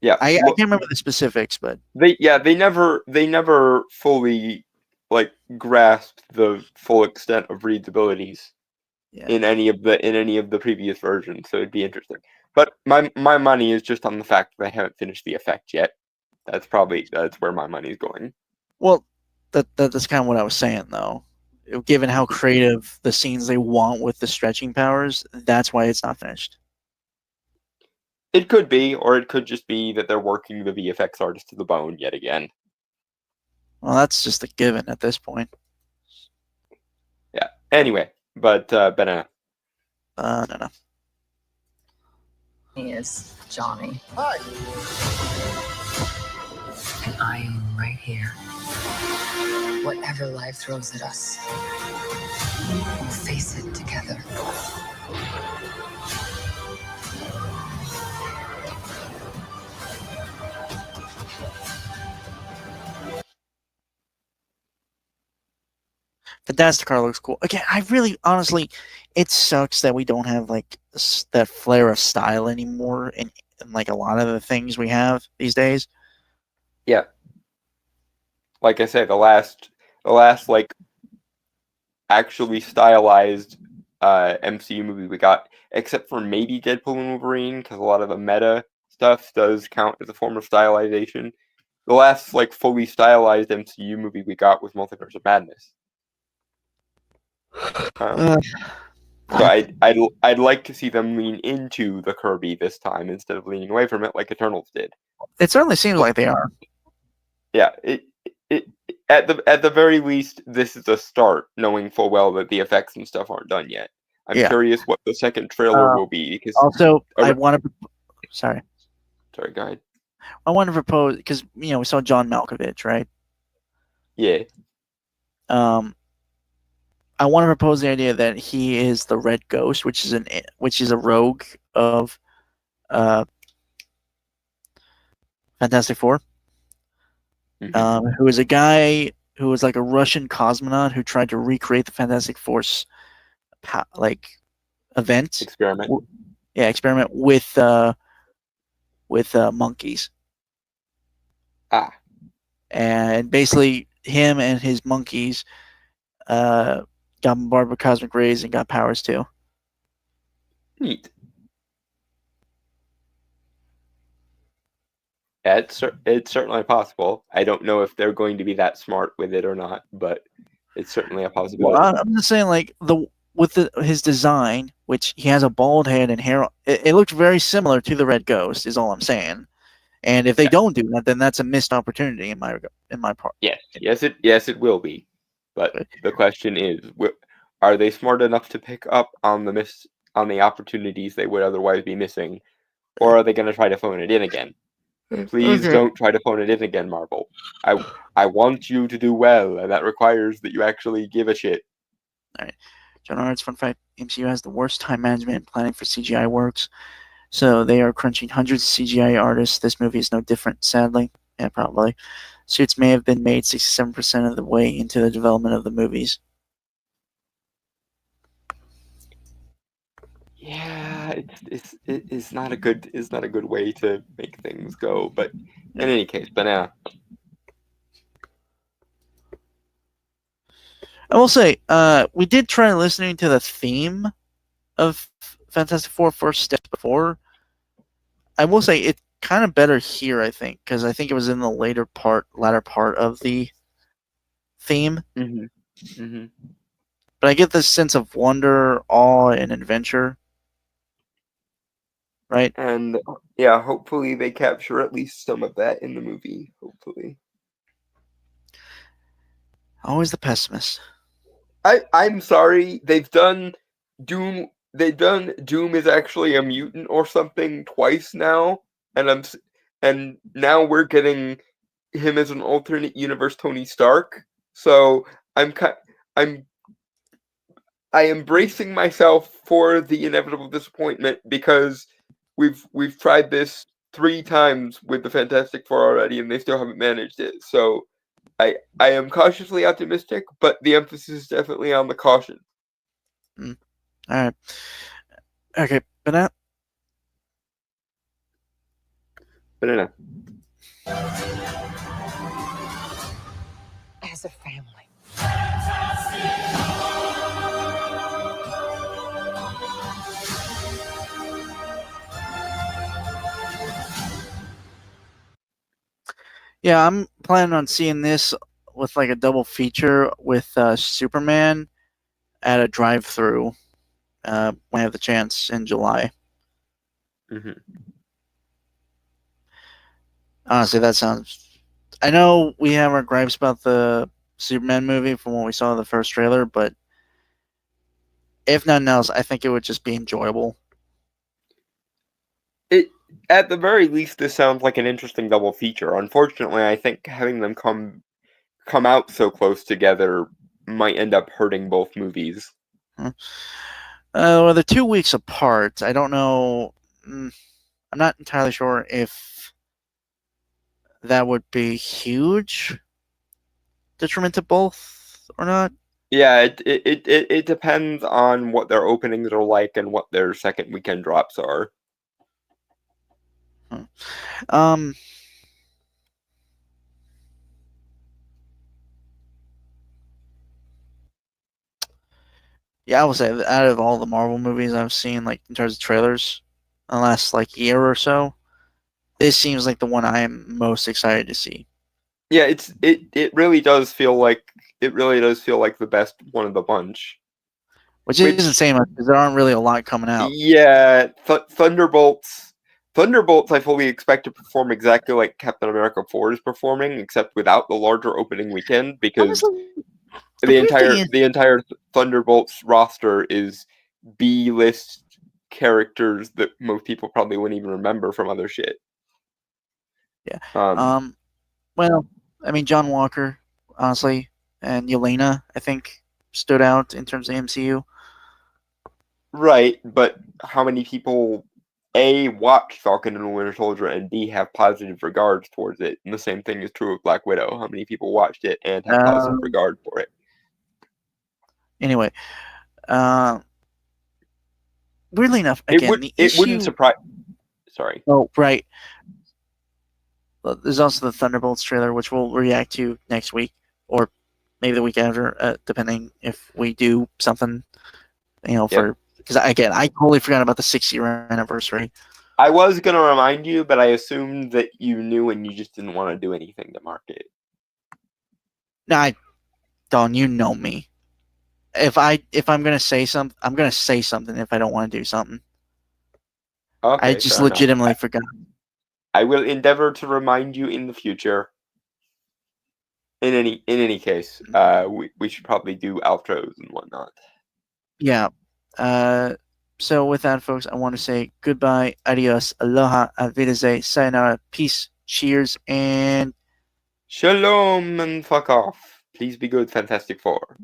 I can't remember the specifics, but they never fully grasped the full extent of Reed's abilities in any of the previous versions, so it'd be interesting. But my money is just on the fact that they haven't finished the effect yet. That's where my money's going. Well, that's kind of what I was saying, though. Given how creative the scenes they want with the stretching powers, that's why it's not finished. It could be, or it could just be that they're working the VFX artist to the bone yet again. Well, that's just a given at this point. Yeah. Anyway, but Banana. No. He is Johnny. Hi. And I am right here. Whatever life throws at us, we'll face it together. Fantastic car looks cool. Again, honestly, it sucks that we don't have that flair of style anymore in a lot of the things we have these days. Yeah. Like I say, the last actually stylized MCU movie we got, except for maybe Deadpool and Wolverine, because a lot of the meta stuff does count as a form of stylization. The last fully stylized MCU movie we got was Multiverse of Madness. So I'd like to see them lean into the Kirby this time instead of leaning away from it like Eternals did. It certainly seems like they are. Yeah, at the very least, this is a start, knowing full well that the effects and stuff aren't done yet. I'm curious what the second trailer will be, because also I want to. Sorry, go ahead. I want to propose, because we saw John Malkovich, right? Yeah. I want to propose the idea that he is the Red Ghost, which is a rogue of Fantastic Four, who is a guy who was like a Russian cosmonaut who tried to recreate the Fantastic Four's Experiment with monkeys. Ah, And basically, him and his monkeys got bombarded with cosmic rays and got powers too. neat. It's certainly possible. I don't know if they're going to be that smart with it or not, but it's certainly a Well, possibility. I'm just saying, like his design, which he has a bald head and hair, it looked very similar to the Red Ghost. Is all I'm saying. And if they Yeah. don't do that, then that's a missed opportunity in my part. Yes, it will be. But the question is, are they smart enough to pick up on the opportunities they would otherwise be missing, or are they going to try to phone it in again? Please Okay. don't try to phone it in again, Marvel. I want you to do well, and that requires that you actually give a shit. John Arts, fun fact: MCU has the worst time management and planning for CGI works. So they are crunching hundreds of CGI artists. This movie is no different, sadly. Yeah, probably. Suits may have been made 67% of the way into the development of the movies. Yeah, it's not a good way to make things go. But in any case, banana. I will say, we did try listening to the theme of Fantastic Four First Steps before. I will say it's kind of better here, I think, because I think it was in the latter part of the theme. Mm-hmm. Mm-hmm. But I get this sense of wonder, awe, and adventure. Right? And yeah, hopefully they capture at least some of that in the movie. Hopefully. Always the pessimist. I'm sorry. They've done Doom. They've done Doom is actually a mutant or something twice now, and now we're getting him as an alternate universe Tony Stark. So I'm I am bracing myself for the inevitable disappointment because we've tried this 3 times with the Fantastic Four already, and they still haven't managed it. So I am cautiously optimistic, but the emphasis is definitely on the caution. All right. Okay, banana. Banana. As a family. Yeah, I'm planning on seeing this with like a double feature with Superman at a drive-through when I have the chance in July. Mm-hmm. Honestly, that sounds. I know we have our gripes about the Superman movie from what we saw in the first trailer, but if nothing else, I think it would just be enjoyable. At the very least, this sounds like an interesting double feature. Unfortunately, I think having them come out so close together might end up hurting both movies. Well, they're 2 weeks apart. I don't know. I'm not entirely sure if that would be huge detriment to both or not. Yeah, it depends on what their openings are like and what their second weekend drops are. Um. Yeah, I would say that out of all the Marvel movies I've seen, like in terms of trailers, in the last like year or so, this seems like the one I am most excited to see. Yeah, it really does feel like the best one of the bunch. Which isn't saying much because there aren't really a lot coming out. Yeah, Thunderbolts, I fully expect to perform exactly like Captain America 4 is performing, except without the larger opening weekend, because Honestly, the entire Thunderbolts roster is B-list characters that most people probably wouldn't even remember from other shit. Yeah. Well, I mean, John Walker, honestly, and Yelena, I think, stood out in terms of MCU. Right, but how many people A, watch Falcon and the Winter Soldier, and B, have positive regards towards it? And the same thing is true of Black Widow. How many people watched it and have positive regard for it? Anyway, weirdly enough, again, It wouldn't surprise. Sorry. Oh, right. there's also the Thunderbolts trailer, which we'll react to next week or maybe the week after, depending if we do something. For because again, I totally forgot about the 6-year anniversary. I was gonna remind you, but I assumed that you knew and you just didn't want to do anything to mark it. Nah, Don, you know me. If I'm gonna say something, I'm gonna say something. If I don't want to do something, Okay, I just fair enough. legitimately forgot. I will endeavor to remind you in the future. In any case, we should probably do outros and whatnot. Yeah. So with that, folks, I want to say goodbye, adios, aloha, auf Wiedersehen, sayonara, peace, cheers, and Shalom and fuck off. Please be good, Fantastic Four.